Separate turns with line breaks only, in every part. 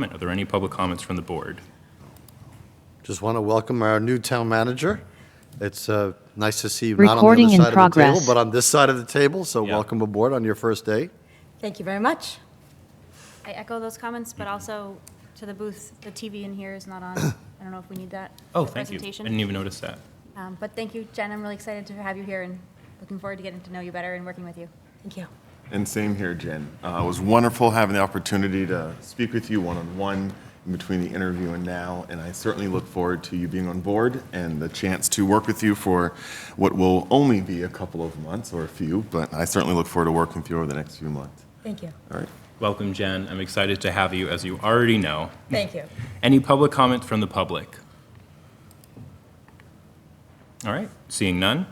Are there any public comments from the board?
Just want to welcome our new town manager. It's nice to see you not on the
Recording
other
in
side of the table,
progress.
but on this side of the table, so
Yeah.
welcome aboard on your first day.
Thank you very much. I echo those comments, but also to the booth, the TV in here is not on. I don't know if we need that.
Oh,
for the
thank you. I
presentation.
didn't even notice that.
But thank you, Jen. I'm really excited to have you here and looking forward to getting to know you better and working with you. Thank you.
And same here, Jen. It was wonderful having the opportunity to speak with you one-on-one in between the interview and now, and I certainly look forward to you being on board and the chance to work with you for what will only be a couple of months or a few, but I certainly look forward to working with you over the next few months.
Thank you.
All right.
Welcome, Jen. I'm excited to have you, as you already know.
Thank you.
Any public comment from the public? All right, seeing none.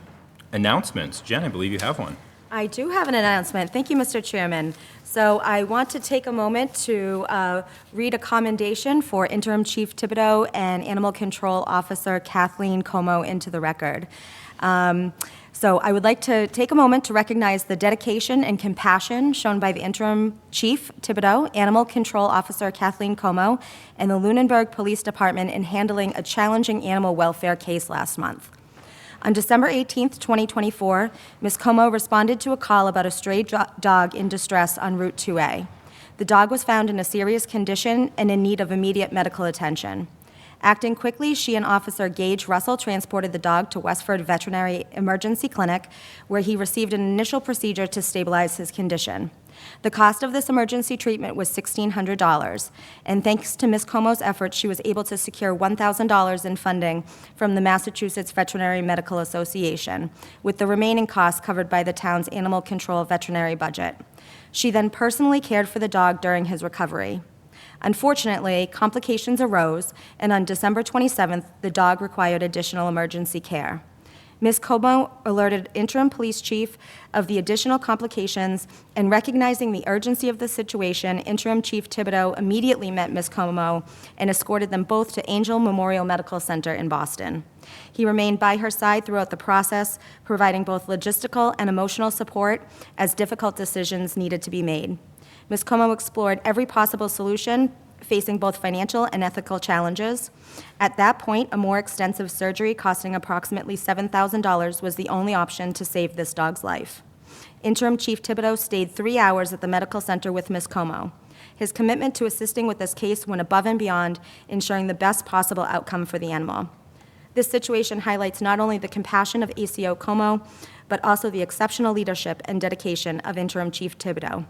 Announcements. Jen, I believe you have one.
I do have an announcement. Thank you, Mr. Chairman. So I want to take a moment to read a commendation for Interim Chief Thibodeau and Animal Control Officer Kathleen Como into the record. So I would like to take a moment to recognize the dedication and compassion shown by the Interim Chief Thibodeau, Animal Control Officer Kathleen Como, and the Lunenburg Police Department in handling a challenging animal welfare case last month. On December 18th, 2024, Ms. Como responded to a call about a stray dog in distress on Route 2A. The dog was found in a serious condition and in need of immediate medical attention. Acting quickly, she and Officer Gage Russell transported the dog to Westford Veterinary Emergency Clinic, where he received an initial procedure to stabilize his condition. The cost of this emergency treatment was $1,600, and thanks to Ms. Como's efforts, she was able to secure $1,000 in funding from the Massachusetts Veterinary Medical Association, with the remaining costs covered by the town's animal control veterinary budget. She then personally cared for the dog during his recovery. Unfortunately, complications arose, and on December 27th, the dog required additional emergency care. Ms. Como alerted Interim Police Chief of the additional complications, and recognizing the urgency of the situation, Interim Chief Thibodeau immediately met Ms. Como and escorted them both to Angel Memorial Medical Center in Boston. He remained by her side throughout the process, providing both logistical and emotional support as difficult decisions needed to be made. Ms. Como explored every possible solution, facing both financial and ethical challenges. At that point, a more extensive surgery costing approximately $7,000 was the only option to save this dog's life. Interim Chief Thibodeau stayed 3 hours at the medical center with Ms. Como. His commitment to assisting with this case went above and beyond, ensuring the best possible outcome for the animal. This situation highlights not only the compassion of ACO Como, but also the exceptional leadership and dedication of Interim Chief Thibodeau.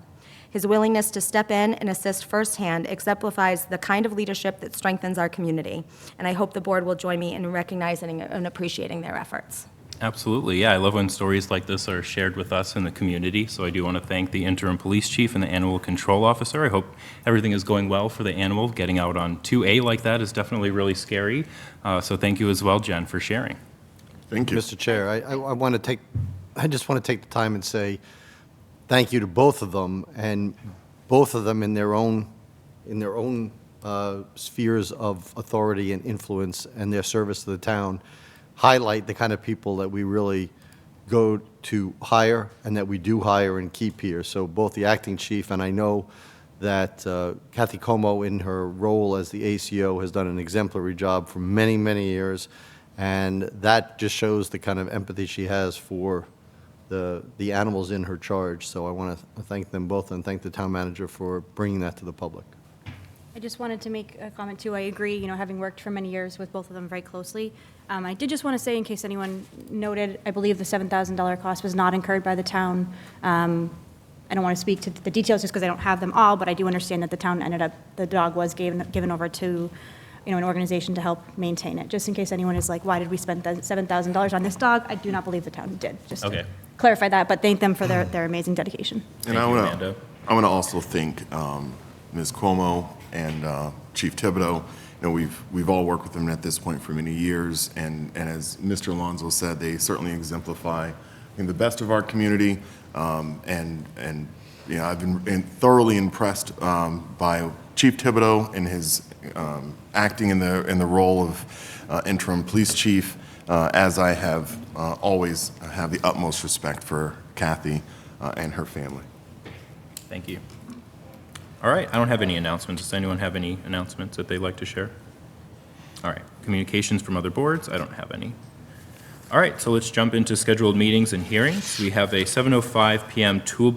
His willingness to step in and assist firsthand exemplifies the kind of leadership that strengthens our community, and I hope the board will join me in recognizing and appreciating their efforts.
Absolutely, yeah. I love when stories like this are shared with us in the community, so I do want to thank the interim police chief and the animal control officer. I hope everything is going well for the animal. Getting out on 2A like that is definitely really scary, so thank you as well, Jen, for sharing.
Thank you.
Mr. Chair, I just want to take the time and say thank you to both of them, and both of them in their own spheres of authority and influence and their service to the town highlight the kind of people that we really go to hire and that we do hire and keep here. So both the acting chief, and I know that Kathy Como in her role as the ACO has done an exemplary job for many, many years, and that just shows the kind of empathy she has for the animals in her charge. So I want to thank them both and thank the town manager for bringing that to the public.
I just wanted to make a comment too. I agree, having worked for many years with both of them very closely. I did just want to say, in case anyone noted, I believe the $7,000 cost was not incurred by the town. I don't want to speak to the details just because I don't have them all, but I do understand that the dog was given over to an organization to help maintain it. Just in case anyone is like, why did we spend $7,000 on this dog? I do not believe the town did. Just
Okay.
to clarify that, but thank them for their amazing dedication.
And
Thank you, Amanda.
I want to also thank Ms. Cuomo and Chief Thibodeau. We've all worked with them at this point for many years, and as Mr. Alonso said, they certainly exemplify the best of our community. And I've been thoroughly impressed by Chief Thibodeau and his acting in the role of interim police chief, as I have always have the utmost respect for Kathy and her family.
Thank you. All right, I don't have any announcements. Does anyone have any announcements that they'd like to share? All right, communications from other boards? I don't have any. All right, so let's jump into scheduled meetings and hearings. We have a 7:05 PM toll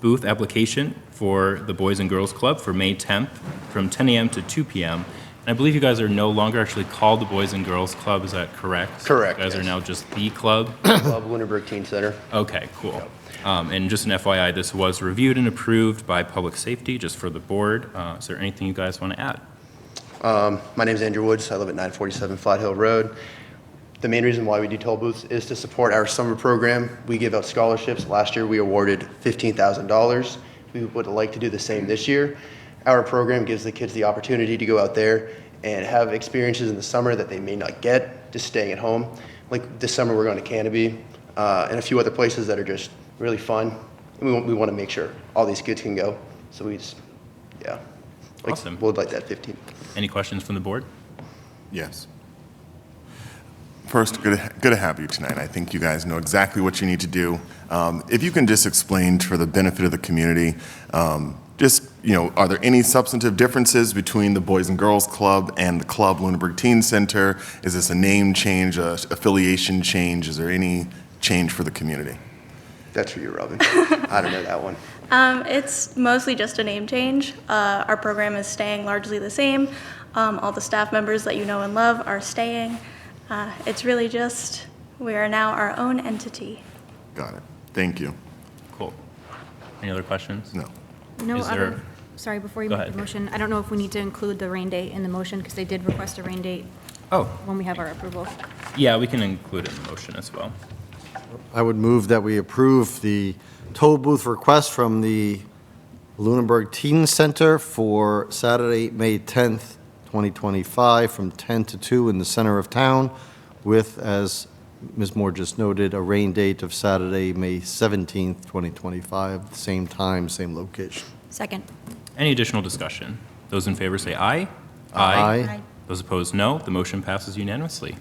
booth application for the Boys and Girls Club for May 10th from 10 a.m. to 2 p.m. And I believe you guys are no longer actually called the Boys and Girls Club, is that correct?
Correct,
You guys are
yes.
now just the club?
Club Lunenburg Teen Center.
Okay, cool. And just an FYI, this was reviewed and approved by Public Safety, just for the board. Is there anything you guys want to add?
My name is Andrew Woods. I live at 947 Flat Hill Road. The main reason why we do toll booths is to support our summer program. We give out scholarships. Last year, we awarded $15,000. We would like to do the same this year. Our program gives the kids the opportunity to go out there and have experiences in the summer that they may not get just staying at home. Like this summer, we're going to Canopy and a few other places that are just really fun. And we want to make sure all these kids can go. So we just, yeah.
Awesome.
We'd like that 15.
Any questions from the board?
Yes. First, good to have you tonight. I think you guys know exactly what you need to do. If you can just explain for the benefit of the community, are there any substantive differences between the Boys and Girls Club and the Club Lunenburg Teen Center? Is this a name change, a affiliation change? Is there any change for the community?
That's for you, Robin. I don't know that one.
It's mostly just a name change. Our program is staying largely the same. All the staff members that you know and love are staying. It's really just, we are now our own entity.
Got it. Thank you.
Cool. Any other questions?
No.
No
Is
other,
there-
sorry, before you
Go
make the
ahead.
motion, I don't know if we need to include the rain date in the motion, because they did request a rain date
Oh,
when we have our approval.
yeah, we can include it in the motion as well.
I would move that we approve the toll booth request from the Lunenburg Teen Center for Saturday, May 10th, 2025, from 10 to 2 in the center of town, with, as Ms. Moore just noted, a rain date of Saturday, May 17th, 2025, same time, same location.
Second.
Any additional discussion? Those in favor say aye.
Aye.
Those opposed, no. The motion passes unanimously.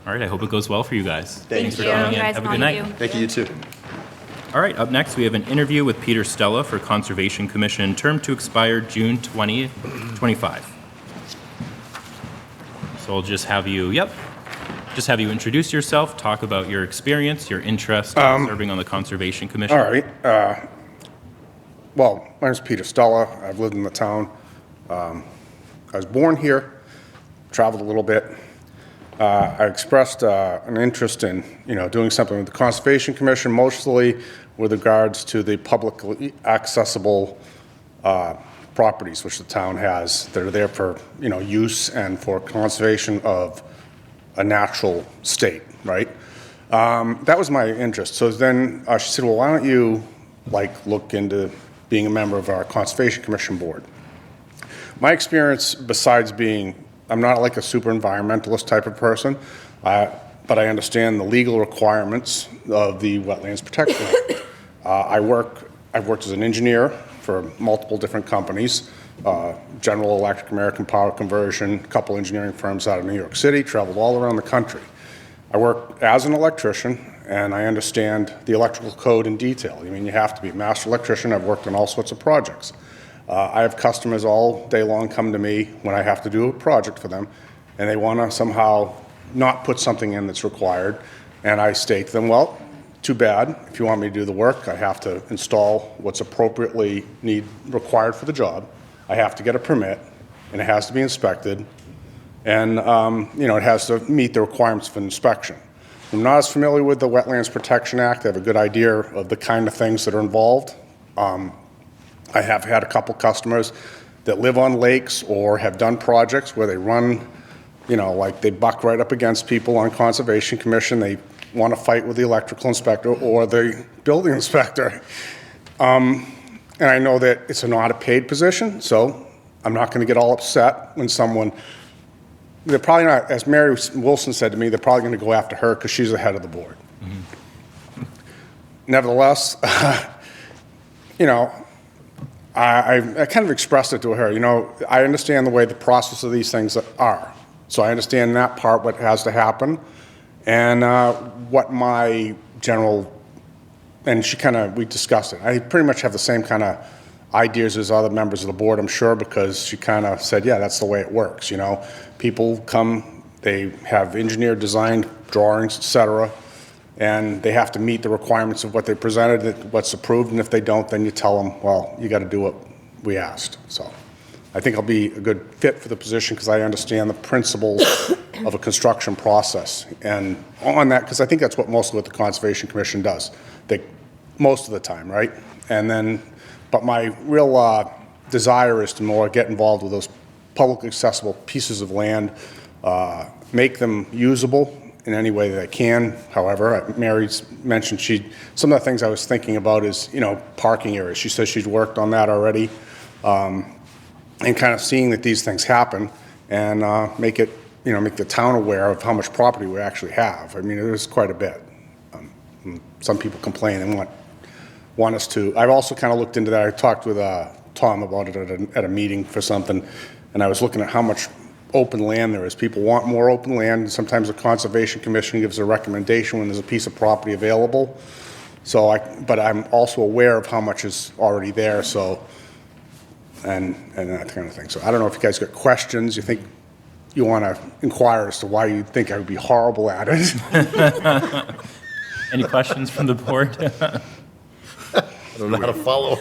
All right, I hope it goes well for you guys. Thanks for
you.
coming in.
Guys,
Have a
all
good
you
night.
do.
Thank you, you too.
All right, up next, we have an interview with Peter Stella for Conservation Commission, term to expire June 20th, 25. So I'll just have you, introduce yourself, talk about your experience, your interest in serving on the Conservation Commission.
All right. Well, my name's Peter Stella. I've lived in the town. I was born here, traveled a little bit. I expressed an interest in, doing something with the Conservation Commission, mostly with regards to the publicly accessible properties which the town has that are there for, use and for conservation of a natural state, right? That was my interest. So then she said, well, why don't you look into being a member of our Conservation Commission board? My experience, besides being, I'm not like a super environmentalist type of person, but I understand the legal requirements of the Wetlands Protection Act. I've worked as an engineer for multiple different companies, General Electric, American Power Conversion, a couple engineering firms out of New York City, traveled all around the country. I work as an electrician, and I understand the electrical code in detail. I mean, you have to be a master electrician. I've worked on all sorts of projects. I have customers all day long come to me when I have to do a project for them, and they want to somehow not put something in that's required, and I state to them, well, too bad. If you want me to do the work, I have to install what's appropriately required for the job. I have to get a permit, and it has to be inspected, and it has to meet the requirements for inspection. I'm not as familiar with the Wetlands Protection Act. I have a good idea of the kind of things that are involved. I have had a couple customers that live on lakes or have done projects where they run, they buck right up against people on Conservation Commission. They want to fight with the electrical inspector or the building inspector. And I know that it's not a paid position, so I'm not going to get all upset when they're probably not, as Mary Wilson said to me, they're probably going to go after her because she's the head of the board. Mm-hmm. Nevertheless, I kind of expressed it to her, I understand the way the process of these things are. So I understand that part, what has to happen, and what my general, and we discussed it. I pretty much have the same kind of ideas as other members of the board, I'm sure, because she kind of said, yeah, that's the way it works, you know? People come, they have engineered designed drawings, et cetera, and they have to meet the requirements of what they presented, what's approved, and if they don't, then you tell them, well, you got to do what we asked. So I think I'll be a good fit for the position because I understand the principles of a construction process. And on that, because I think that's mostly what the Conservation Commission does, most of the time, right? And then, but my real desire is to more get involved with those publicly accessible pieces of land, make them usable in any way that I can. However, Mary's mentioned some of the things I was thinking about is, you know, parking areas. She says she's worked on that already, and kind of seeing that these things happen and make the town aware of how much property we actually have. I mean, it is quite a bit. Some people complain and want us to. I've also kind of looked into that. I talked with Tom about it at a meeting for something, and I was looking at how much open land there is. People want more open land. Sometimes the Conservation Commission gives a recommendation when there's a piece of property available. But I'm also aware of how much is already there. So, and that kind of thing. So I don't know if you guys got questions. You think you want to inquire as to why you think I would be horrible at it.
Any questions from the board?
I don't know how to follow.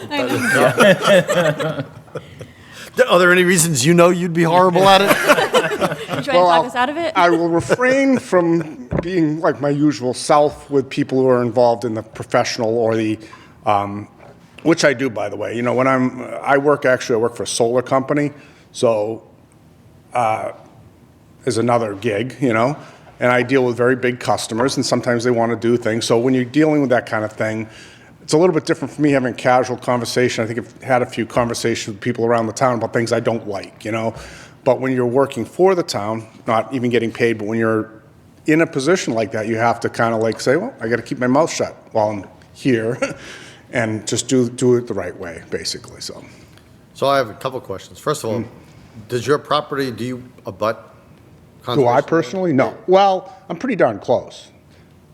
Are there any reasons you know you'd be horrible at it?
You trying to talk us out of it?
I will refrain from being like my usual self with people who are involved in the professional or the, which I do, by the way. You know, when I work for a solar company, so is another gig, you know, and I deal with very big customers, and sometimes they want to do things. So when you're dealing with that kind of thing, it's a little bit different for me having a casual conversation. I think I've had a few conversations with people around the town about things I don't like, you know. But when you're working for the town, not even getting paid, but when you're in a position like that, you have to kind of like say, well, I got to keep my mouth shut while I'm here and just do it the right way, basically.
So I have a couple questions. First of all, does your property, do you abut
Do I
conservation?
personally? No. Well, I'm pretty darn close.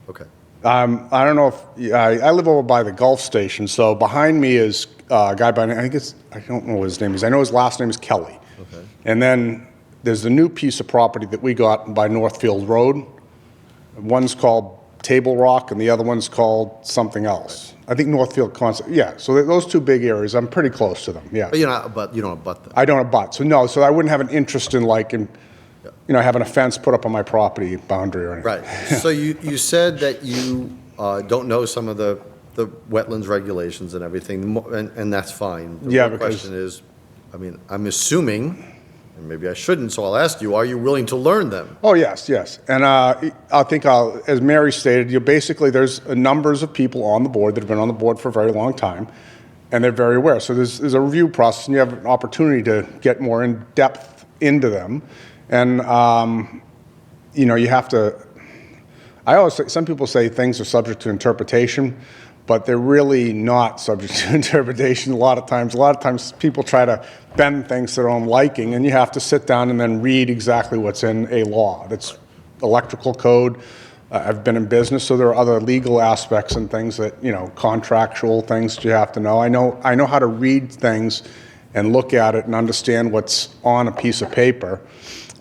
Okay.
I don't know if, I live over by the Gulf Station, so behind me is a guy by, I don't know what his name is. I know his last name is Kelly.
Okay.
And then there's the new piece of property that we got by Northfield Road. One's called Table Rock and the other one's called something else. I think Northfield, yeah, so those two big areas, I'm pretty close to them, yeah.
But you don't abut them.
I don't abut, so no, so I wouldn't have an interest in having a fence put up on my property boundary or anything.
Right. So you said that you don't know some of the wetlands regulations and everything, and that's fine. The
Yeah,
real
because-
question is, I mean, I'm assuming, and maybe I shouldn't, so I'll ask you, are you willing to learn them?
Oh, yes. And I think, as Mary stated, basically there's numbers of people on the board that have been on the board for a very long time, and they're very aware. So there's a review process, and you have an opportunity to get more in depth into them. And, you have to, I always say, some people say things are subject to interpretation, but they're really not subject to interpretation a lot of times people try to bend things to their own liking, and you have to sit down and then read exactly what's in a law. That's electrical code. I've been in business, so there are other legal aspects and things that, contractual things that you have to know. I know how to read things and look at it and understand what's on a piece of paper.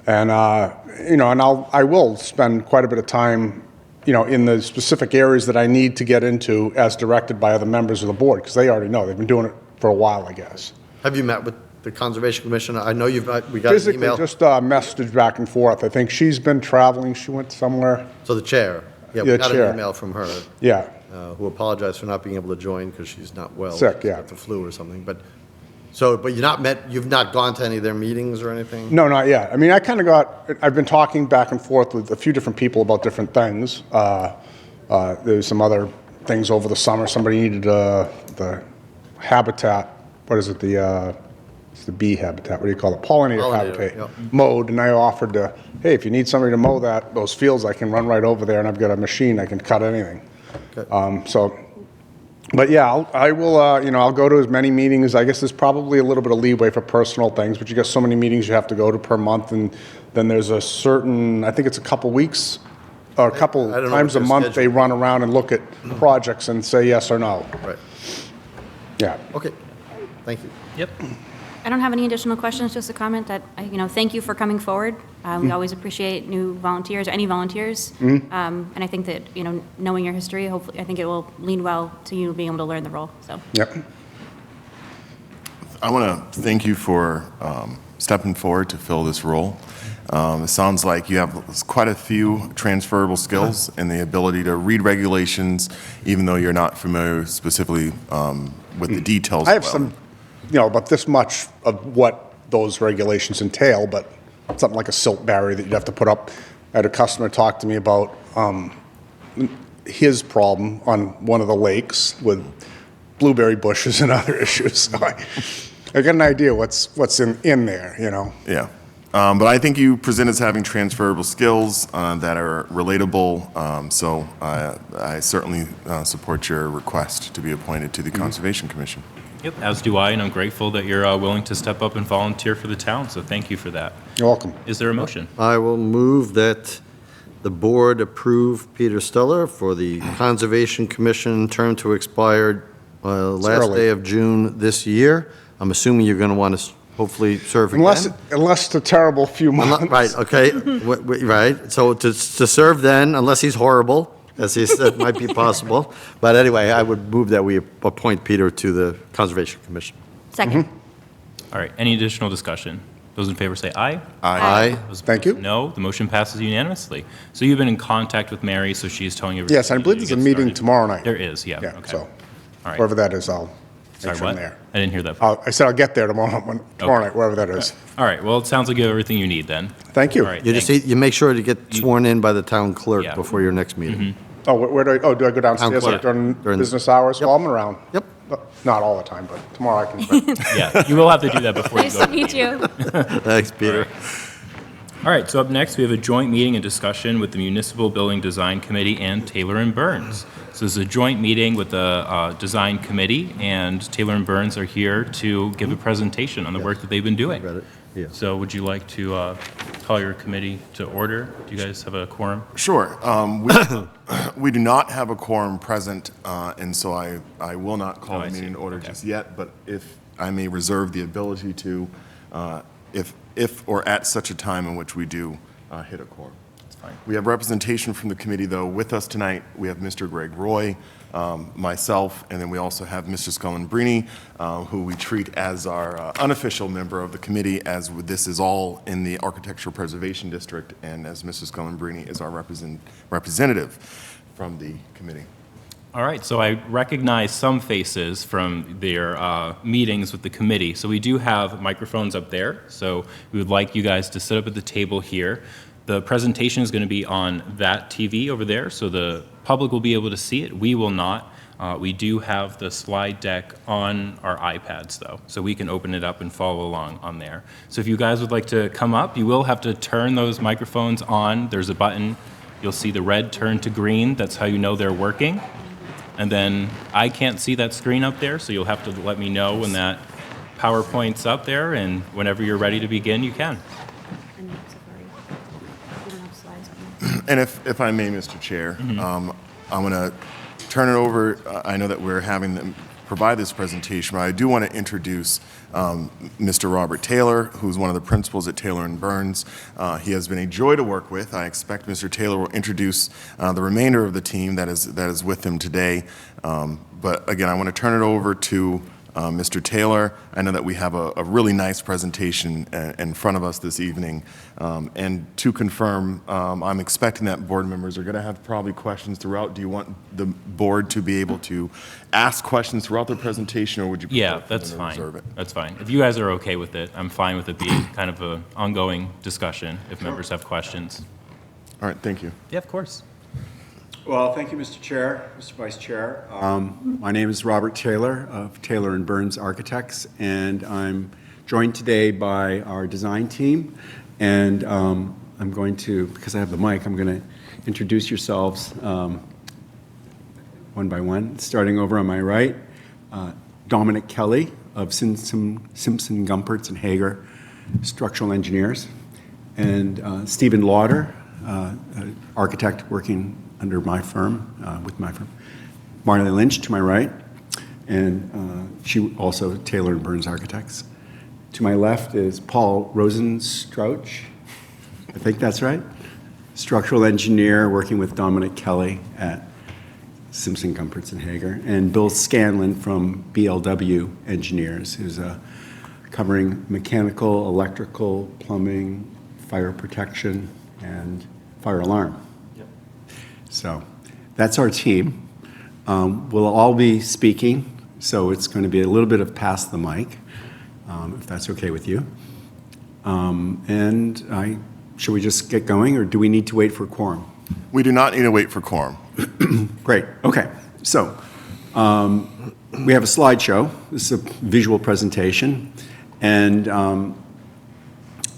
And, I will spend quite a bit of time, in the specific areas that I need to get into as directed by other members of the board, because they already know. They've been doing it for a while, I guess.
Have you met with the Conservation Commission? I know we got an
Physically,
email.
just message back and forth. I think she's been traveling. She went somewhere.
So the chair, we
Yeah,
got
chair.
an email from her,
Yeah.
who apologized for not being able to join because she's not well.
Sick,
She's
yeah.
got the flu or something, but you've not gone to any of their meetings or anything?
No, not yet. I mean, I've been talking back and forth with a few different people about different things. There's some other things over the summer. Somebody needed the habitat, what is it, it's the bee habitat, what do you call it? Pollinator habitat,
yep.
mowed, and I offered to, hey, if you need somebody to mow those fields, I can run right over there, and I've got a machine, I can cut anything.
Okay.
But yeah, I will, I'll go to as many meetings. I guess there's probably a little bit of leeway for personal things, but you got so many meetings you have to go to per month, and then there's a certain, I think it's a couple weeks, or a couple
I don't know
times a
what their
month,
schedule
they run around and look at projects and say yes or no.
Right.
Yeah.
Okay. Thank you.
Yep.
I don't have any additional questions, just a comment that, thank you for coming forward. We always appreciate new volunteers, or any volunteers. And I think that, knowing your history, hopefully, I think it will lead well to you being able to learn the role, so.
Yep.
I want to thank you for stepping forward to fill this role. It sounds like you have quite a few transferable skills and the ability to read regulations, even though you're not familiar specifically with the details.
I have
well.
some, about this much of what those regulations entail, but something like a silt barrier that you'd have to put up. I had a customer talk to me about his problem on one of the lakes with blueberry bushes and other issues. So I got an idea what's in there,
Yeah. But I think you present as having transferable skills that are relatable, so I certainly support your request to be appointed to the Conservation Commission.
Yep, as do I, and I'm grateful that you're willing to step up and volunteer for the town, so thank you for that.
You're welcome.
Is there a motion?
I will move that the board approve Peter Steller for the Conservation Commission term to expire last
early.
day of June this year. I'm assuming you're going to want to hopefully serve again.
Unless it's a terrible few months.
Right, okay, right. So to serve then, unless he's horrible, as he said, might be possible. But anyway, I would move that we appoint Peter to the Conservation Commission.
Second.
All right, any additional discussion? Those in favor say aye.
Aye.
Those
Thank you.
opposed, no. The motion passes unanimously. So you've been in contact with Mary, so she's telling you.
Yes, I believe there's a meeting tomorrow night.
There is, yeah.
Yeah,
Okay.
so
All right.
wherever that is, I'll
Sorry,
make sure I'm
what?
there.
I didn't hear that.
I said I'll get there tomorrow night, wherever that is.
All right, well, it sounds like you have everything you need then.
Thank you.
All right,
You just,
thanks.
you make sure to get sworn in by the town clerk
Yeah.
before your next meeting.
Oh, where do I go downstairs
clerk.
during
During-
business hours? Well, I'm around.
Yep.
Not all the time, but tomorrow I can.
Yeah, you will have to do that before you
Nice
go.
to meet you.
Thanks, Peter.
All right, so up next, we have a joint meeting and discussion with the Municipal Building Design Committee and Taylor and Burns. So this is a joint meeting with the Design Committee, and Taylor and Burns are here to give a presentation on the work that they've been doing.
Read it, yeah.
So would you like to call your committee to order? Do you guys have a quorum?
Sure. We do not have a quorum present, and so I will not call
Oh, I
the
see.
meeting to order
Okay.
just yet, but if I may reserve the ability to, if or at such a time in which we do hit a quorum.
That's fine.
We have representation from the committee, though. With us tonight, we have Mr. Greg Roy, myself, and then we also have Mr. Scullin-Brini, who we treat as our unofficial member of the committee, as this is all in the Architectural Preservation District, and as Mr. Scullin-Brini is our representative from the committee.
All right, so I recognize some faces from their meetings with the committee. So we do have microphones up there, so we would like you guys to sit up at the table here. The presentation is going to be on that TV over there, so the public will be able to see it. We will not. We do have the slide deck on our iPads, though, so we can open it up and follow along on there. So if you guys would like to come up, you will have to turn those microphones on. There's a button. You'll see the red turn to green. That's how you know they're working. And then I can't see that screen up there, so you'll have to let me know when that PowerPoint's up there, and whenever you're ready to begin, you can.
And Safari. We don't have slides on there.
And if I may, Mr. Chair, I'm going to turn it over. I know that we're having them provide this presentation, but I do want to introduce Mr. Robert Taylor, who's one of the principals at Taylor and Burns. He has been a joy to work with. I expect Mr. Taylor will introduce the remainder of the team that is with him today. But again, I want to turn it over to Mr. Taylor. I know that we have a really nice presentation in front of us this evening. And to confirm, I'm expecting that board members are going to have probably questions throughout. Do you want the board to be able to ask questions throughout their presentation, or would you prefer
Yeah,
for them
that's
to
fine.
reserve it?
That's fine. If you guys are okay with it, I'm fine with it being kind of an ongoing discussion if members have questions.
All right, thank you.
Yeah, of course.
Well, thank you, Mr. Chair, Mr. Vice Chair. My name is Robert Taylor of Taylor and Burns Architects, and I'm joined today by our design team. And I'm going to, because I have the mic, I'm going to introduce yourselves one by one. Starting over on my right, Dominic Kelly of Simpson, Gumpertz, and Hager Structural Engineers, and Stephen Lauder, architect working under my firm, with my firm. Marley Lynch to my right, and she also Taylor and Burns Architects. To my left is Paul Rosenstrauch, I think that's right, structural engineer working with Dominic Kelly at Simpson, Gumpertz, and Hager, and Bill Scanlon from BLW Engineers, who's covering mechanical, electrical, plumbing, fire protection, and fire alarm. So that's our team. We'll all be speaking, so it's going to be a little bit of pass the mic, if that's okay with you. Should we just get going, or do we need to wait for quorum?
We do not need to wait for quorum.
Great, okay. So we have a slideshow. This is a visual presentation, and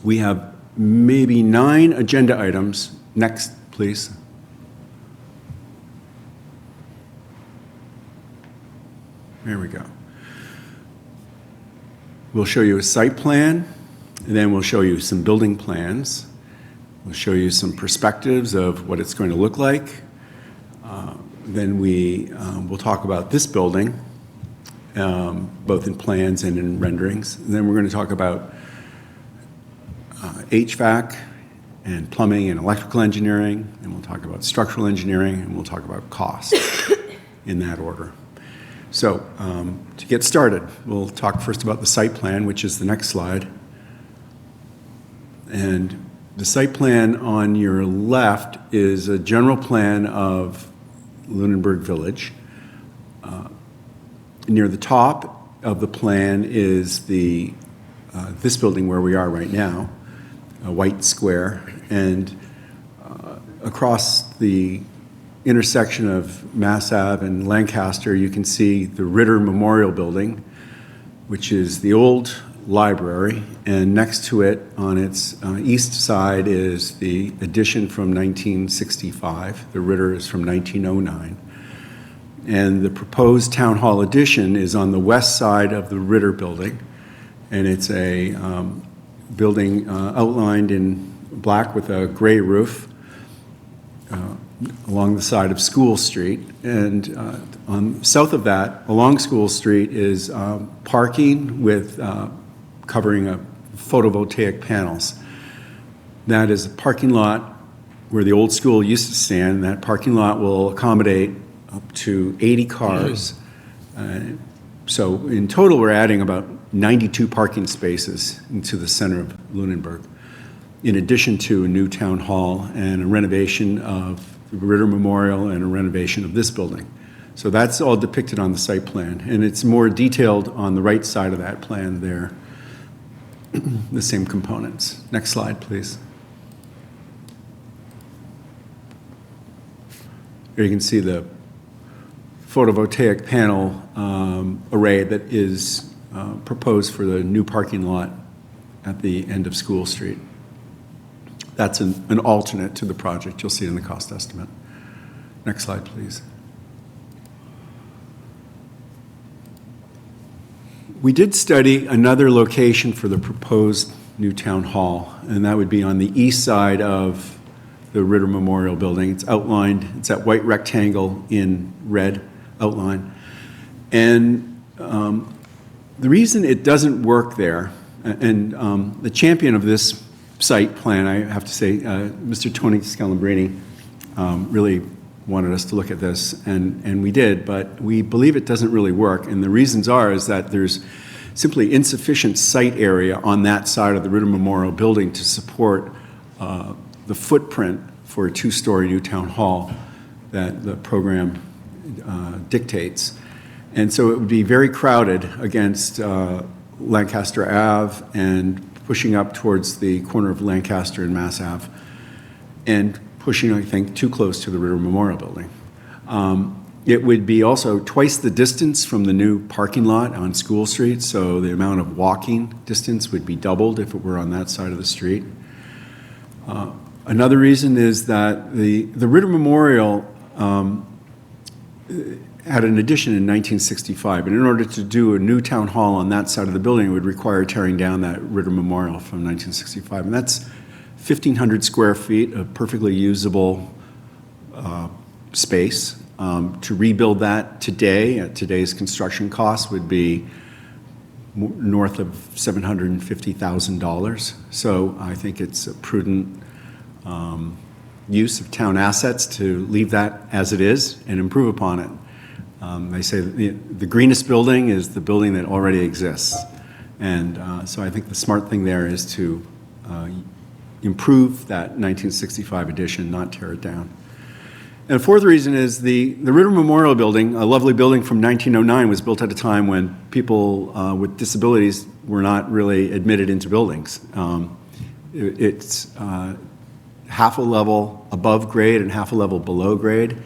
we have maybe 9 agenda items. Next, please. There we go. We'll show you a site plan, and then we'll show you some building plans. We'll show you some perspectives of what it's going to look like. Then we'll talk about this building, both in plans and in renderings. And then we're going to talk about HVAC and plumbing and electrical engineering, and we'll talk about structural engineering, and we'll talk about cost in that order. So to get started, we'll talk first about the site plan, which is the next slide. And the site plan on your left is a general plan of Lunenburg Village. Near the top of the plan is this building where we are right now, a white square, and across the intersection of Mass Ave and Lancaster, you can see the Ritter Memorial Building, which is the old library, and next to it on its east side is the addition from 1965. The Ritter is from 1909. And the proposed town hall addition is on the west side of the Ritter building, and it's a building outlined in black with a gray roof along the side of School Street. And on south of that, along School Street, is parking with covering photovoltaic panels. That is a parking lot where the old school used to stand. That parking lot will accommodate up to 80 cars. So in total, we're adding about 92 parking spaces into the center of Lunenburg, in addition to a new town hall and a renovation of the Ritter Memorial and a renovation of this building. So that's all depicted on the site plan, and it's more detailed on the right side of that plan there, the same components. Next slide, please. Here you can see the photovoltaic panel array that is proposed for the new parking lot at the end of School Street. That's an alternate to the project. You'll see it in the cost estimate. Next slide, please. We did study another location for the proposed new town hall, and that would be on the east side of the Ritter Memorial Building. It's outlined, it's that white rectangle in red outline. And the reason it doesn't work there, and the champion of this site plan, I have to say, Mr. Tony Scalabrini really wanted us to look at this, and we did, but we believe it doesn't really work. And the reasons is that there's simply insufficient site area on that side of the Ritter Memorial Building to support the footprint for a 2-story new town hall that the program dictates. And so it would be very crowded against Lancaster Ave and pushing up towards the corner of Lancaster and Mass Ave, and pushing, I think, too close to the Ritter Memorial Building. It would be also twice the distance from the new parking lot on School Street, so the amount of walking distance would be doubled if it were on that side of the street. Another reason is that the Ritter Memorial had an addition in 1965, and in order to do a new town hall on that side of the building, it would require tearing down that Ritter Memorial from 1965, and that's 1,500 square feet of perfectly usable space. To rebuild that today, at today's construction cost, would be north of $750,000. So I think it's a prudent use of town assets to leave that as it is and improve upon it. They say that the greenest building is the building that already exists. And so I think the smart thing there is to improve that 1965 addition, not tear it down. And the fourth reason is the Ritter Memorial Building, a lovely building from 1909, was built at a time when people with disabilities were not really admitted into buildings. It's half a level above grade and half a level below grade,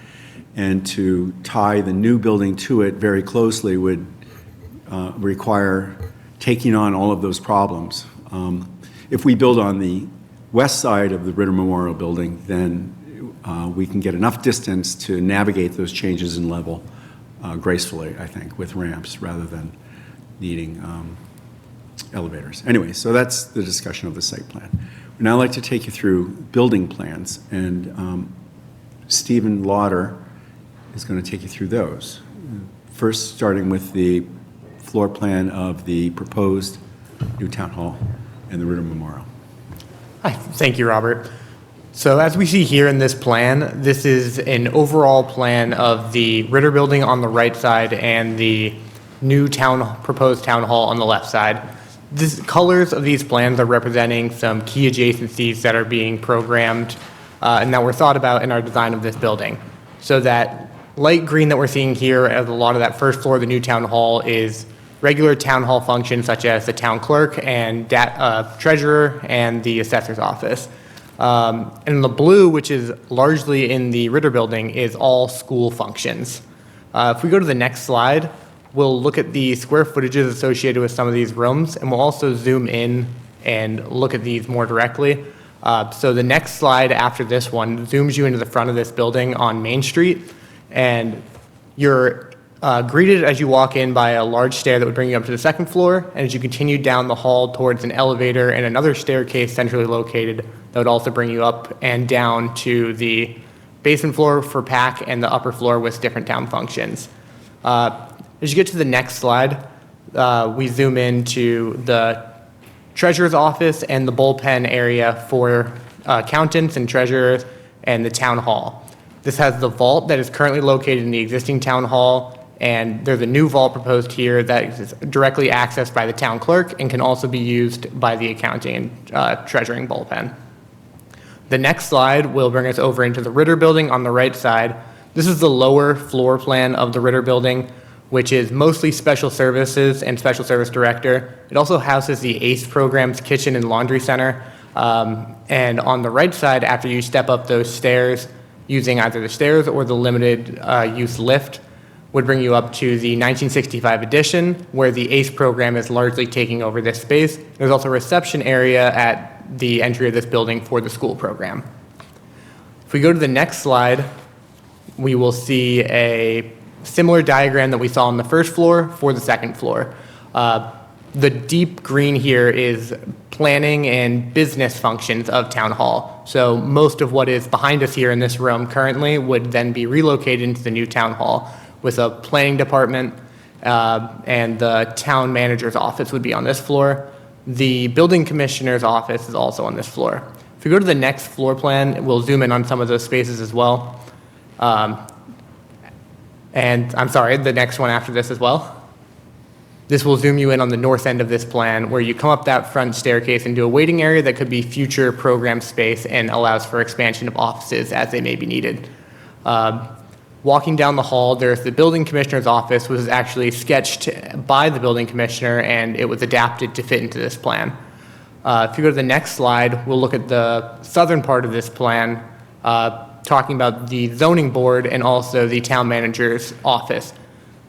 and to tie the new building to it very closely would require taking on all of those problems. If we build on the west side of the Ritter Memorial Building, then we can get enough distance to navigate those changes in level gracefully, I think, with ramps rather than needing elevators. Anyway, so that's the discussion of the site plan. We'd now like to take you through building plans, and Stephen Lauder is going to take you through those. First, starting with the floor plan of the proposed new town hall and the Ritter Memorial.
Hi, thank you, Robert. So as we see here in this plan, this is an overall plan of the Ritter Building on the right side and the new proposed town hall on the left side. The colors of these plans are representing some key adjacencies that are being programmed and that were thought about in our design of this building. So that light green that we're seeing here as a lot of that first floor of the new town hall is regular town hall functions such as the town clerk and treasurer and the assessor's office. And the blue, which is largely in the Ritter Building, is all school functions. If we go to the next slide, we'll look at the square footages associated with some of these rooms, and we'll also zoom in and look at these more directly. So the next slide after this one zooms you into the front of this building on Main Street, and you're greeted as you walk in by a large stair that would bring you up to the second floor, and as you continue down the hall towards an elevator and another staircase centrally located that would also bring you up and down to the basement floor for PAC and the upper floor with different town functions. As you get to the next slide, we zoom into the treasurer's office and the bullpen area for accountants and treasurers and the town hall. This has the vault that is currently located in the existing town hall, and there's a new vault proposed here that is directly accessed by the town clerk and can also be used by the accounting and treasuring bullpen. The next slide will bring us over into the Ritter Building on the right side. This is the lower floor plan of the Ritter Building, which is mostly special services and special service director. It also houses the ACE program's kitchen and laundry center. And on the right side, after you step up those stairs, using either the stairs or the limited use lift, would bring you up to the 1965 addition, where the ACE program is largely taking over this space. There's also a reception area at the entry of this building for the school program. If we go to the next slide, we will see a similar diagram that we saw on the first floor for the second floor. The deep green here is planning and business functions of town hall. So most of what is behind us here in this room currently would then be relocated into the new town hall, with a planning department and the town manager's office would be on this floor. The building commissioner's office is also on this floor. If we go to the next floor plan, we'll zoom in on some of those spaces as well. And I'm sorry, the next one after this as well. This will zoom you in on the north end of this plan, where you come up that front staircase into a waiting area that could be future program space and allows for expansion of offices as they may be needed. Walking down the hall, there's the building commissioner's office, which was actually sketched by the building commissioner, and it was adapted to fit into this plan. If you go to the next slide, we'll look at the southern part of this plan, talking about the zoning board and also the town manager's office.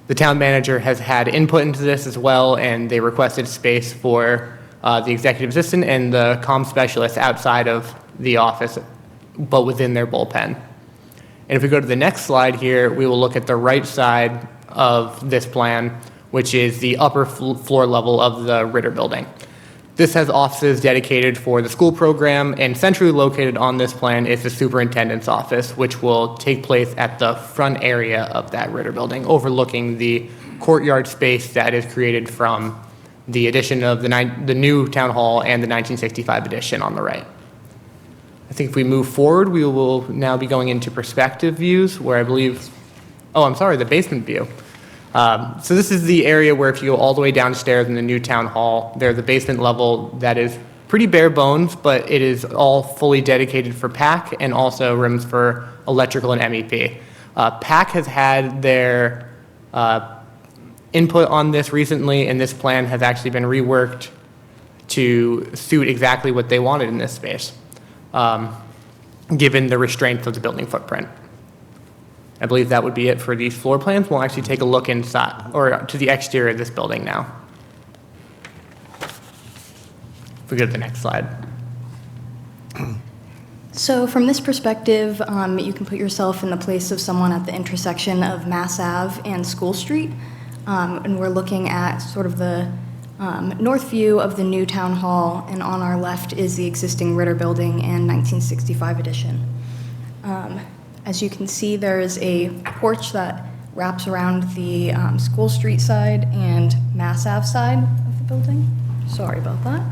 The town manager has had input into this as well, and they requested space for the executive assistant and the comm specialist outside of the office, but within their bullpen. And if we go to the next slide here, we will look at the right side of this plan, which is the upper floor level of the Ritter Building. This has offices dedicated for the school program, and centrally located on this plan is the superintendent's office, which will take place at the front area of that Ritter building, overlooking the courtyard space that is created from the addition of the new town hall and the 1965 addition on the right. I think if we move forward, we will now be going into perspective views, where I believe, oh, I'm sorry, the basement view. So this is the area where if you go all the way downstairs in the new town hall, there's a basement level that is pretty bare bones, but it is all fully dedicated for PAC and also rooms for electrical and MEP. PAC has had their input on this recently, and this plan has actually been reworked to suit exactly what they wanted in this space, given the restraints of the building footprint. I believe that would be it for these floor plans. We'll actually take a look inside, or to the exterior of this building now. If we go to the next slide.
So from this perspective, you can put yourself in the place of someone at the intersection of Mass Ave and School Street. And we're looking at sort of the north view of the new town hall, and on our left is the existing Ritter building and 1965 addition. As you can see, there's a porch that wraps around the School Street side and Mass Ave side of the building. Sorry about that.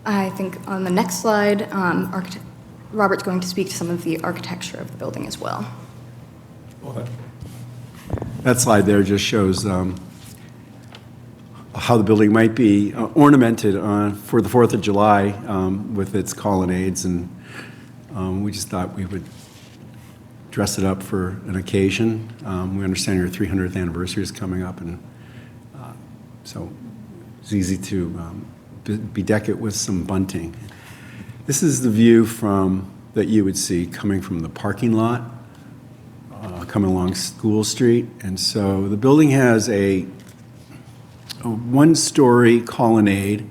I think on the next slide, Robert's going to speak to some of the architecture of the building as well.
That slide there just shows how the building might be ornamented for the 4th of July with its colonnades, and we just thought we would dress it up for an occasion. We understand your 300th anniversary is coming up, and so it's easy to bedeck it with some bunting. This is the view that you would see coming from the parking lot, coming along School Street. And so the building has a one-story colonnade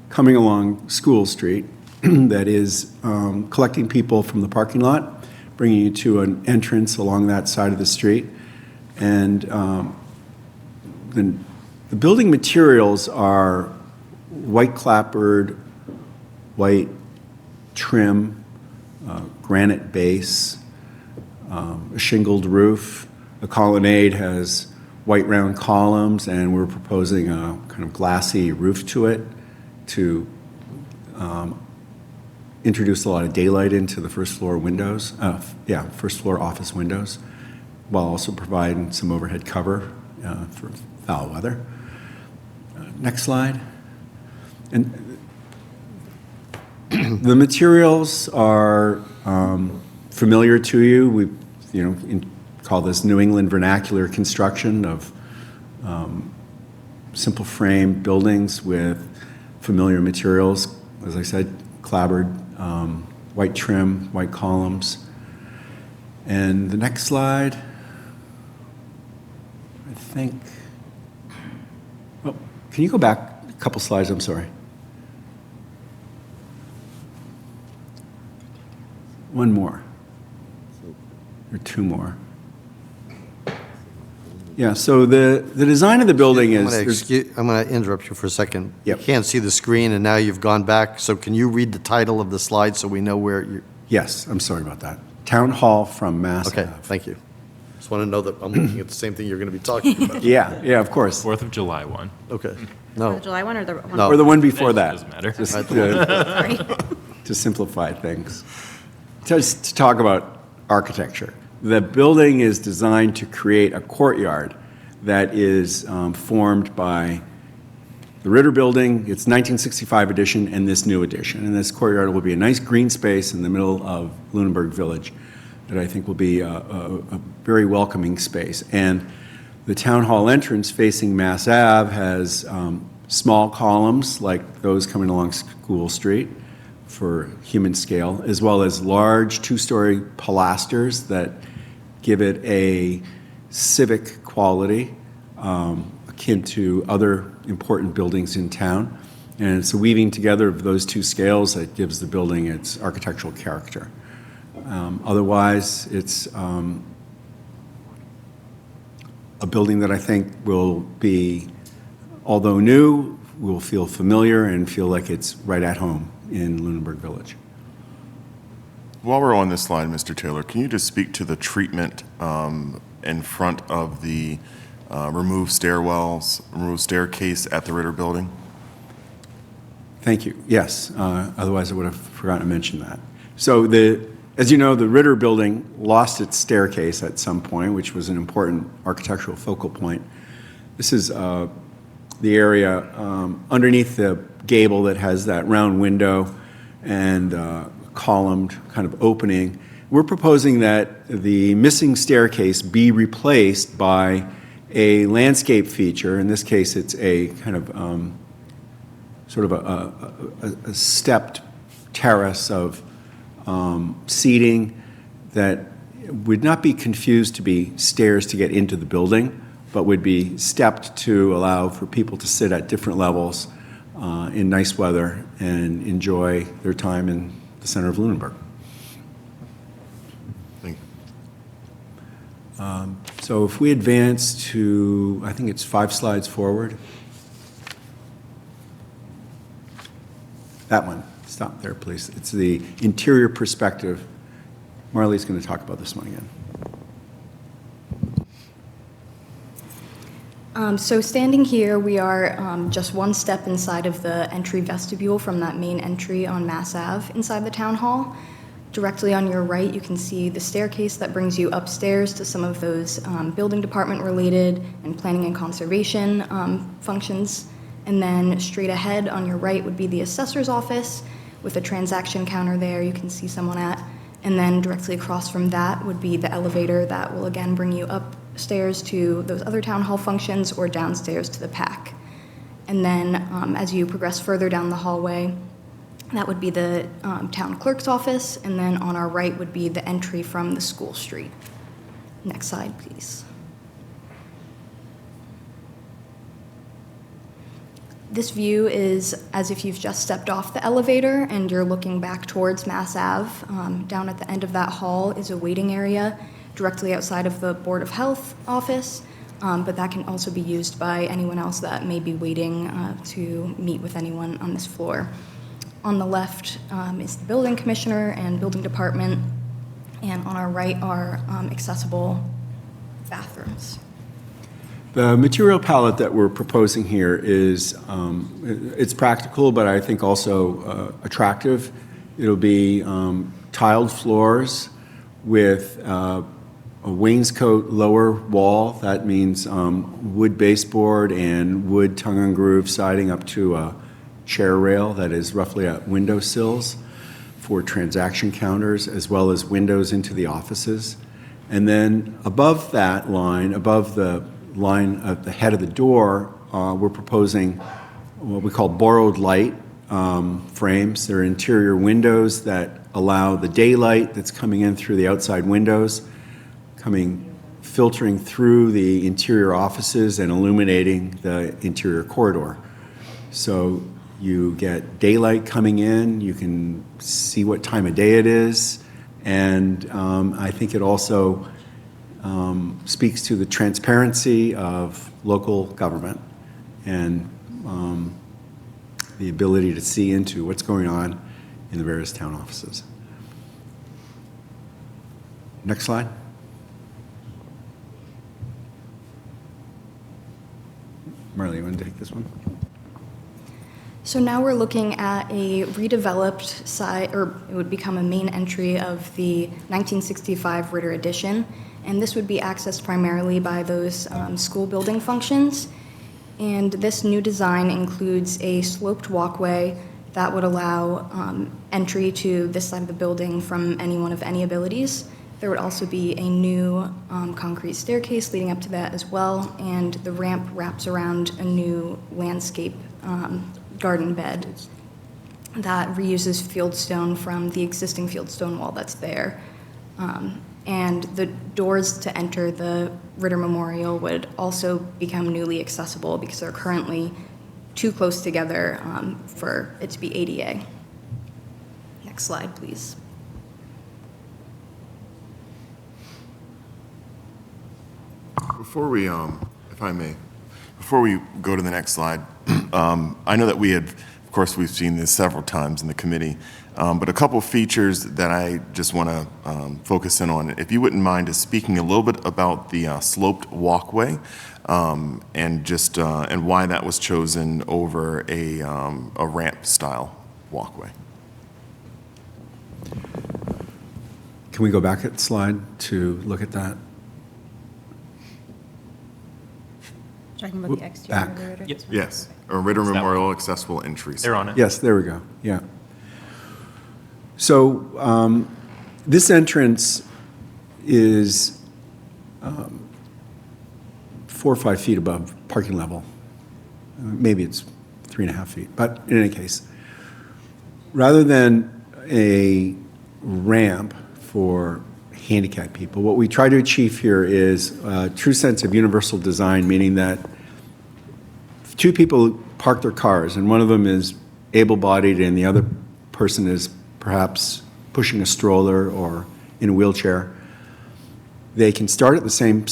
coming along School Street that is collecting people from the parking lot, bringing you to an entrance along that side of the street. And the building materials are white clapboard, white trim, granite base, a shingled roof. The colonnade has white round columns, and we're proposing a kind of glassy roof to it to introduce a lot of daylight into the first floor windows, first floor office windows, while also providing some overhead cover for foul weather. Next slide. And the materials are familiar to you. We, call this New England vernacular construction of simple frame buildings with familiar materials. As I said, clapboard, white trim, white columns. And the next slide, I think. Oh, can you go back a couple slides? I'm sorry. One more. Or two more. Yeah, so the design of the building is...
I'm going to interrupt you for a second.
Yep.
You can't see the screen, and now you've gone back, so can you read the title of the slide so we know where you're...
Yes, I'm sorry about that. Town Hall from Mass
Okay,
Ave.
thank you. Just want to know that I'm looking at the same thing you're going to be talking about.
Yeah, of course.
4th of July one.
Okay. No.
July 1 or the one?
No.
Or the one before that.
Doesn't matter.
Just
Sorry.
to simplify things. Just to talk about architecture. The building is designed to create a courtyard that is formed by the Ritter building, its 1965 addition, and this new addition. And this courtyard will be a nice green space in the middle of Lunenburg Village that I think will be a very welcoming space. And the town hall entrance facing Mass Ave has small columns like those coming along School Street for human scale, as well as large two-story pilasters that give it a civic quality akin to other important buildings in town. And it's a weaving together of those two scales that gives the building its architectural character. Otherwise, it's a building that I think will be, although new, will feel familiar and feel like it's right at home in Lunenburg Village.
While we're on this slide, Mr. Taylor, can you just speak to the treatment in front of the removed stairwells, removed staircase at the Ritter Building?
Thank you. Yes, otherwise I would have forgotten to mention that. So as you know, the Ritter Building lost its staircase at some point, which was an important architectural focal point. This is the area underneath the gable that has that round window and columned kind of opening. We're proposing that the missing staircase be replaced by a landscape feature. In this case, it's a kind of sort of a stepped terrace of seating that would not be confused to be stairs to get into the building, but would be stepped to allow for people to sit at different levels in nice weather and enjoy their time in the center of Lunenburg.
Thank you.
So if we advance to, I think it's 5 slides forward. That one. Stop there, please. It's the interior perspective. Marley's going to talk about this one again.
So standing here, we are just one step inside of the entry vestibule from that main entry on Mass Ave inside the town hall. Directly on your right, you can see the staircase that brings you upstairs to some of those building department related and planning and conservation functions. And then straight ahead on your right would be the assessor's office with a transaction counter there you can see someone at. And then directly across from that would be the elevator that will again bring you upstairs to those other town hall functions or downstairs to the PAC. And then as you progress further down the hallway, that would be the town clerk's office. And then on our right would be the entry from the school street. Next slide, please. This view is as if you've just stepped off the elevator and you're looking back towards Mass Ave. Down at the end of that hall is a waiting area directly outside of the Board of Health office, but that can also be used by anyone else that may be waiting to meet with anyone on this floor. On the left is the building commissioner and building department, and on our right are accessible bathrooms.
The material palette that we're proposing here is, it's practical, but I think also attractive. It'll be tiled floors with a wainscot lower wall. That means wood baseboard and wood tongue and groove siding up to a chair rail that is roughly at window sills for transaction counters, as well as windows into the offices. And then above that line, above the line at the head of the door, we're proposing what we call borrowed light frames. They're interior windows that allow the daylight that's coming in through the outside windows, filtering through the interior offices and illuminating the interior corridor. So you get daylight coming in, you can see what time of day it is, and I think it also speaks to the transparency of local government and the ability to see into what's going on in the various town offices. Next slide. Marley, you want to take this one?
So now we're looking at a redeveloped site, or it would become a main entry of the 1965 Ritter Addition. And this would be accessed primarily by those school building functions. And this new design includes a sloped walkway that would allow entry to this side of the building from anyone of any abilities. There would also be a new concrete staircase leading up to that as well, and the ramp wraps around a new landscape garden bed that reuses fieldstone from the existing fieldstone wall that's there. And the doors to enter the Ritter Memorial would also become newly accessible because they're currently too close together for it to be ADA. Next slide, please.
Before we, if I may, before we go to the next slide, I know that we had, of course, we've seen this several times in the committee, but a couple features that I just want to focus in on. If you wouldn't mind just speaking a little bit about the sloped walkway and just and why that was chosen over a ramp-style walkway.
Can we go back at the slide to look at that?
Talking about the exterior
Back.
of the Ritter?
Yes.
Yes, a Ritter Memorial accessible entries.
They're on it.
Yes, there we go, yeah. So this entrance is 4 or 5 feet above parking level. Maybe it's 3.5 feet, but in any case, rather than a ramp for handicapped people, what we try to achieve here is a true sense of universal design, meaning that if two people park their cars and one of them is able-bodied and the other person is perhaps pushing a stroller or in a wheelchair, they can start at the same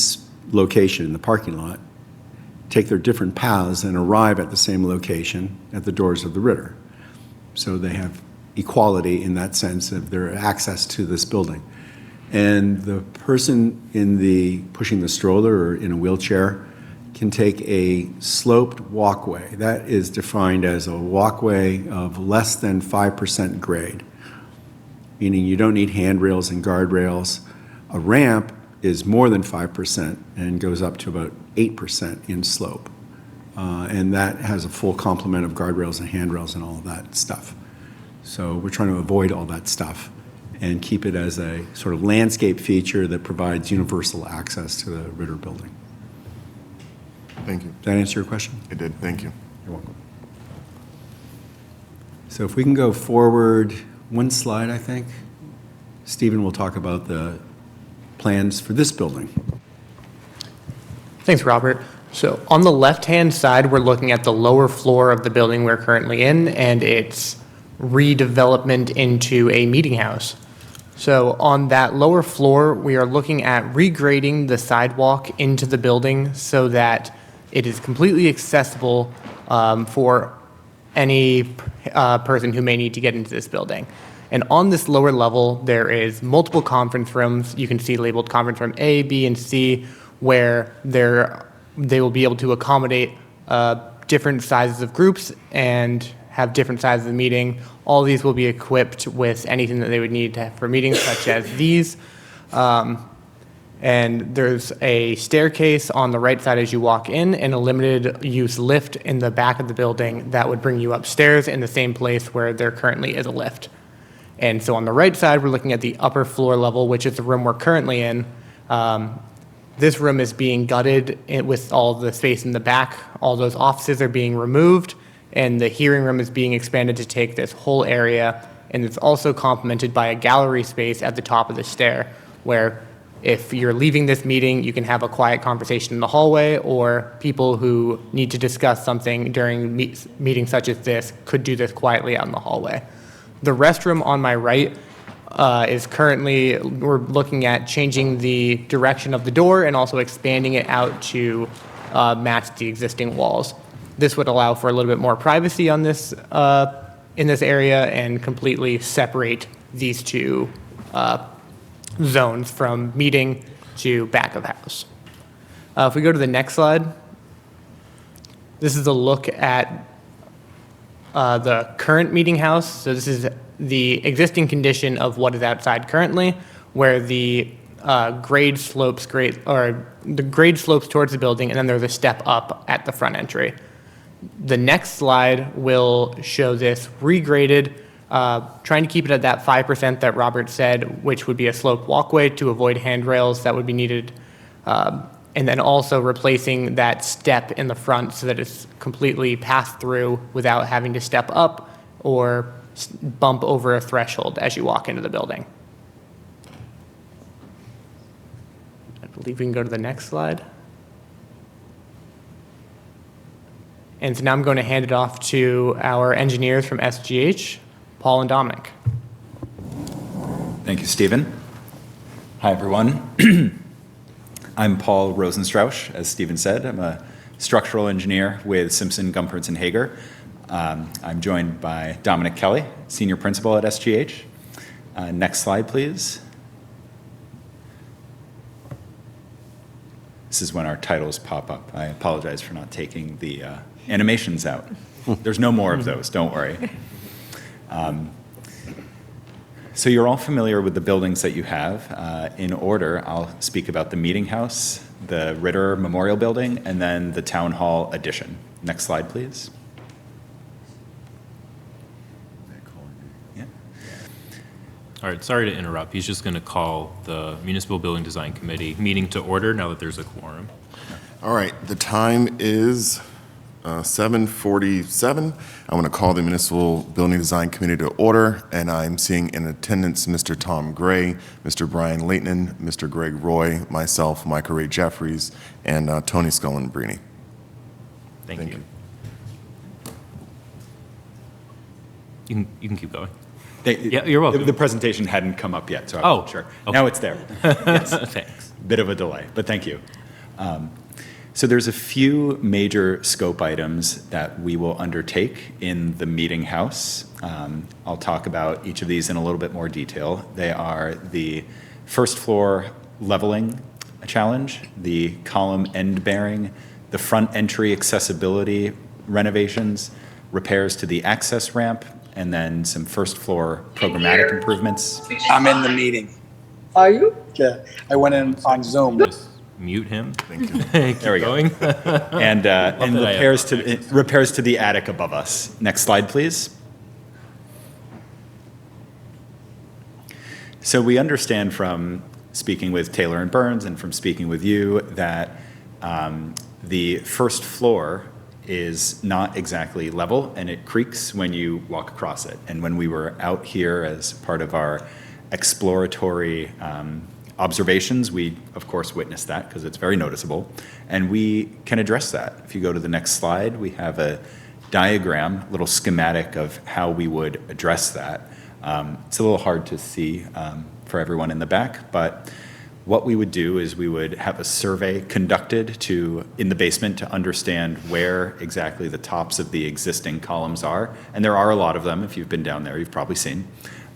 location in the parking lot, take their different paths, and arrive at the same location at the doors of the Ritter. So they have equality in that sense of their access to this building. And the person in the pushing the stroller or in a wheelchair can take a sloped walkway. That is defined as a walkway of less than 5% grade, meaning you don't need handrails and guardrails. A ramp is more than 5% and goes up to about 8% in slope. And that has a full complement of guardrails and handrails and all of that stuff. So we're trying to avoid all that stuff and keep it as a sort of landscape feature that provides universal access to the Ritter building.
Thank you.
Did that answer your question?
It did, thank you.
You're welcome. So if we can go forward one slide, I think. Stephen will talk about the plans for this building.
Thanks, Robert. So on the left-hand side, we're looking at the lower floor of the building we're currently in and its redevelopment into a meeting house. So on that lower floor, we are looking at regrading the sidewalk into the building so that it is completely accessible for any person who may need to get into this building. And on this lower level, there is multiple conference rooms. You can see labeled conference room A, B, and C, where they will be able to accommodate different sizes of groups and have different sizes of meeting. All these will be equipped with anything that they would need to have for meetings, such as these. And there's a staircase on the right side as you walk in and a limited use lift in the back of the building that would bring you upstairs in the same place where there currently is a lift. And so on the right side, we're looking at the upper floor level, which is the room we're currently in. This room is being gutted with all the space in the back. All those offices are being removed, and the hearing room is being expanded to take this whole area. And it's also complemented by a gallery space at the top of the stair, where if you're leaving this meeting, you can have a quiet conversation in the hallway, or people who need to discuss something during meetings such as this could do this quietly out in the hallway. The restroom on my right is currently, we're looking at changing the direction of the door and also expanding it out to match the existing walls. This would allow for a little bit more privacy on this, in this area and completely separate these two zones from meeting to back of house. If we go to the next slide, this is a look at the current meeting house. So this is the existing condition of what is outside currently, where the grade slopes towards the building, and then there's a step up at the front entry. The next slide will show this regraded, trying to keep it at that 5% that Robert said, which would be a sloped walkway to avoid handrails that would be needed, and then also replacing that step in the front so that it's completely passed through without having to step up or bump over a threshold as you walk into the building. I believe we can go to the next slide. And so now I'm going to hand it off to our engineers from SGH, Paul and Dominic.
Thank you, Stephen. Hi, everyone. I'm Paul Rosenstrauch, as Stephen said. I'm a structural engineer with Simpson, Gumpertz, and Hager. I'm joined by Dominic Kelly, senior principal at SGH. Next slide, please. This is when our titles pop up. I apologize for not taking the animations out. There's no more of those, don't worry. So you're all familiar with the buildings that you have. In order, I'll speak about the Meeting House, the Ritter Memorial Building, and then the Town Hall addition. Next slide, please. Yeah.
All right, sorry to interrupt. He's just going to call the Municipal Building Design Committee meeting to order now that there's a quorum.
All right, the time is 7:47. I want to call the Municipal Building Design Committee to order, and I'm seeing in attendance Mr. Tom Gray, Mr. Brian Leighton, Mr. Greg Roy, myself, Michael Ray Jeffries, and Tony Scullen-Brini.
Thank you. You can keep going. Yeah, you're welcome.
The presentation hadn't come up yet, so I'm
Oh,
not sure.
okay.
Now it's there. Yes.
Thanks.
Bit of a delay, but thank you. So there's a few major scope items that we will undertake in the Meeting House. I'll talk about each of these in a little bit more detail. They are the first floor leveling challenge, the column end bearing, the front entry accessibility renovations, repairs to the access ramp, and then some first floor programmatic improvements.
I'm in the meeting.
Are you?
Yeah, I went in on Zoom.
Just mute him.
Thank you.
Keep
There we go.
going.
And
that I have
repairs to the attic above us. Next slide, please. So we understand from speaking with Taylor and Burns and from speaking with you that the first floor is not exactly level and it creaks when you walk across it. And when we were out here as part of our exploratory observations, we of course witnessed that because it's very noticeable, and we can address that. If you go to the next slide, we have a diagram, little schematic of how we would address that. It's a little hard to see for everyone in the back, but what we would do is we would have a survey conducted in the basement to understand where exactly the tops of the existing columns are, and there are a lot of them. If you've been down there, you've probably seen.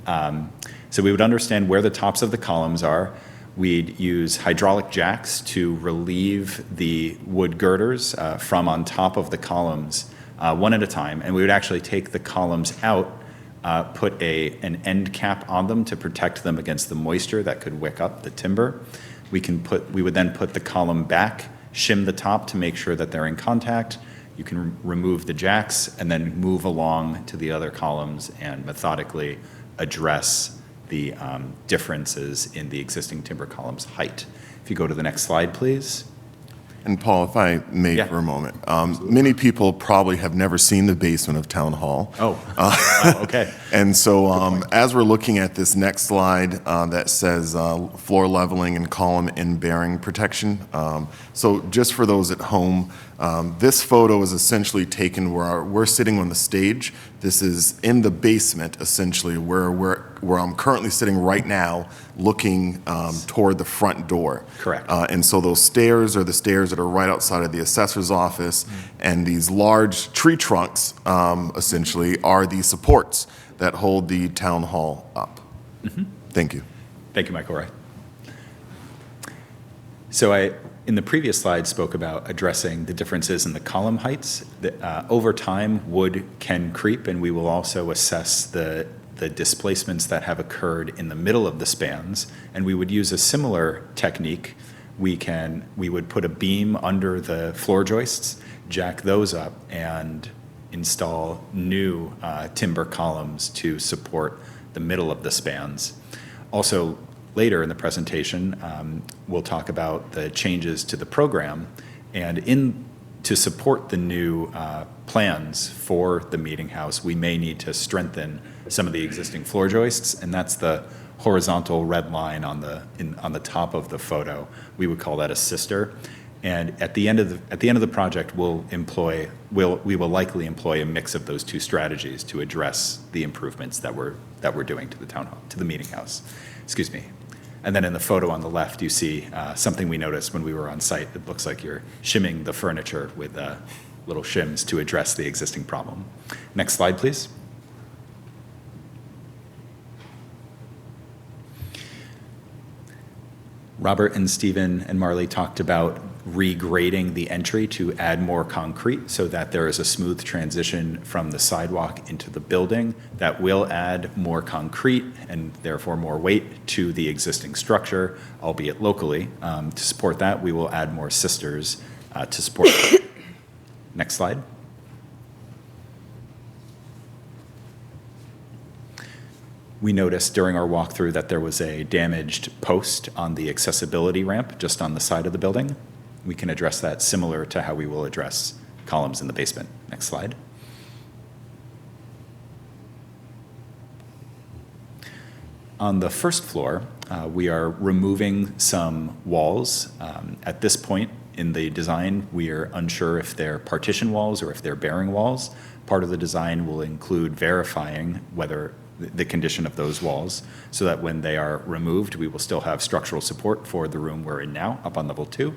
So we would understand where the tops of the columns are. We'd use hydraulic jacks to relieve the wood girders from on top of the columns one at a time, and we would actually take the columns out, put an end cap on them to protect them against the moisture that could wick up the timber. We would then put the column back, shim the top to make sure that they're in contact. You can remove the jacks and then move along to the other columns and methodically address the differences in the existing timber column's height. If you go to the next slide, please.
And Paul, if I may
Yeah.
for a moment, many people probably have never seen the basement of Town Hall.
Okay.
And so as we're looking at this next slide that says floor leveling and column end bearing protection, so just for those at home, this photo is essentially taken where we're sitting on the stage. This is in the basement, essentially, where I'm currently sitting right now, looking toward the front door.
Correct.
And so those stairs are the stairs that are right outside of the assessor's office, and these large tree trunks, essentially, are the supports that hold the town hall up. Thank you.
Thank you, Michael Ray. So in the previous slide, spoke about addressing the differences in the column heights. Over time, wood can creep, and we will also assess the displacements that have occurred in the middle of the spans, and we would use a similar technique. We would put a beam under the floor joists, jack those up, and install new timber columns to support the middle of the spans. Also, later in the presentation, we'll talk about the changes to the program, and to support the new plans for the Meeting House, we may need to strengthen some of the existing floor joists, and that's the horizontal red line on the top of the photo. We would call that a sister. And at the end of the project, we will likely employ a mix of those two strategies to address the improvements that we're doing to the town hall, to the Meeting House. Excuse me. And then in the photo on the left, you see something we noticed when we were on site. It looks like you're shimming the furniture with little shims to address the existing problem. Next slide, please. Robert and Stephen and Marley talked about regrading the entry to add more concrete so that there is a smooth transition from the sidewalk into the building. That will add more concrete and therefore more weight to the existing structure, albeit locally. To support that, we will add more sisters to support it. Next slide. We noticed during our walkthrough that there was a damaged post on the accessibility ramp just on the side of the building. We can address that similar to how we will address columns in the basement. Next slide. On the first floor, we are removing some walls. At this point in the design, we are unsure if they're partition walls or if they're bearing walls. Part of the design will include verifying whether the condition of those walls so that when they are removed, we will still have structural support for the room we're in now, up on level 2.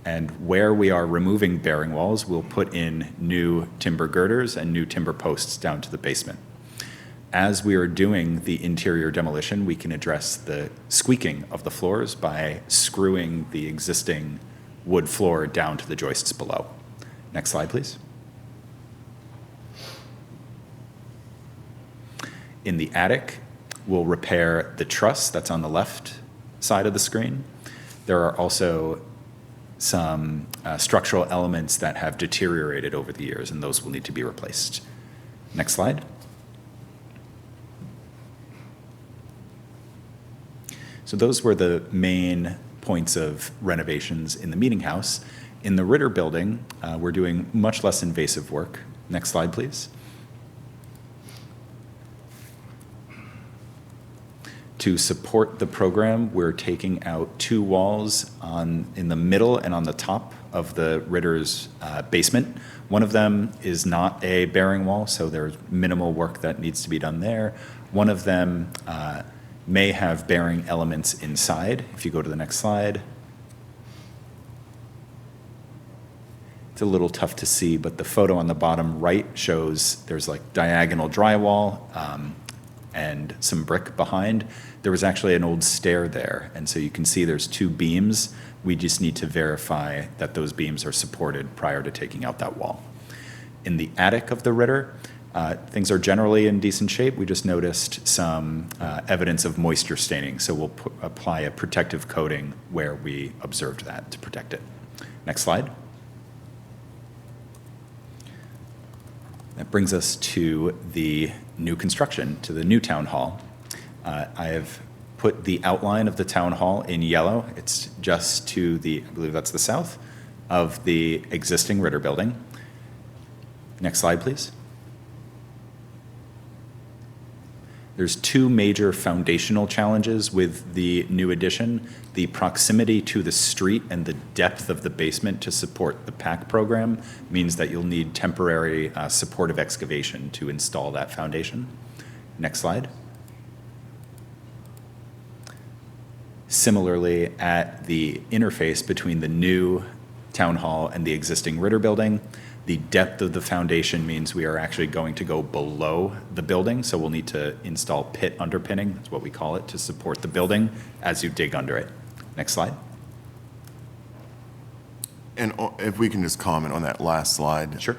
And where we are removing bearing walls, we'll put in new timber girders and new timber posts down to the basement. As we are doing the interior demolition, we can address the squeaking of the floors by screwing the existing wood floor down to the joists below. Next slide, please. In the attic, we'll repair the truss that's on the left side of the screen. There are also some structural elements that have deteriorated over the years, and those will need to be replaced. Next slide. So those were the main points of renovations in the Meeting House. In the Ritter Building, we're doing much less invasive work. Next slide, please. To support the program, we're taking out 2 walls in the middle and on the top of the Ritter's basement. One of them is not a bearing wall, so there's minimal work that needs to be done there. One of them may have bearing elements inside. If you go to the next slide. It's a little tough to see, but the photo on the bottom right shows there's like diagonal drywall and some brick behind. There was actually an old stair there, and so you can see there's 2 beams. We just need to verify that those beams are supported prior to taking out that wall. In the attic of the Ritter, things are generally in decent shape. We just noticed some evidence of moisture staining, so we'll apply a protective coating where we observed that to protect it. Next slide. That brings us to the new construction, to the new town hall. I have put the outline of the town hall in yellow. It's just to the, I believe that's the south, of the existing Ritter building. Next slide, please. There's 2 major foundational challenges with the new addition: the proximity to the street and the depth of the basement to support the PAC program means that you'll need temporary supportive excavation to install that foundation. Next slide. Similarly, at the interface between the new town hall and the existing Ritter building, the depth of the foundation means we are actually going to go below the building, so we'll need to install pit underpinning, that's what we call it, to support the building as you dig under it. Next slide.
And if we can just comment on that last slide.
Sure.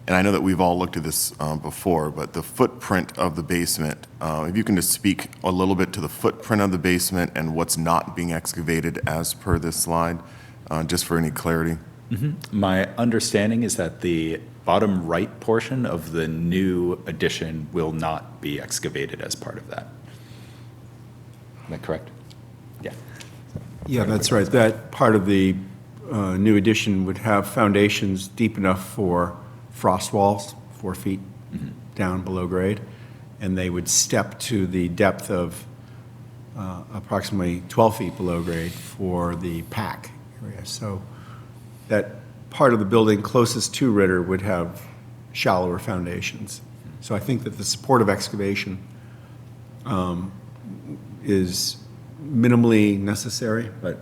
And I know that we've all looked at this before, but the footprint of the basement, if you can just speak a little bit to the footprint of the basement and what's not being excavated as per this slide, just for any clarity.
Mm-hmm. My understanding is that the bottom right portion of the new addition will not be excavated as part of that. Is that correct? Yeah.
Yeah, that's right. That part of the new addition would have foundations deep enough for frost walls, 4 feet down below grade, and they would step to the depth of approximately 12 feet below grade for the PAC area. So that part of the building closest to Ritter would have shallower foundations. So I think that the supportive excavation is minimally necessary, but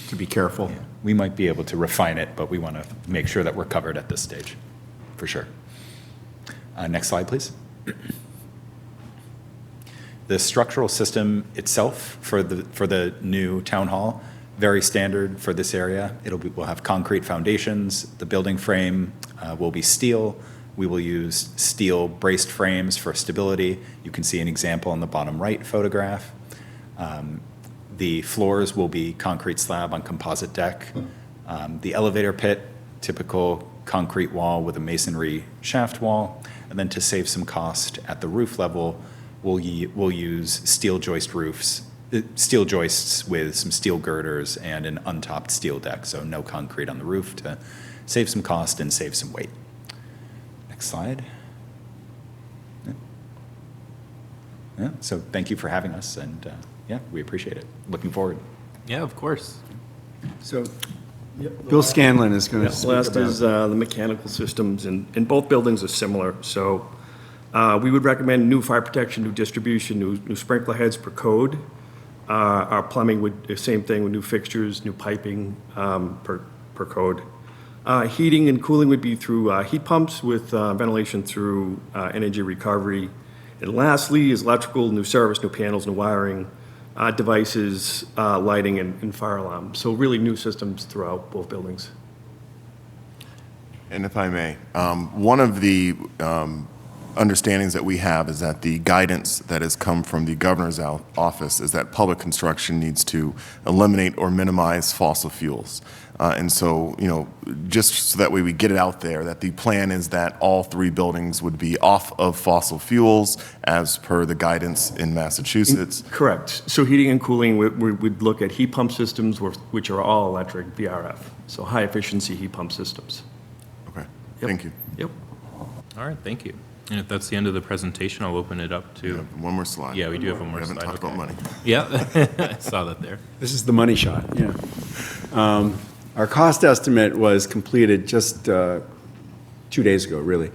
to be careful.
We might be able to refine it, but we want to make sure that we're covered at this stage, for sure. Next slide, please. The structural system itself for the new town hall, very standard for this area. We'll have concrete foundations. The building frame will be steel. We will use steel braced frames for stability. You can see an example on the bottom right photograph. The floors will be concrete slab on composite deck. The elevator pit, typical concrete wall with a masonry shaft wall. And then to save some cost at the roof level, we'll use steel joists with some steel girders and an untopped steel deck, so no concrete on the roof to save some cost and save some weight. Next slide. Yeah, so thank you for having us, and yeah, we appreciate it. Looking forward.
Yeah, of course.
So Bill Scanlon is going to speak
Last
about
is the mechanical systems, and both buildings are similar. So we would recommend new fire protection, new distribution, new sprinkler heads per code. Our plumbing would, the same thing with new fixtures, new piping per code. Heating and cooling would be through heat pumps with ventilation through energy recovery. And lastly is electrical, new service, new panels, new wiring, devices, lighting, and fire alarm. So really new systems throughout both buildings.
And if I may, one of the understandings that we have is that the guidance that has come from the governor's office is that public construction needs to eliminate or minimize fossil fuels. And so, you know, just so that way we get it out there, that the plan is that all 3 buildings would be off of fossil fuels as per the guidance in Massachusetts.
Correct. So heating and cooling, we'd look at heat pump systems, which are all electric, VRF. So high efficiency heat pump systems.
Okay, thank you.
Yep.
All right, thank you. And if that's the end of the presentation, I'll open it up to...
One more slide.
Yeah, we do have one more slide.
We haven't talked about money.
Yeah, I saw that there.
This is the money shot, yeah. Our cost estimate was completed just 2 days ago, really.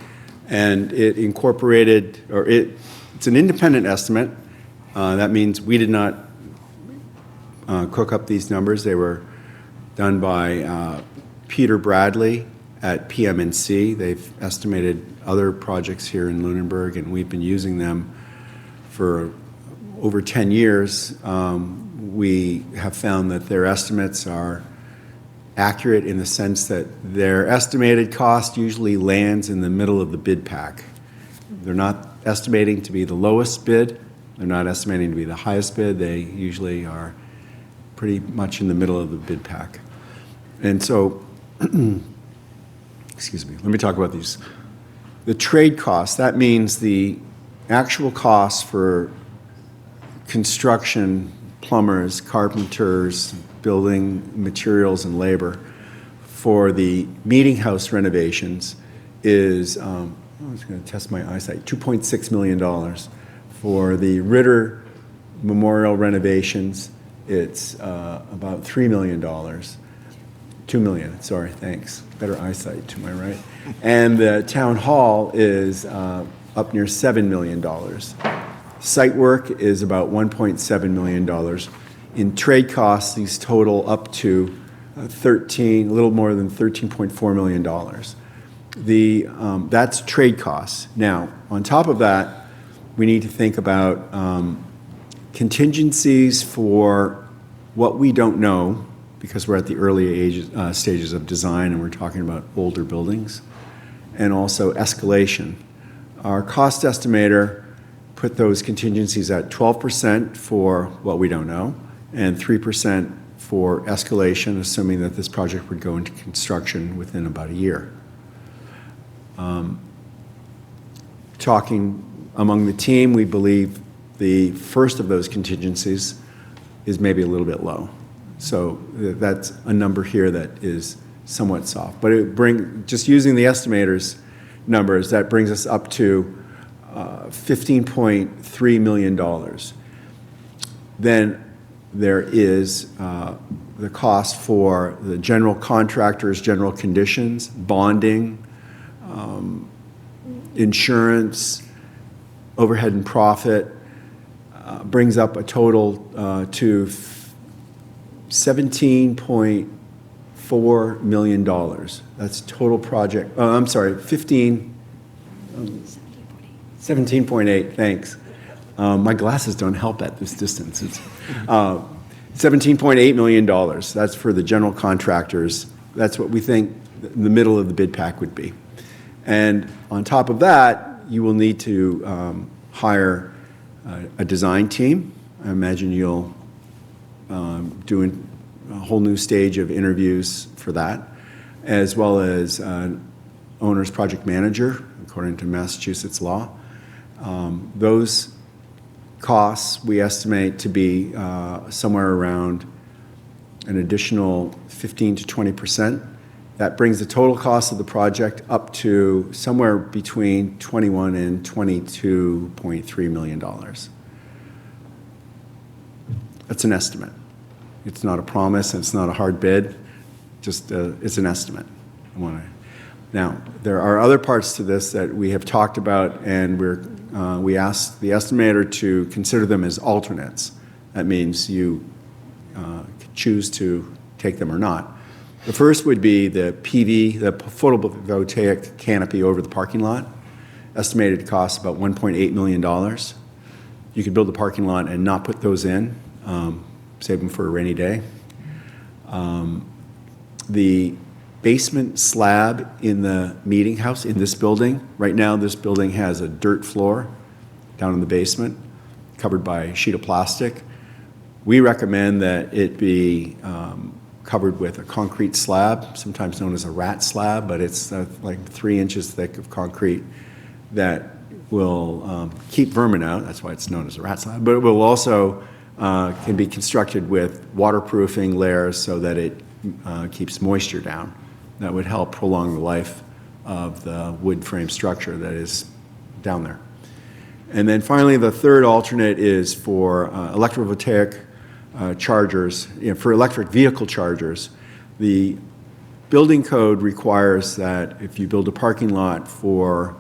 And it incorporated, or it's an independent estimate. That means we did not cook up these numbers. They were done by Peter Bradley at PMNC. They've estimated other projects here in Lunenburg, and we've been using them for over 10 years. We have found that their estimates are accurate in the sense that their estimated cost usually lands in the middle of the bid pack. They're not estimating to be the lowest bid. They're not estimating to be the highest bid. They usually are pretty much in the middle of the bid pack. And so, excuse me, let me talk about these. The trade costs, that means the actual costs for construction, plumbers, carpenters, building materials and labor for the meeting house renovations is, I was going to test my eyesight, $2.6 million. For the Ritter Memorial renovations, it's about $3 million. $2 million, sorry, thanks. Better eyesight to my right. And the town hall is up near $7 million. Site work is about $1.7 million. In trade costs, these total up to a little more than $13.4 million. That's trade costs. Now, on top of that, we need to think about contingencies for what we don't know, because we're at the early stages of design and we're talking about older buildings, and also escalation. Our cost estimator put those contingencies at 12% for what we don't know, and 3% for escalation, assuming that this project would go into construction within about a year. Talking among the team, we believe the first of those contingencies is maybe a little bit low. So that's a number here that is somewhat soft. But just using the estimator's numbers, that brings us up to $15.3 million. Then there is the cost for the general contractors, general conditions, bonding, insurance, overhead and profit, brings up a total to $17.4 million. That's total project, I'm sorry, 17.8, thanks. My glasses don't help at this distance. It's $17.8 million. That's for the general contractors. That's what we think the middle of the bid pack would be. And on top of that, you will need to hire a design team. I imagine you'll do a whole new stage of interviews for that, as well as owner's project manager, according to Massachusetts law. Those costs we estimate to be somewhere around an additional 15 to 20%. That brings the total cost of the project up to somewhere between $21 and $22.3 million. That's an estimate. It's not a promise, and it's not a hard bid, just it's an estimate. Now, there are other parts to this that we have talked about, and we asked the estimator to consider them as alternates. That means you choose to take them or not. The first would be the PV, the photovoltaic canopy over the parking lot, estimated to cost about $1.8 million. You could build the parking lot and not put those in, save them for a rainy day. The basement slab in the meeting house in this building, right now this building has a dirt floor down in the basement covered by a sheet of plastic. We recommend that it be covered with a concrete slab, sometimes known as a rat slab, but it's like 3 inches thick of concrete that will keep vermin out. That's why it's known as a rat slab. But it will also can be constructed with waterproofing layers so that it keeps moisture down. That would help prolong the life of the wood frame structure that is down there. And then finally, the third alternate is for electrovoltaic chargers, for electric vehicle chargers. The building code requires that if you build a parking lot for,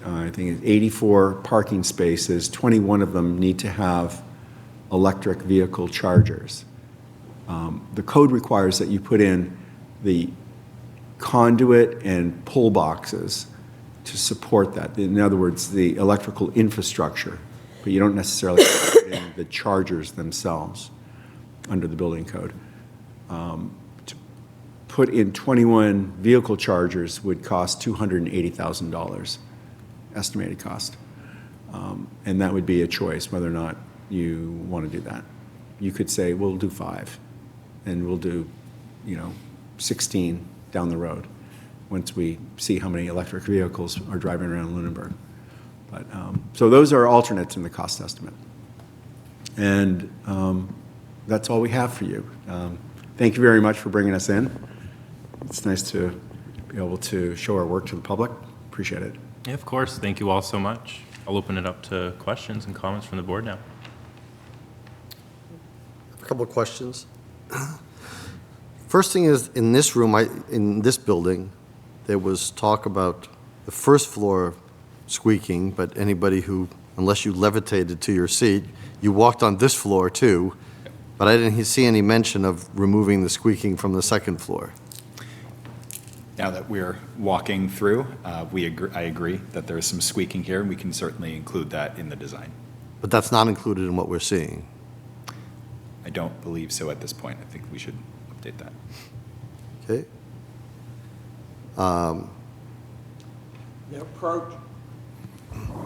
I think it's 84 parking spaces, 21 of them need to have electric vehicle chargers. The code requires that you put in the conduit and pull boxes to support that. In other words, the electrical infrastructure, but you don't necessarily put in the chargers themselves under the building code. To put in 21 vehicle chargers would cost $280,000, estimated cost. And that would be a choice whether or not you want to do that. You could say, we'll do 5, and we'll do, 16 down the road once we see how many electric vehicles are driving around Lunenburg. But, so those are alternates in the cost estimate. And that's all we have for you. Thank you very much for bringing us in. It's nice to be able to show our work to the public. Appreciate it.
Yeah, of course. Thank you all so much. I'll open it up to questions and comments from the board now.
A couple of questions. First thing is, in this room, in this building, there was talk about the first floor squeaking, but anybody who, unless you levitated to your seat, you walked on this floor too, but I didn't see any mention of removing the squeaking from the second floor.
Now that we're walking through, I agree that there's some squeaking here, and we can certainly include that in the design.
But that's not included in what we're seeing.
I don't believe so at this point. I think we should update that.
Okay.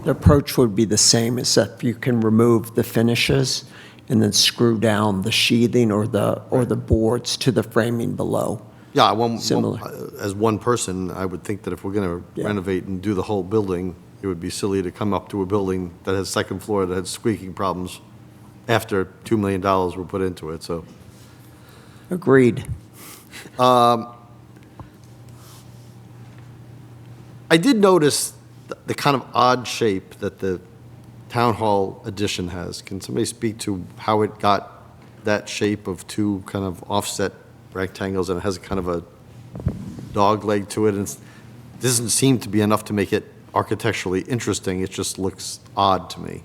The approach would be the same, except you can remove the finishes and then screw down the sheathing or the boards to the framing below.
Yeah,
Similar.
as one person, I would think that if we're going to renovate and do the whole building, it would be silly to come up to a building that has second floor that had squeaking problems after $2 million were put into it, so.
Agreed.
I did notice the kind of odd shape that the town hall addition has. Can somebody speak to how it got that shape of two kind of offset rectangles, and it has kind of a dog leg to it, and it doesn't seem to be enough to make it architecturally interesting. It just looks odd to me.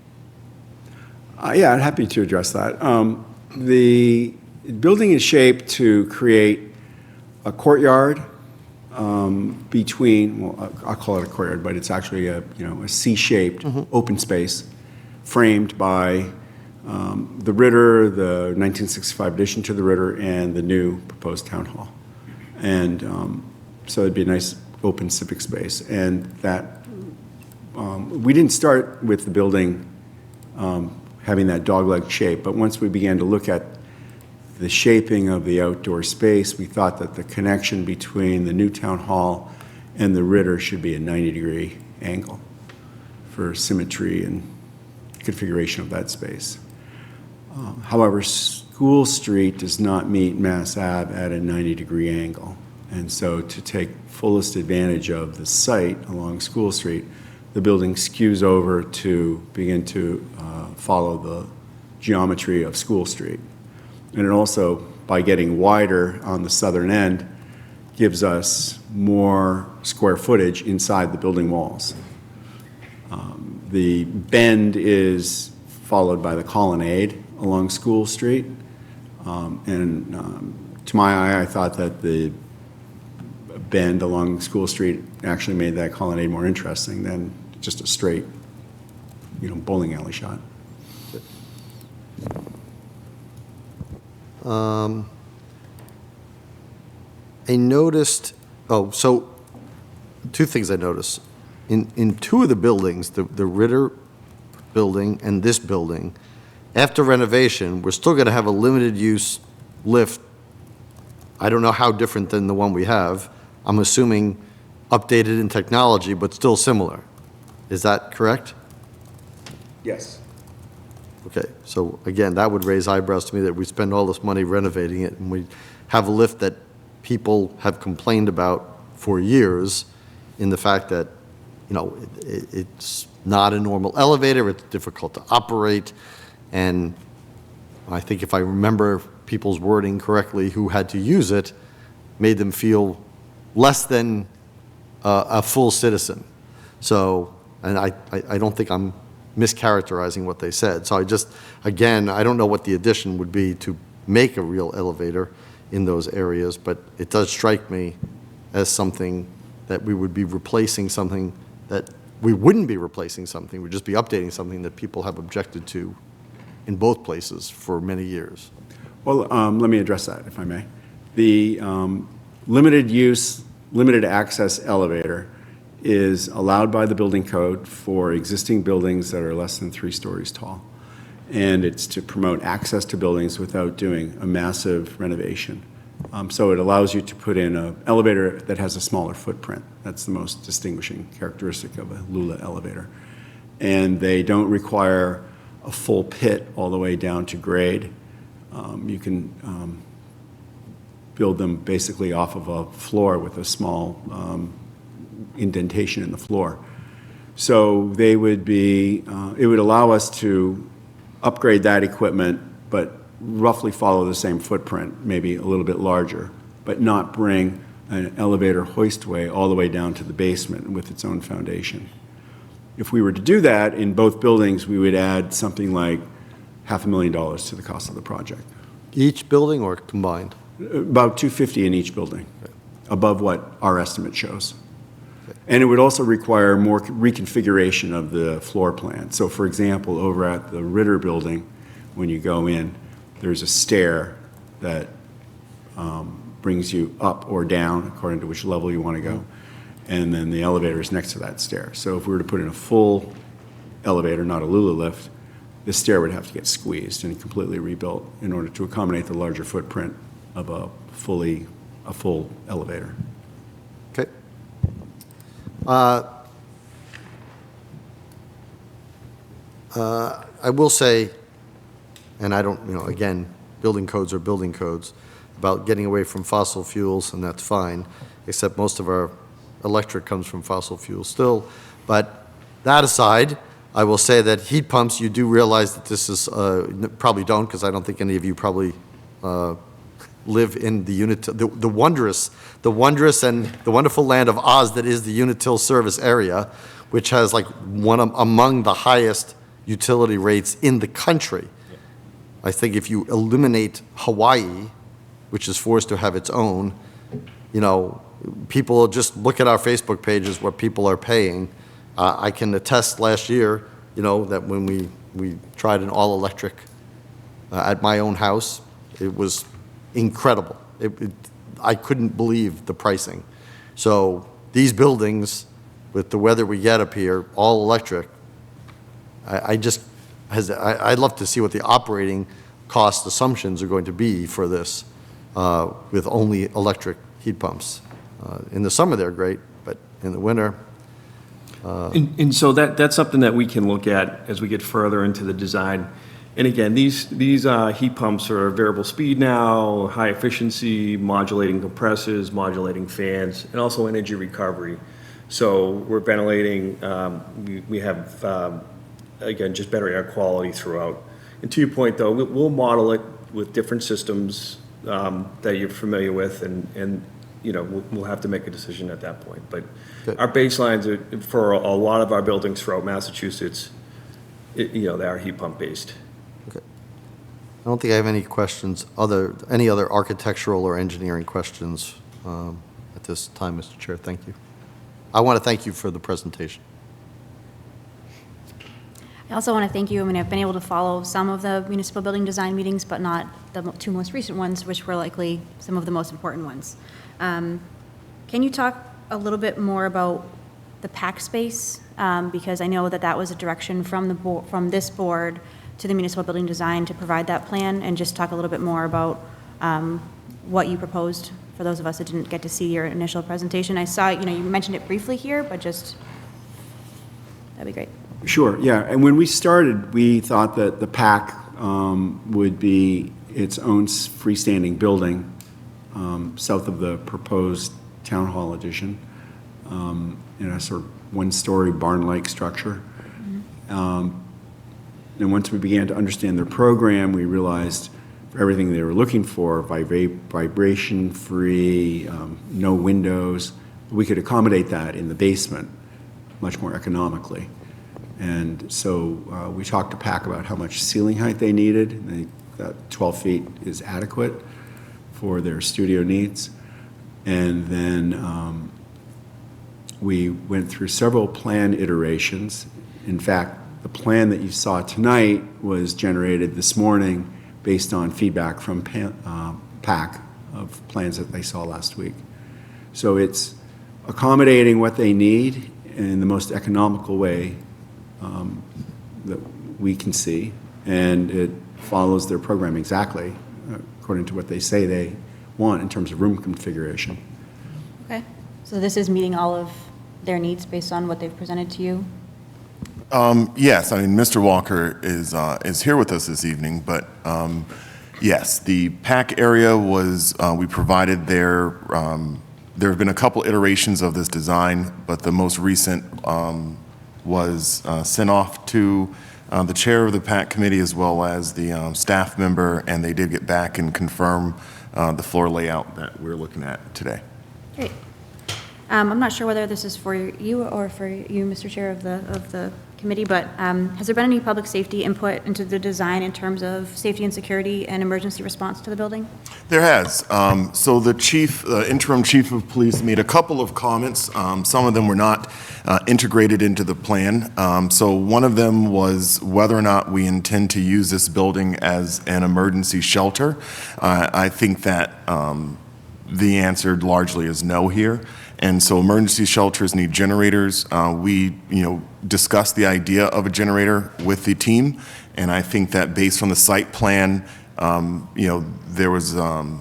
Yeah, I'm happy to address that. The building is shaped to create a courtyard between, well, I'll call it a courtyard, but it's actually a C-shaped open space framed by the Ritter, the 1965 addition to the Ritter, and the new proposed town hall. And so it'd be a nice open civic space. And that, we didn't start with the building having that dogleg shape, but once we began to look at the shaping of the outdoor space, we thought that the connection between the new town hall and the Ritter should be a 90-degree angle for symmetry and configuration of that space. However, School Street does not meet Mass Ave at a 90-degree angle. And so to take fullest advantage of the site along School Street, the building skews over to begin to follow the geometry of School Street. And it also, by getting wider on the southern end, gives us more square footage inside the building walls. The bend is followed by the colonnade along School Street. To my eye, I thought that the bend along School Street actually made that colonnade more interesting than just a straight, bowling alley shot.
I noticed, so two things I noticed. In two of the buildings, the Ritter building and this building, after renovation, we're still going to have a limited use lift. I don't know how different than the one we have. I'm assuming updated in technology, but still similar. Is that correct?
Yes.
Okay, so again, that would raise eyebrows to me that we spend all this money renovating it, and we have a lift that people have complained about for years in the fact that, it's not a normal elevator, it's difficult to operate, and I think if I remember people's wording correctly who had to use it, made them feel less than a full citizen. So, and I don't think I'm mischaracterizing what they said. So I just, again, I don't know what the addition would be to make a real elevator in those areas, but it does strike me as something that we would be replacing something that we wouldn't be replacing something, we'd just be updating something that people have objected to in both places for many years.
Well, let me address that, if I may. The limited use, limited access elevator is allowed by the building code for existing buildings that are less than 3 stories tall. And it's to promote access to buildings without doing a massive renovation. So it allows you to put in an elevator that has a smaller footprint. That's the most distinguishing characteristic of a Lula elevator. And they don't require a full pit all the way down to grade. You can build them basically off of a floor with a small indentation in the floor. So they would be, it would allow us to upgrade that equipment, but roughly follow the same footprint, maybe a little bit larger, but not bring an elevator hoistway all the way down to the basement with its own foundation. If we were to do that in both buildings, we would add something like $500,000 to the cost of the project.
Each building or combined?
About $250 in each building, above what our estimate shows. And it would also require more reconfiguration of the floor plan. So for example, over at the Ritter building, when you go in, there's a stair that brings you up or down according to which level you want to go. And then the elevator is next to that stair. So if we were to put in a full elevator, not a Lula lift, the stair would have to get squeezed and completely rebuilt in order to accommodate the larger footprint of a full elevator.
Okay. I will say, and I don't, again, building codes are building codes, about getting away from fossil fuels, and that's fine, except most of our electric comes from fossil fuels still. But that aside, I will say that heat pumps, you do realize that this is, probably don't, because I don't think any of you probably live in the the wondrous and the wonderful land of Oz that is the Unitil service area, which has like one among the highest utility rates in the country. I think if you eliminate Hawaii, which is forced to have its own, you know, people just look at our Facebook pages, what people are paying. I can attest last year, you know, that when we tried an all-electric at my own house, it was incredible. I couldn't believe the pricing. So these buildings, with the weather we get up here, all electric, I'd love to see what the operating cost assumptions are going to be for this with only electric heat pumps. In the summer, they're great, but in the winter.
And so that's something that we can look at as we get further into the design. And again, these heat pumps are variable speed now, high efficiency, modulating compressors, modulating fans, and also energy recovery. So we're ventilating, we have, again, just better air quality throughout. And to your point, though, we'll model it with different systems that you're familiar with, and you know, we'll have to make a decision at that point. But our baselines are, for a lot of our buildings throughout Massachusetts, you know, they are heat pump based.
Okay. I don't think I have any questions, any other architectural or engineering questions at this time, Mr. Chair. Thank you. I want to thank you for the presentation.
I also want to thank you. I mean, I've been able to follow some of the municipal building design meetings, but not the two most recent ones, which were likely some of the most important ones. Can you talk a little bit more about the PAC space? Because I know that was a direction from this board to the municipal building design to provide that plan, and just talk a little bit more about what you proposed for those of us that didn't get to see your initial presentation. I saw, you know, you mentioned it briefly here, but just, that'd be great.
Sure, yeah. And when we started, we thought that the PAC would be its own freestanding building south of the proposed town hall addition, in a sort of one-story barn-like structure. And once we began to understand their program, we realized for everything they were looking for, vibration-free, no windows, we could accommodate that in the basement much more economically. And so we talked to PAC about how much ceiling height they needed. And that 12 feet is adequate for their studio needs. And then we went through several plan iterations. In fact, the plan that you saw tonight was generated this morning based on feedback from PAC of plans that they saw last week. So it's accommodating what they need in the most economical way that we can see, and it follows their program exactly according to what they say they want in terms of room configuration.
Okay, so this is meeting all of their needs based on what they've presented to you?
Yes, I mean, Mr. Walker is here with us this evening, but yes, the PAC area was, we provided there have been a couple iterations of this design, but the most recent was sent off to the chair of the PAC committee as well as the staff member, and they did get back and confirm the floor layout that we're looking at today.
Great. I'm not sure whether this is for you or for you, Mr. Chair of the committee, but has there been any public safety input into the design in terms of safety and security and emergency response to the building?
There has. So the interim chief of police made a couple of comments. Some of them were not integrated into the plan. So one of them was whether or not we intend to use this building as an emergency shelter. I think that the answer largely is no here. And so emergency shelters need generators. We, discussed the idea of a generator with the team, and I think that based on the site plan, there was the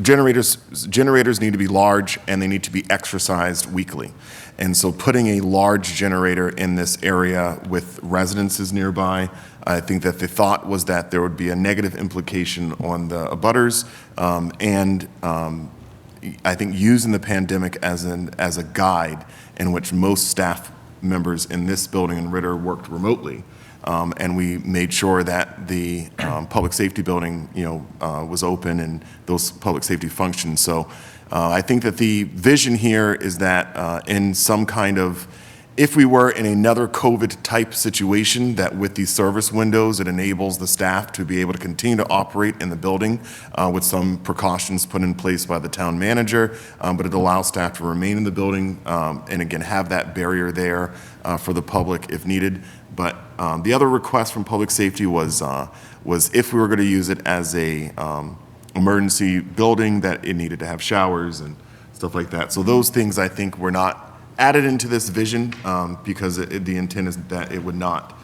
generators need to be large and they need to be exercised weekly. And so putting a large generator in this area with residences nearby, I think that the thought was that there would be a negative implication on the abutters, and I think using the pandemic as a guide in which most staff members in this building in Ritter worked remotely, and we made sure that the public safety building, was open and those public safety functions. So I think that the vision here is that in some kind of if we were in another COVID-type situation, that with these service windows, it enables the staff to be able to continue to operate in the building with some precautions put in place by the town manager, but it allows staff to remain in the building and again, have that barrier there for the public if needed. But the other request from public safety was if we were going to use it as a emergency building, that it needed to have showers and stuff like that. So those things, I think, were not added into this vision because the intent is that it would not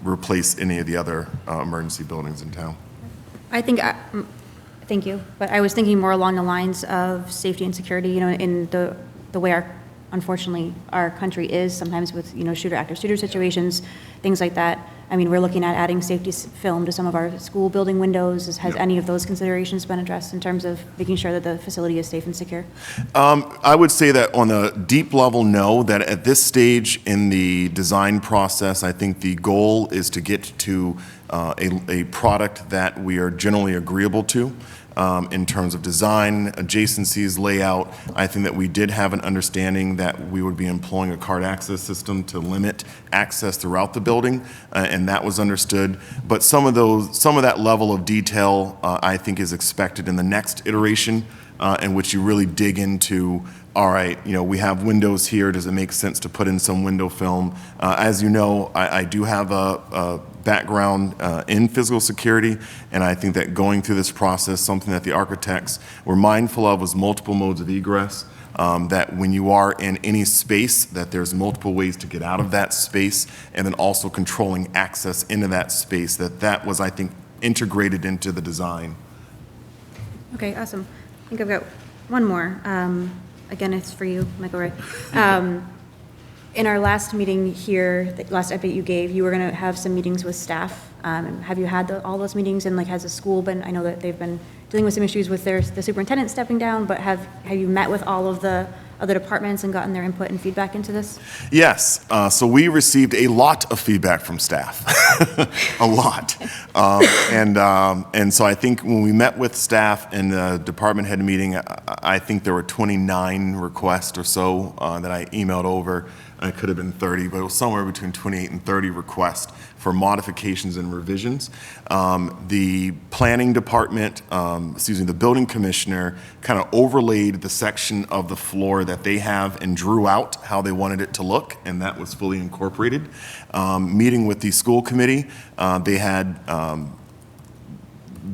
replace any of the other emergency buildings in town.
Thank you, but I was thinking more along the lines of safety and security, you know, in the way unfortunately, our country is sometimes with, you know, shooter-actor-shooter situations, things like that. I mean, we're looking at adding safety film to some of our school building windows. Has any of those considerations been addressed in terms of making sure that the facility is safe and secure?
I would say that on a deep level, no, that at this stage in the design process, I think the goal is to get to a product that we are generally agreeable to. In terms of design, adjacencies, layout, I think that we did have an understanding that we would be employing a card access system to limit access throughout the building, and that was understood. But some of that level of detail, I think, is expected in the next iteration, in which you really dig into, all right, you know, we have windows here. Does it make sense to put in some window film? As you know, I do have a background in physical security, and I think that going through this process, something that the architects were mindful of was multiple modes of egress, that when you are in any space, that there's multiple ways to get out of that space, and then also controlling access into that space, that was, I think, integrated into the design.
Okay, awesome. I think I've got one more. Again, it's for you, Michael Ray. In our last meeting here, the last update you gave, you were going to have some meetings with staff. Have you had all those meetings, and like has the school been, I know that they've been dealing with some issues with the superintendent stepping down, but have you met with all of the other departments and gotten their input and feedback into this?
Yes, so we received a lot of feedback from staff, a lot. And so I think when we met with staff in the department head meeting, I think there were 29 requests or so that I emailed over. It could have been 30, but it was somewhere between 28 and 30 requests for modifications and revisions. The planning department, the building commissioner kind of overlaid the section of the floor that they have and drew out how they wanted it to look, and that was fully incorporated. Meeting with the school committee, they had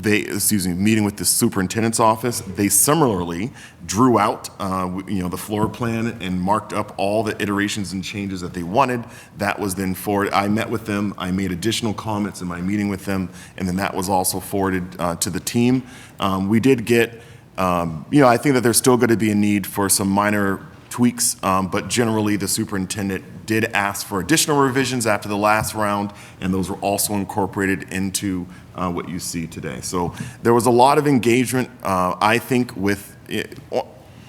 meeting with the superintendent's office, they similarly drew out, the floor plan and marked up all the iterations and changes that they wanted. That was then forwarded. I met with them. I made additional comments in my meeting with them, and then that was also forwarded to the team. We did get, I think that there's still going to be a need for some minor tweaks, but generally the superintendent did ask for additional revisions after the last round, and those were also incorporated into what you see today. So there was a lot of engagement, I think, with it.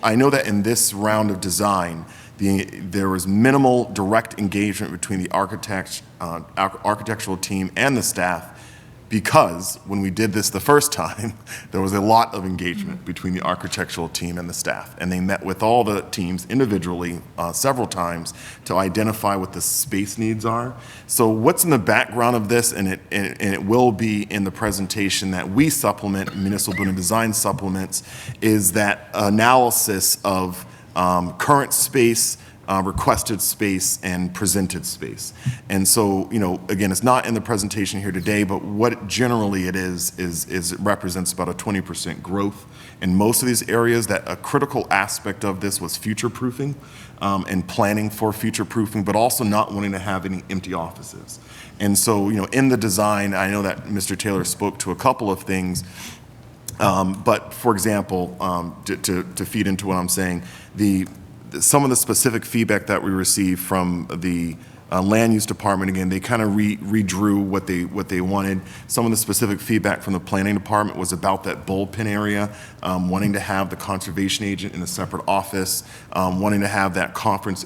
I know that in this round of design, there was minimal direct engagement between the architectural team and the staff, because when we did this the first time, there was a lot of engagement between the architectural team and the staff. And they met with all the teams individually several times to identify what the space needs are. So what's in the background of this, and it will be in the presentation that we supplement, Municipal Building Design supplements, is that analysis of current space, requested space, and presented space. And so, again, it's not in the presentation here today, but what generally it is it represents about a 20% growth in most of these areas. That a critical aspect of this was future-proofing and planning for future-proofing, but also not wanting to have any empty offices. And so, in the design, I know that Mr. Taylor spoke to a couple of things, but for example, to feed into what I'm saying, some of the specific feedback that we received from the land use department, again, they kind of redrew what they wanted. Some of the specific feedback from the planning department was about that bullpen area, wanting to have the conservation agent in a separate office, wanting to have that conference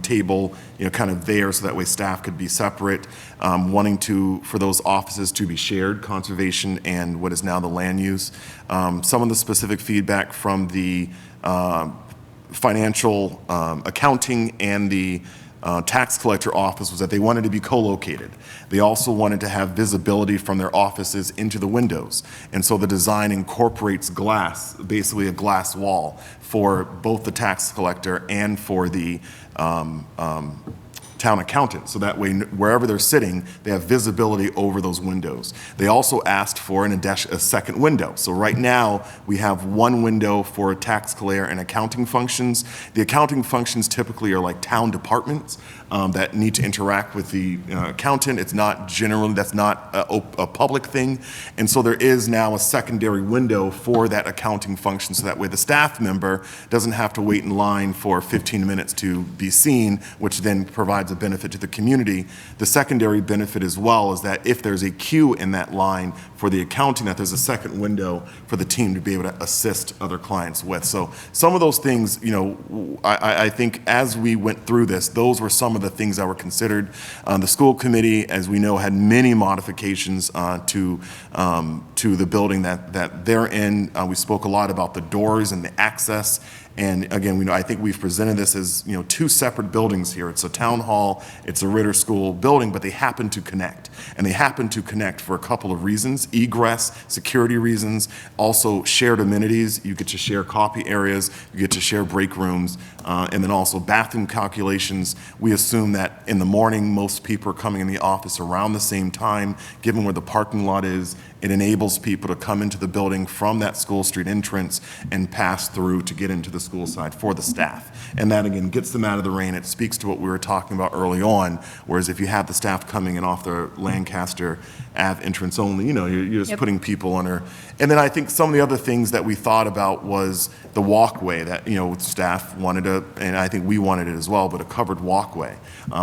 table kind of there so that way staff could be separate, wanting for those offices to be shared, conservation and what is now the land use. Some of the specific feedback from the financial accounting and the tax collector office was that they wanted to be co-located. They also wanted to have visibility from their offices into the windows. And so the design incorporates glass, basically a glass wall, for both the tax collector and for the town accountant, so that way wherever they're sitting, they have visibility over those windows. They also asked for a second window. So right now, we have one window for tax collector and accounting functions. The accounting functions typically are like town departments that need to interact with the accountant. It's not generally, that's not a public thing. And so there is now a secondary window for that accounting function, so that way the staff member doesn't have to wait in line for 15 minutes to be seen, which then provides a benefit to the community. The secondary benefit as well is that if there's a queue in that line for the accounting, that there's a second window for the team to be able to assist other clients with. So some of those things, you know, I think as we went through this, those were some of the things that were considered. The school committee, as we know, had many modifications to the building that they're in. We spoke a lot about the doors and the access. And again, we know, I think we've presented this as, you know, two separate buildings here. It's a town hall, it's a Ritter School building, but they happen to connect. And they happen to connect for a couple of reasons: egress, security reasons, also shared amenities. You get to share copy areas, you get to share break rooms, and then also bathroom calculations. We assume that in the morning, most people are coming in the office around the same time. Given where the parking lot is, it enables people to come into the building from that School Street entrance and pass through to get into the school side for the staff. And that, again, gets them out of the rain. It speaks to what we were talking about early on, whereas if you have the staff coming in off the Lancaster Ave entrance only, you know, you're just putting people under. And then I think some of the other things that we thought about was the walkway that, you know, staff wanted to, and I think we wanted it as well, but a covered walkway,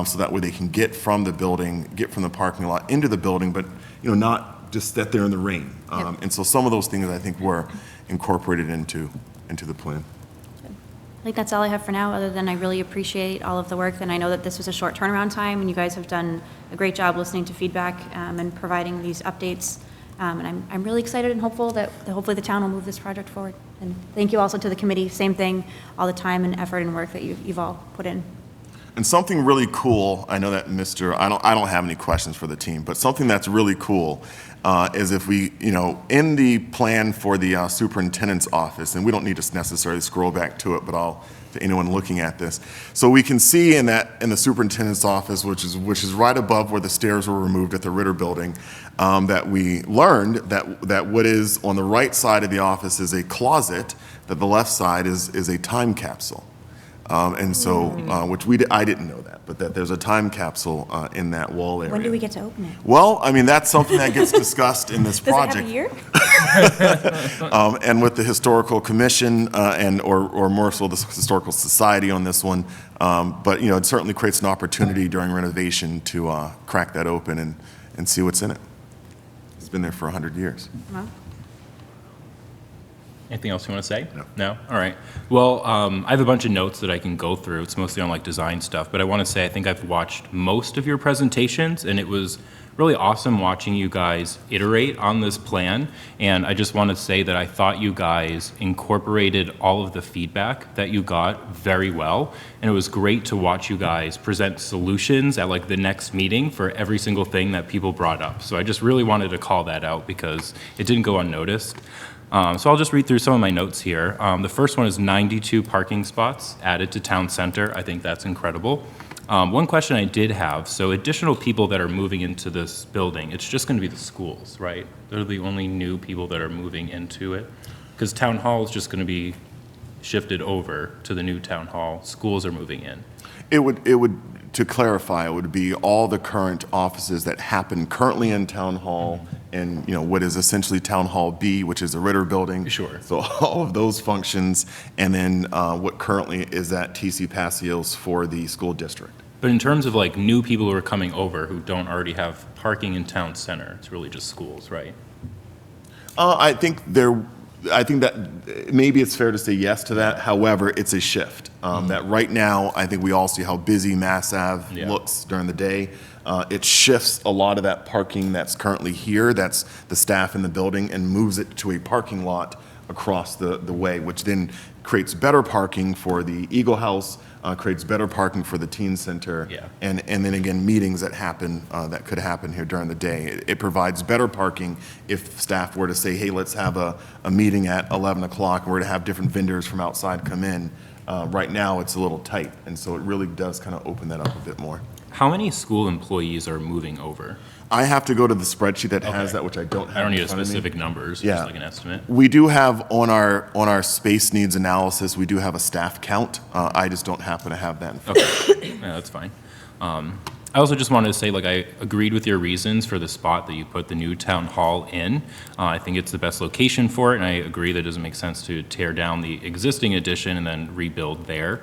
so that way they can get from the building, get from the parking lot into the building, but, you know, not just sit there in the rain. And so some of those things I think were incorporated into the plan.
I think that's all I have for now, other than I really appreciate all of the work, and I know that this was a short turnaround time, and you guys have done a great job listening to feedback and providing these updates. And I'm really excited and hopeful that hopefully the town will move this project forward. And thank you also to the committee, same thing, all the time and effort and work that you've all put in.
And something really cool, I know that I don't have any questions for the team, but something that's really cool is if we, you know, in the plan for the superintendent's office, and we don't need to necessarily scroll back to it, but to anyone looking at this. So we can see in the superintendent's office, which is right above where the stairs were removed at the Ritter building, that we learned that what is on the right side of the office is a closet, that the left side is a time capsule. And so, which I didn't know that, but that there's a time capsule in that wall area.
When do we get to open it?
Well, I mean, that's something that gets discussed in this project.
Does it have a year?
And with the Historical Commission or more so the Historical Society on this one. But, you know, it certainly creates an opportunity during renovation to crack that open and see what's in it. It's been there for 100 years.
Well,
Anything else you want to say? No? All right. Well, I have a bunch of notes that I can go through. It's mostly on like design stuff, but I want to say I think I've watched most of your presentations, and it was really awesome watching you guys iterate on this plan. And I just want to say that I thought you guys incorporated all of the feedback that you got very well. And it was great to watch you guys present solutions at like the next meeting for every single thing that people brought up. So I just really wanted to call that out because it didn't go unnoticed. So I'll just read through some of my notes here. The first one is 92 parking spots added to town center. I think that's incredible. One question I did have, so additional people that are moving into this building, it's just going to be the schools, right? They're the only new people that are moving into it? Because town hall is just going to be shifted over to the new town hall. Schools are moving in.
It would, to clarify, it would be all the current offices that happen currently in Town Hall and, you know, what is essentially Town Hall B, which is the Ritter building.
Sure.
So all of those functions, and then what currently is at TC Passios for the school district.
But in terms of like new people who are coming over who don't already have parking in town center, it's really just schools, right?
I think that maybe it's fair to say yes to that. However, it's a shift. That right now, I think we all see how busy Mass Ave looks during the day. It shifts a lot of that parking that's currently here, that's the staff in the building, and moves it to a parking lot across the way, which then creates better parking for the Eagle House, creates better parking for the teen center.
Yeah.
And then again, meetings that happen, that could happen here during the day. It provides better parking if staff were to say, hey, let's have a meeting at 11 o'clock, and we're to have different vendors from outside come in. Right now, it's a little tight, and so it really does kind of open that up a bit more.
How many school employees are moving over?
I have to go to the spreadsheet that has that, which I don't have.
I don't need
in front of me.
specific numbers,
Yeah.
just like an estimate.
We do have on our space needs analysis, we do have a staff count. I just don't happen to have that in front of me.
Okay, yeah, that's fine. I also just wanted to say, like, I agreed with your reasons for the spot that you put the new town hall in. I think it's the best location for it, and I agree that it doesn't make sense to tear down the existing addition and then rebuild there.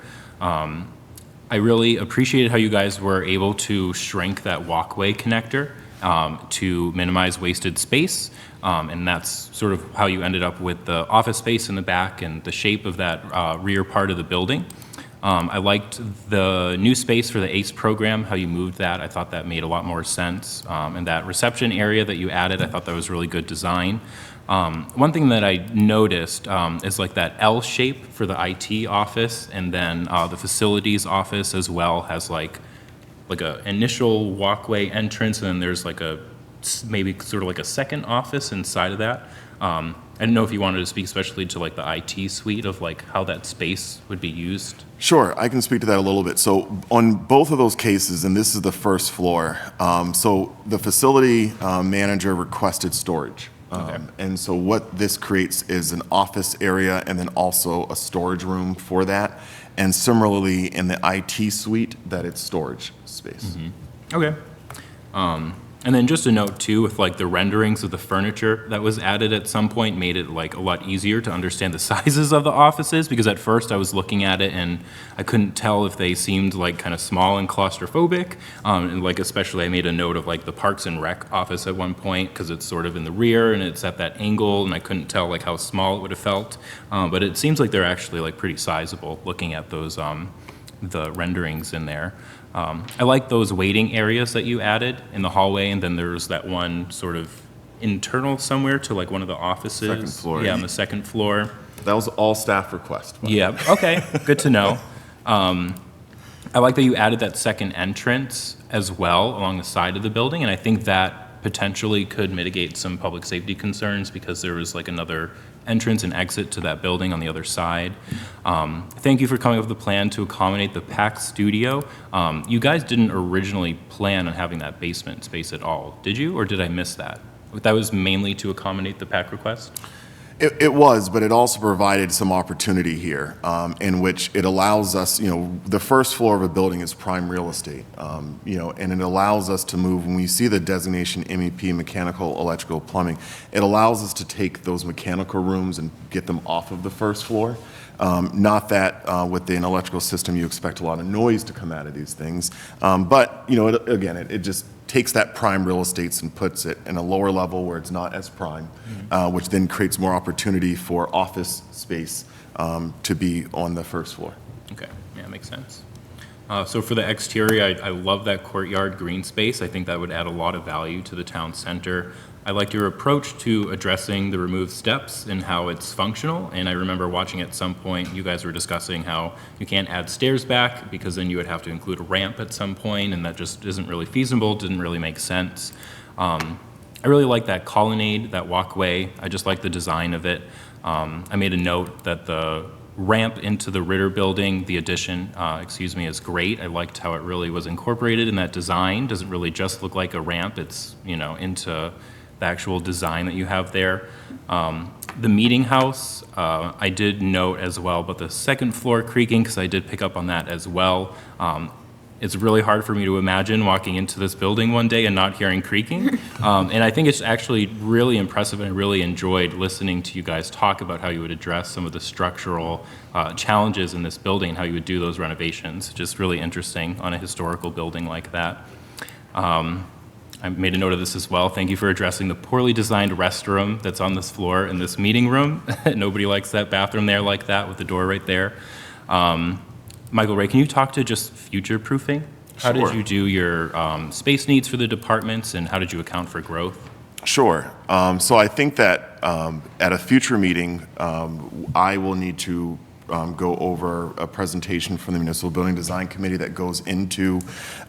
I really appreciated how you guys were able to shrink that walkway connector to minimize wasted space. And that's sort of how you ended up with the office space in the back and the shape of that rear part of the building. I liked the new space for the ACE program, how you moved that. I thought that made a lot more sense. And that reception area that you added, I thought that was really good design. One thing that I noticed is like that L shape for the IT office, and then the facilities office as well has like a initial walkway entrance, and then there's like maybe sort of like a second office inside of that. I didn't know if you wanted to speak especially to like the IT suite of like how that space would be used.
Sure, I can speak to that a little bit. So on both of those cases, and this is the first floor, so the facility manager requested storage. And so what this creates is an office area and then also a storage room for that. And similarly, in the IT suite, that it's storage space.
Okay. And then just a note too, with like the renderings of the furniture that was added at some point made it like a lot easier to understand the sizes of the offices, because at first I was looking at it and I couldn't tell if they seemed like kind of small and claustrophobic. And like especially I made a note of like the Parks and Rec office at one point because it's sort of in the rear and it's at that angle and I couldn't tell like how small it would have felt. But it seems like they're actually like pretty sizable looking at those the renderings in there. I like those waiting areas that you added in the hallway, and then there's that one sort of internal somewhere to like one of the offices.
Second floor.
Yeah, on the second floor.
That was all staff request.
Yeah, okay, good to know. I like that you added that second entrance as well along the side of the building, and I think that potentially could mitigate some public safety concerns because there was like another entrance and exit to that building on the other side. Thank you for coming up with a plan to accommodate the PAC studio. You guys didn't originally plan on having that basement space at all, did you? Or did I miss that? That was mainly to accommodate the PAC request?
It was, but it also provided some opportunity here in which it allows us, the first floor of a building is prime real estate, and it allows us to move, when we see the designation MEP, mechanical, electrical, plumbing, it allows us to take those mechanical rooms and get them off of the first floor. Not that with an electrical system you expect a lot of noise to come out of these things, but it just takes that prime real estate and puts it in a lower level where it's not as prime, which then creates more opportunity for office space to be on the first floor.
Okay, yeah, makes sense. So for the exterior, I love that courtyard green space. I think that would add a lot of value to the town center. I liked your approach to addressing the removed steps and how it's functional. And I remember watching at some point, you guys were discussing how you can't add stairs back because then you would have to include a ramp at some point, and that just isn't really feasible, didn't really make sense. I really like that colonnade, that walkway. I just like the design of it. I made a note that the ramp into the Ritter building, the addition, is great. I liked how it really was incorporated in that design. Doesn't really just look like a ramp. It's, into the actual design that you have there. The meeting house, I did note as well, but the second floor creaking, because I did pick up on that as well. It's really hard for me to imagine walking into this building one day and not hearing creaking. And I think it's actually really impressive, and I really enjoyed listening to you guys talk about how you would address some of the structural challenges in this building and how you would do those renovations. Just really interesting on a historical building like that. I made a note of this as well. Thank you for addressing the poorly designed restroom that's on this floor in this meeting room. Nobody likes that bathroom there like that with the door right there. Michael Ray, can you talk to just future proofing? How did you do your space needs for the departments, and how did you account for growth?
Sure. So I think that at a future meeting, I will need to go over a presentation from the Municipal Building Design Committee that goes into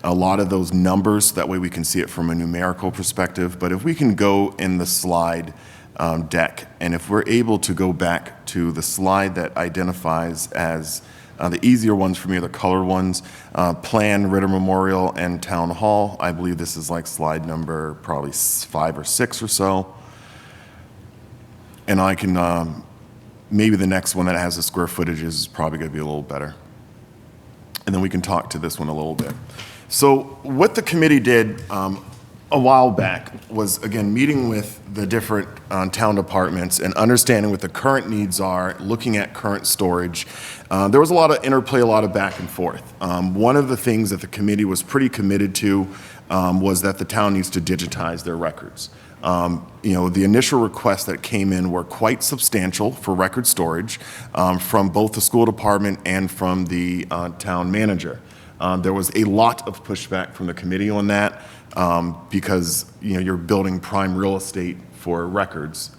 a lot of those numbers. That way we can see it from a numerical perspective. But if we can go in the slide deck, and if we're able to go back to the slide that identifies as the easier ones for me are the color ones, Plan, Ritter Memorial, and Town Hall. I believe this is like slide number probably 5 or 6 or so. And I can, maybe the next one that has the square footage is probably going to be a little better. And then we can talk to this one a little bit. So what the committee did a while back was, again, meeting with the different town departments and understanding what the current needs are, looking at current storage. There was a lot of interplay, a lot of back and forth. One of the things that the committee was pretty committed to was that the town needs to digitize their records. The initial requests that came in were quite substantial for record storage from both the school department and from the town manager. There was a lot of pushback from the committee on that because you're building prime real estate for records,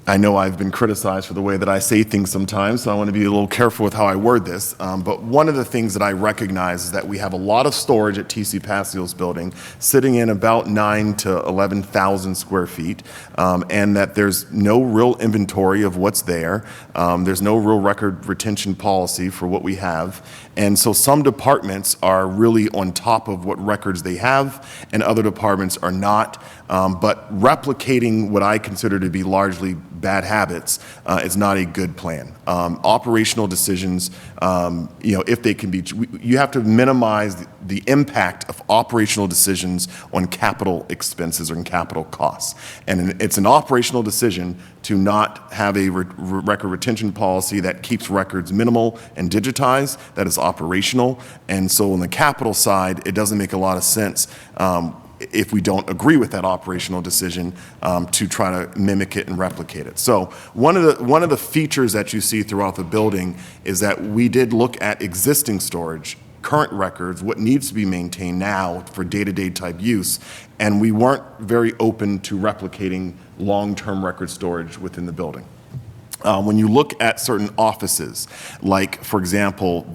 I know I've been criticized for the way that I say things sometimes, so I want to be a little careful with how I word this. But one of the things that I recognize is that we have a lot of storage at TC Passios building, sitting in about 9,000 to 11,000 square feet, and that there's no real inventory of what's there. There's no real record retention policy for what we have. And so some departments are really on top of what records they have, and other departments are not. But replicating what I consider to be largely bad habits is not a good plan. Operational decisions, if they can be, you have to minimize the impact of operational decisions on capital expenses or in capital costs. And it's an operational decision to not have a record retention policy that keeps records minimal and digitized. That is operational. And so on the capital side, it doesn't make a lot of sense if we don't agree with that operational decision to try to mimic it and replicate it. So one of the features that you see throughout the building is that we did look at existing storage, current records, what needs to be maintained now for day-to-day type use, and we weren't very open to replicating long-term record storage within the building. When you look at certain offices, like, for example,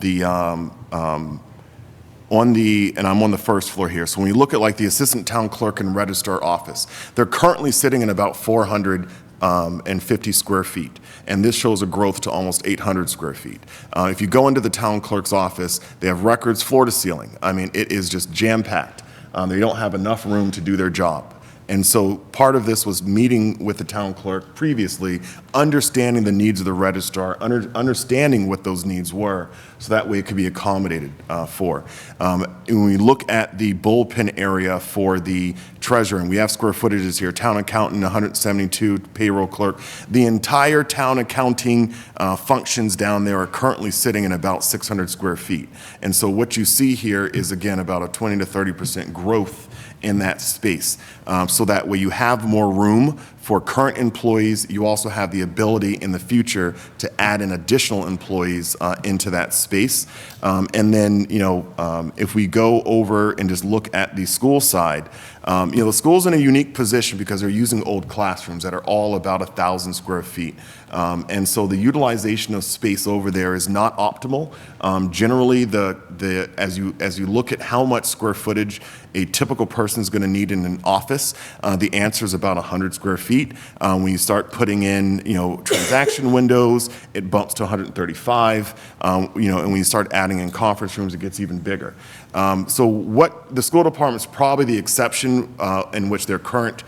and I'm on the first floor here, so when you look at like the assistant town clerk and registrar office, they're currently sitting in about 450 square feet, and this shows a growth to almost 800 square feet. If you go into the town clerk's office, they have records floor to ceiling. I mean, it is just jam-packed. They don't have enough room to do their job. And so part of this was meeting with the town clerk previously, understanding the needs of the registrar, understanding what those needs were, so that way it could be accommodated for. When we look at the bullpen area for the treasurer, and we have square footages here, town accountant, 172, payroll clerk, the entire town accounting functions down there are currently sitting in about 600 square feet. And so what you see here is, again, about a 20 to 30% growth in that space. So that way you have more room for current employees. You also have the ability in the future to add in additional employees into that space. And then, if we go over and just look at the school side, the school's in a unique position because they're using old classrooms that are all about 1,000 square feet. And so the utilization of space over there is not optimal. Generally, as you look at how much square footage a typical person is going to need in an office, the answer is about 100 square feet. When you start putting in, transaction windows, it bumps to 135. And when you start adding in conference rooms, it gets even bigger. So what the school department's probably the exception in which their current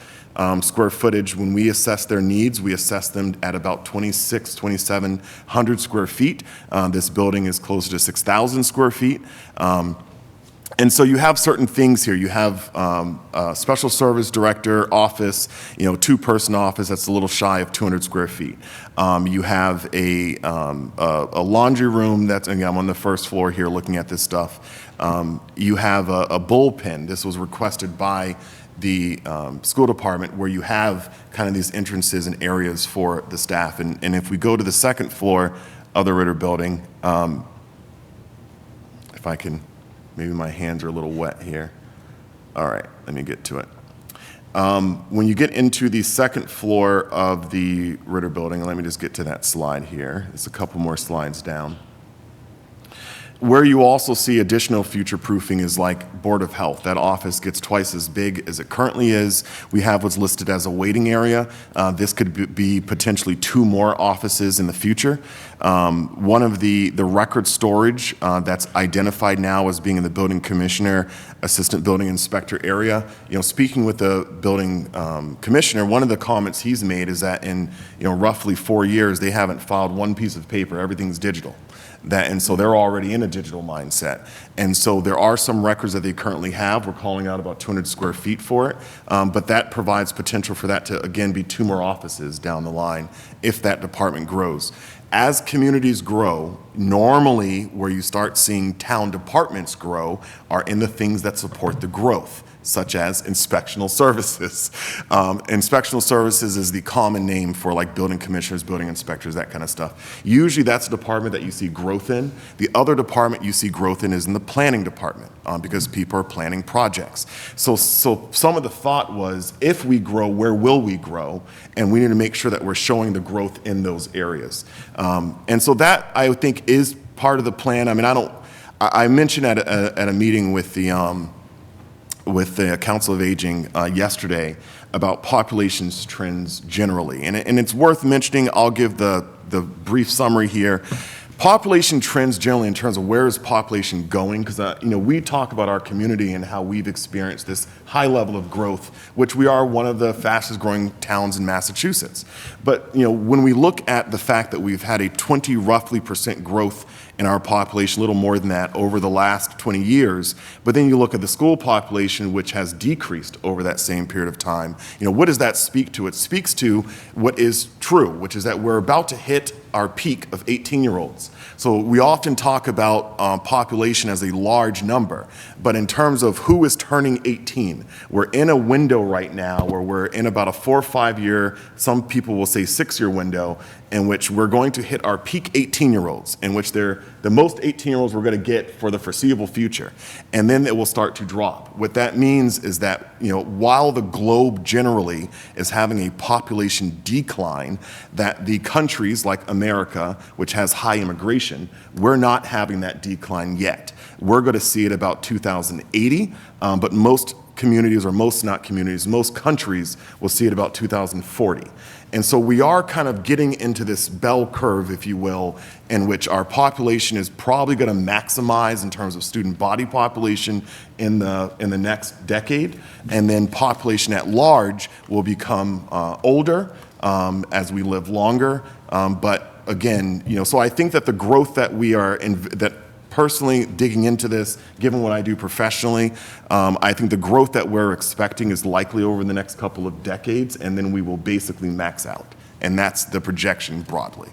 square footage, when we assess their needs, we assess them at about 2,700 square feet. This building is closer to 6,000 square feet. And so you have certain things here. You have a special service director office, two-person office that's a little shy of 200 square feet. You have a laundry room that's, again, I'm on the first floor here looking at this stuff. You have a bullpen. This was requested by the school department, where you have kind of these entrances and areas for the staff. And if we go to the second floor of the Ritter building, if I can, maybe my hands are a little wet here. All right, let me get to it. When you get into the second floor of the Ritter Building, let me just get to that slide here. There's a couple more slides down. Where you also see additional future proofing is like Board of Health. That office gets twice as big as it currently is. We have what's listed as a waiting area. This could be potentially 2 more offices in the future. One of the record storage that's identified now as being in the building commissioner, assistant building inspector area. Speaking with the building commissioner, one of the comments he's made is that in roughly 4 years, they haven't filed one piece of paper. Everything's digital. And so they're already in a digital mindset. And so there are some records that they currently have. We're calling out about 200 square feet for it. But that provides potential for that to, again, be 2 more offices down the line if that department grows. As communities grow, normally where you start seeing town departments grow are in the things that support the growth, such as inspectional services. Inspectional services is the common name for like building commissioners, building inspectors, that kind of stuff. Usually that's a department that you see growth in. The other department you see growth in is in the planning department because people are planning projects. So some of the thought was, if we grow, where will we grow? And we need to make sure that we're showing the growth in those areas. And so that, I would think, is part of the plan. I mean, I mentioned at a meeting with the Council of Aging yesterday about population trends generally. And it's worth mentioning, I'll give the brief summary here. Population trends generally in terms of where is population going, because we talk about our community and how we've experienced this high level of growth, which we are one of the fastest growing towns in Massachusetts. But when we look at the fact that we've had a 20% roughly growth in our population, a little more than that, over the last 20 years. But then you look at the school population, which has decreased over that same period of time. What does that speak to? It speaks to what is true, which is that we're about to hit our peak of 18-year-olds. So we often talk about population as a large number, but in terms of who is turning 18, we're in a window right now where we're in about a 4 or 5 year, some people will say 6-year window, in which we're going to hit our peak 18-year-olds, in which they're the most 18-year-olds we're going to get for the foreseeable future. And then it will start to drop. What that means is that, while the globe generally is having a population decline, that the countries like America, which has high immigration, we're not having that decline yet. We're going to see it about 2080, but most communities, or most not communities, most countries will see it about 2040. And so we are kind of getting into this bell curve, if you will, in which our population is probably going to maximize in terms of student body population in the next decade, and then population at large will become older as we live longer. But again, so I think that the growth that we are that personally digging into this, given what I do professionally, I think the growth that we're expecting is likely over the next couple of decades, and then we will basically max out. And that's the projection broadly.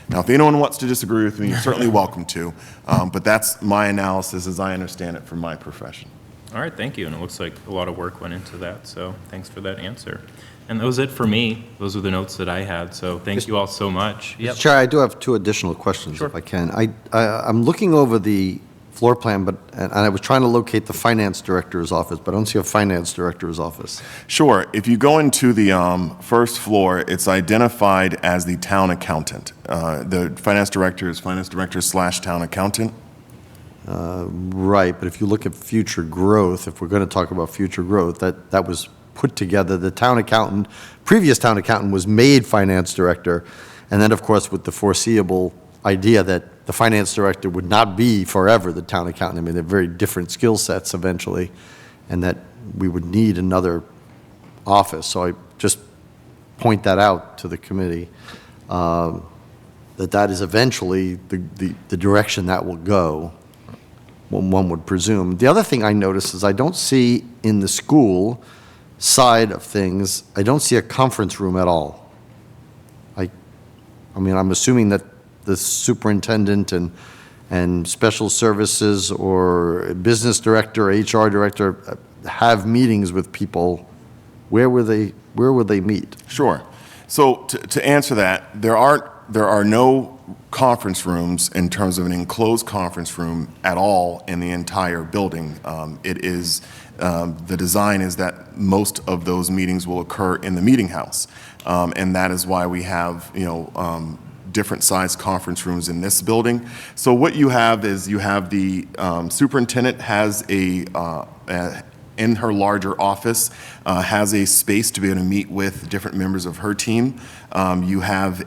Now, if anyone wants to disagree with me, you're certainly welcome to, but that's my analysis as I understand it from my profession.
All right, thank you. And it looks like a lot of work went into that, so thanks for that answer. And that was it for me. Those were the notes that I had, so thank you all so much.
Mr. Chair, I do have 2 additional questions, if I can. I'm looking over the floor plan, and I was trying to locate the finance director's office, but I don't see a finance director's office.
Sure. If you go into the first floor, it's identified as the town accountant. The finance director is finance director / town accountant.
Right, but if you look at future growth, if we're going to talk about future growth, that was put together. The town accountant, previous town accountant, was made finance director, and then, of course, with the foreseeable idea that the finance director would not be forever the town accountant. I mean, they're very different skill sets eventually, and that we would need another office. So I just point that out to the committee, that is eventually the direction that will go, one would presume. The other thing I notice is I don't see in the school side of things, I don't see a conference room at all. I mean, I'm assuming that the superintendent and special services or business director, HR director have meetings with people. Where will they meet?
Sure. So to answer that, there are no conference rooms in terms of an enclosed conference room at all in the entire building. It is, the design is that most of those meetings will occur in the meeting house. And that is why we have, different sized conference rooms in this building. So what you have is you have the superintendent has in her larger office, has a space to be able to meet with different members of her team. You have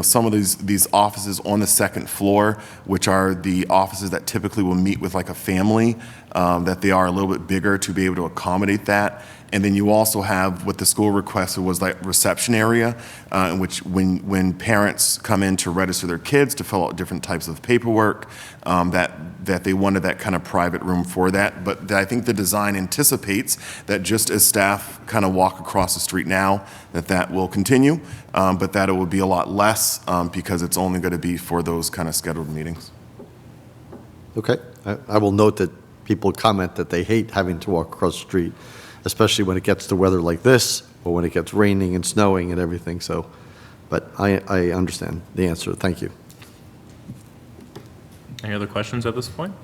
some of these offices on the second floor, which are the offices that typically will meet with like a family, that they are a little bit bigger to be able to accommodate that. And then you also have what the school requested was like reception area, in which when parents come in to register their kids to fill out different types of paperwork, that they wanted that kind of private room for that. But I think the design anticipates that just as staff kind of walk across the street now, that will continue, but that it will be a lot less because it's only going to be for those kind of scheduled meetings.
Okay. I will note that people comment that they hate having to walk across the street, especially when it gets to weather like this, or when it gets raining and snowing and everything, so, but I understand the answer. Thank you.
Any other questions at this point?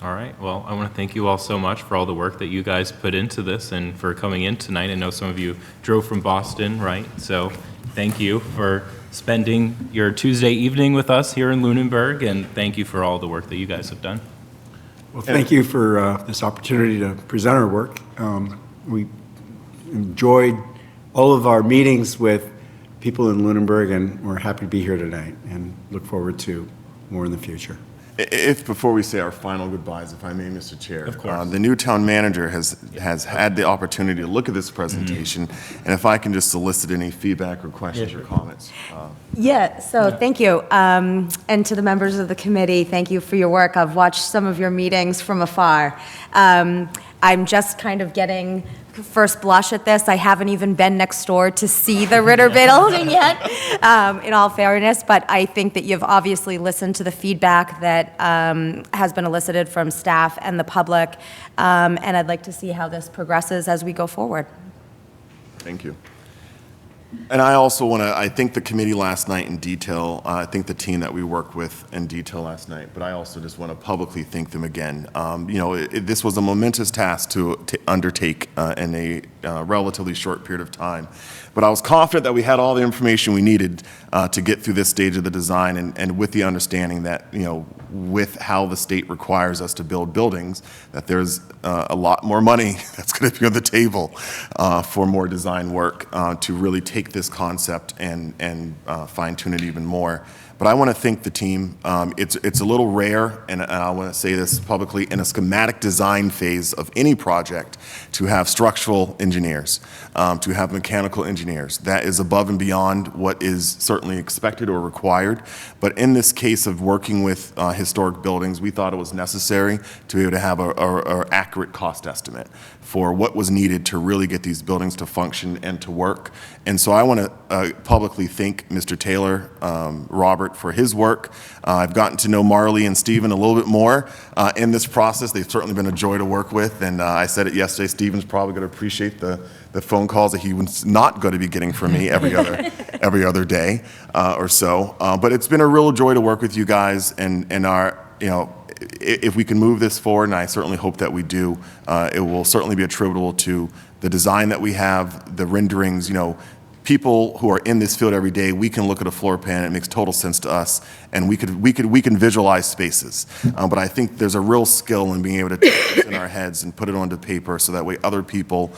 All right, well, I want to thank you all so much for all the work that you guys put into this and for coming in tonight. I know some of you drove from Boston, right? So thank you for spending your Tuesday evening with us here in Lunenburg, and thank you for all the work that you guys have done.
Well, thank you for this opportunity to present our work. We enjoyed all of our meetings with people in Lunenburg, and we're happy to be here tonight and look forward to more in the future.
If, before we say our final goodbyes, if I may, Mr. Chair.
Of course.
The new town manager has had the opportunity to look at this presentation, and if I can just solicit any feedback or questions or comments.
Thank you. And to the members of the committee, thank you for your work. I've watched some of your meetings from afar. I'm just kind of getting first blush at this. I haven't even been next door to see the Ritter building yet, in all fairness, but I think that you've obviously listened to the feedback that has been elicited from staff and the public, and I'd like to see how this progresses as we go forward.
Thank you. And I also want to, I thank the committee last night in detail. I think the team that we worked with in detail last night, but I also just want to publicly thank them again. This was a momentous task to undertake in a relatively short period of time. But I was confident that we had all the information we needed to get through this stage of the design, and with the understanding that, with how the state requires us to build buildings, that there's a lot more money that's going to be on the table for more design work to really take this concept and fine-tune it even more. But I want to thank the team. It's a little rare, and I want to say this publicly, in a schematic design phase of any project, to have structural engineers, to have mechanical engineers. That is above and beyond what is certainly expected or required. But in this case of working with historic buildings, we thought it was necessary to be able to have an accurate cost estimate for what was needed to really get these buildings to function and to work. And so I want to publicly thank Mr. Taylor, Robert, for his work. I've gotten to know Marley and Stephen a little bit more in this process. They've certainly been a joy to work with, and I said it yesterday, Stephen's probably going to appreciate the phone calls that he was not going to be getting from me every other day or so. But it's been a real joy to work with you guys, and our, if we can move this forward, and I certainly hope that we do, it will certainly be attributable to the design that we have, the renderings. People who are in this field every day, we can look at a floor plan, it makes total sense to us, and we can visualize spaces. But I think there's a real skill in being able to take this in our heads and put it onto paper, so that way other people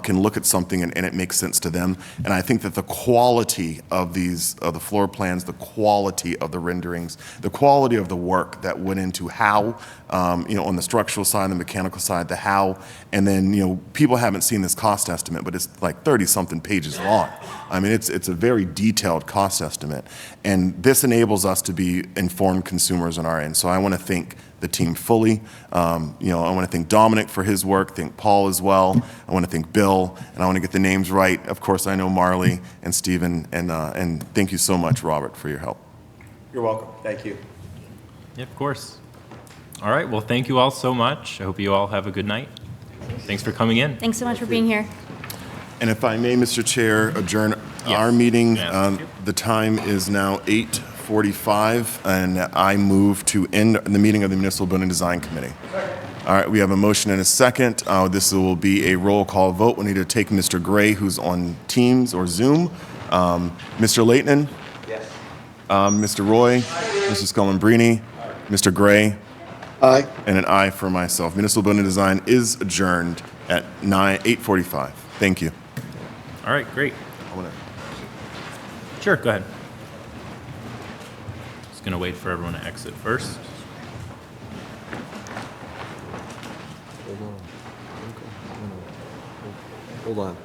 can look at something and it makes sense to them. And I think that the quality of the floor plans, the quality of the renderings, the quality of the work that went into how, on the structural side, the mechanical side, the how, and then, people haven't seen this cost estimate, but it's like 30-something pages long. I mean, it's a very detailed cost estimate, and this enables us to be informed consumers on our end. So I want to thank the team fully. I want to thank Dominic for his work, thank Paul as well. I want to thank Bill, and I want to get the names right. Of course, I know Marley and Stephen, and thank you so much, Robert, for your help.
You're welcome. Thank you.
Yeah, of course. All right, well, thank you all so much. I hope you all have a good night. Thanks for coming in.
Thanks so much for being here.
And if I may, Mr. Chair, adjourn our meeting.
Yes, thank you.
The time is now 8:45, and I move to end the meeting of the Municipal Building Design Committee. All right, we have a motion and a second. This will be a roll call vote. We need to take Mr. Gray, who's on Teams or Zoom. Mr. Leighton?
Yes.
Mr. Roy? Mrs. Scullin-Brini? Mr. Gray?
Aye.
And an aye for myself. Municipal Building Design is adjourned at 8:45. Thank you.
All right, great. Sure, go ahead. Just gonna wait for everyone to exit first.
Hold on.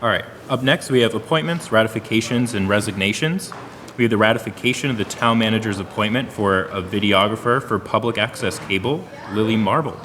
All right, up next, we have appointments, ratifications, and resignations. We have the ratification of the town manager's appointment for a videographer for public access cable, Lily Marble.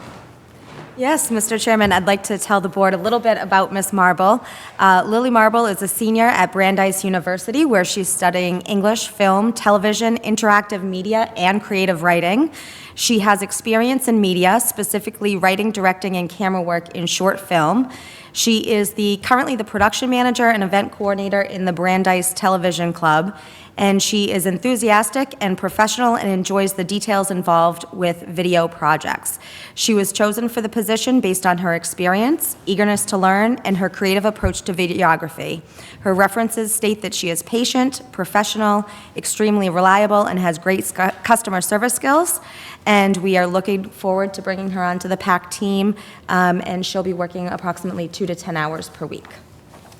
Yes, Mr. Chairman, I'd like to tell the board a little bit about Ms. Marble. Lily Marble is a senior at Brandeis University, where she's studying English, film, television, interactive media, and creative writing. She has experience in media, specifically writing, directing, and camera work in short film. She is currently the production manager and event coordinator in the Brandeis Television Club, and she is enthusiastic and professional and enjoys the details involved with video projects. She was chosen for the position based on her experience, eagerness to learn, and her creative approach to videography. Her references state that she is patient, professional, extremely reliable, and has great customer service skills. And we are looking forward to bringing her onto the PAC team, and she'll be working approximately 2 to 10 hours per week.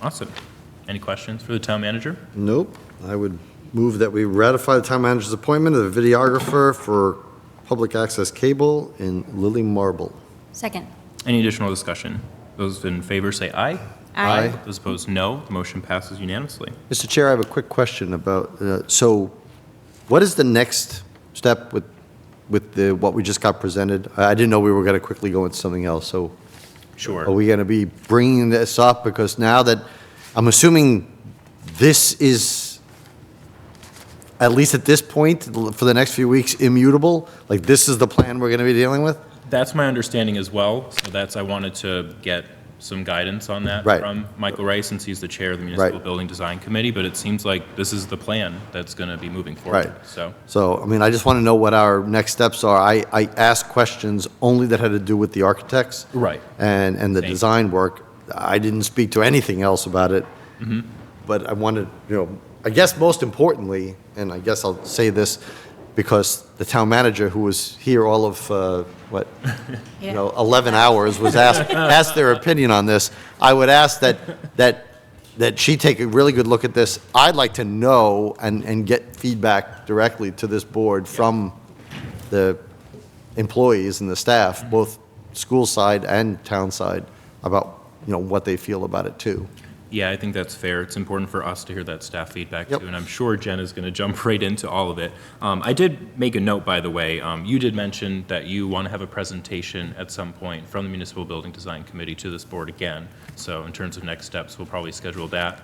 Awesome. Any questions for the town manager?
Nope. I would move that we ratify the town manager's appointment of the videographer for public access cable in Lily Marble.
Second.
Any additional discussion? Those in favor say aye.
Aye.
Those opposed, no. The motion passes unanimously.
Mr. Chair, I have a quick question about, so what is the next step with what we just got presented? I didn't know we were going to quickly go into something else, so
Sure.
are we going to be bringing this up? Because now that, I'm assuming this is, at least at this point, for the next few weeks, immutable? Like, this is the plan we're going to be dealing with?
That's my understanding as well. So I wanted to get some guidance on that
Right.
from Michael Ray, since he's the chair of the Municipal
Right.
Building Design Committee, but it seems like this is the plan that's going to be moving forward.
Right.
So,
So, I mean, I just want to know what our next steps are. I asked questions only that had to do with the architects.
Right.
And the
Same.
design work. I didn't speak to anything else about it.
Mm-hmm.
But I wanted, I guess most importantly, and I guess I'll say this because the town manager, who was here all of, 11 hours, was asked their opinion on this. I would ask that she take a really good look at this. I'd like to know and get feedback directly to this board from the employees and the staff, both school side and town side, about, what they feel about it too.
yeah, I think that's fair. It's important for us to hear that staff feedback
Yep.
too, and I'm sure Jen is going to jump right into all of it. I did make a note, by the way. You did mention that you want to have a presentation at some point from the Municipal Building Design Committee to this board again. So in terms of next steps, we'll probably schedule that.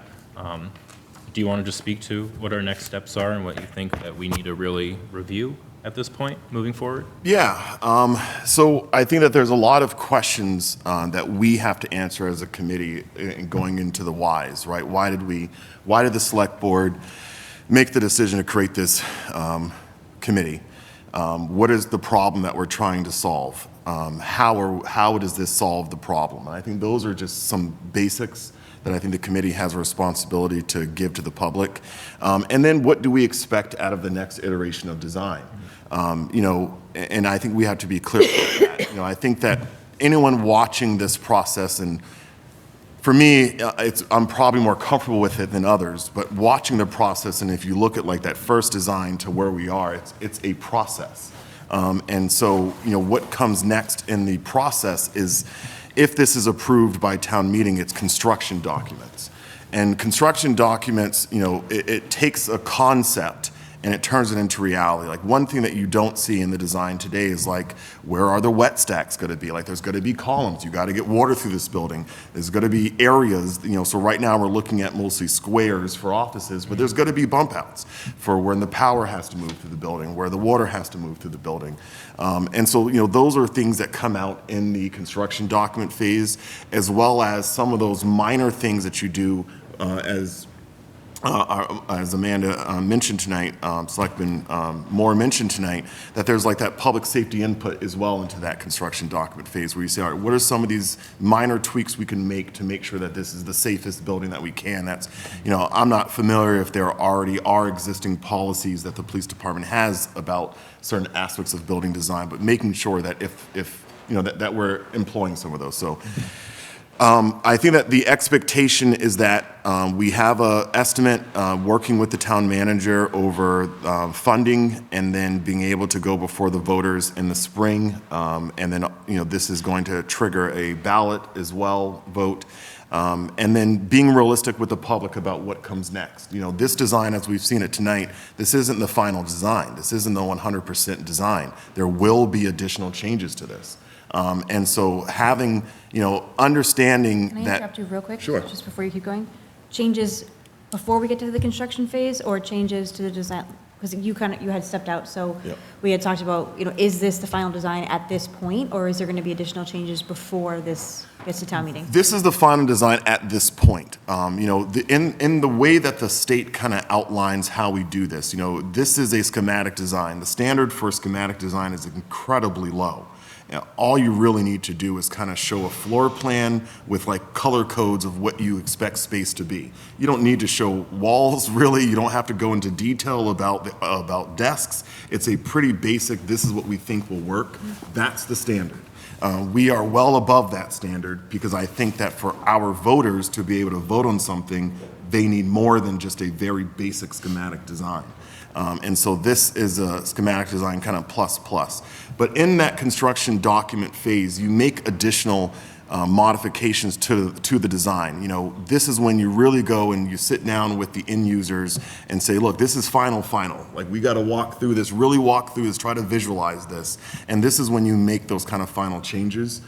Do you want to just speak to what our next steps are and what you think that we need to really review at this point, moving forward?
Yeah, so I think that there's a lot of questions that we have to answer as a committee in going into the whys, right? Why did the select board make the decision to create this committee? What is the problem that we're trying to solve? How does this solve the problem? And I think those are just some basics that I think the committee has a responsibility to give to the public. And then what do we expect out of the next iteration of design? And I think we have to be clear about that. I think that anyone watching this process, and for me, I'm probably more comfortable with it than others, but watching the process, and if you look at like that first design to where we are, it's a process. And so, what comes next in the process is, if this is approved by town meeting, it's construction documents. And construction documents, it takes a concept and it turns it into reality. Like, one thing that you don't see in the design today is like, where are the wet stacks going to be? Like, there's going to be columns. You got to get water through this building. There's going to be areas, so right now we're looking at mostly squares for offices, but there's going to be bump outs for when the power has to move through the building, where the water has to move through the building. And so, those are things that come out in the construction document phase, as well as some of those minor things that you do as Amanda mentioned tonight, Selectman Moore mentioned tonight, that there's like that public safety input as well into that construction document phase, where you say, all right, what are some of these minor tweaks we can make to make sure that this is the safest building that we can? That's, I'm not familiar if there already are existing policies that the police department has about certain aspects of building design, but making sure that if that we're employing some of those. So. I think that the expectation is that we have an estimate working with the town manager over funding, and then being able to go before the voters in the spring. And then, this is going to trigger a ballot as well, vote. And then being realistic with the public about what comes next. This design, as we've seen it tonight, this isn't the final design. This isn't the 100% design. There will be additional changes to this. And so having, understanding
Can I
that.
interrupt you real quick?
Sure.
Just before you keep going? Changes before we get to the construction phase, or changes to the design? Because you had stepped out, so
Yep.
we had talked about, is this the final design at this point, or is there going to be additional changes before this gets to town meeting?
This is the final design at this point. In the way that the state kind of outlines how we do this, this is a schematic design. The standard for schematic design is incredibly low. All you really need to do is kind of show a floor plan with like color codes of what you expect space to be. You don't need to show walls, really. You don't have to go into detail about desks. It's a pretty basic, this is what we think will work. That's the standard. We are well above that standard, because I think that for our voters to be able to vote on something, they need more than just a very basic schematic design. And so this is a schematic design kind of plus. But in that construction document phase, you make additional modifications to the design. This is when you really go and you sit down with the end users and say, look, this is final. Like, we got to walk through this, really walk through this, try to visualize this. And this is when you make those kind of final changes.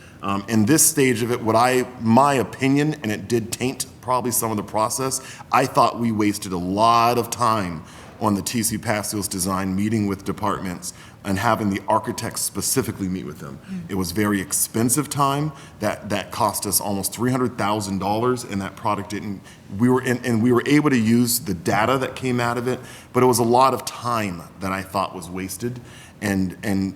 In this stage of it, my opinion, and it did taint probably some of the process, I thought we wasted a lot of time on the TC Pastios design, meeting with departments and having the architects specifically meet with them. It was very expensive time. That cost us almost $300,000, and that product didn't. We were able to use the data that came out of it, but it was a lot of time that I thought was wasted. And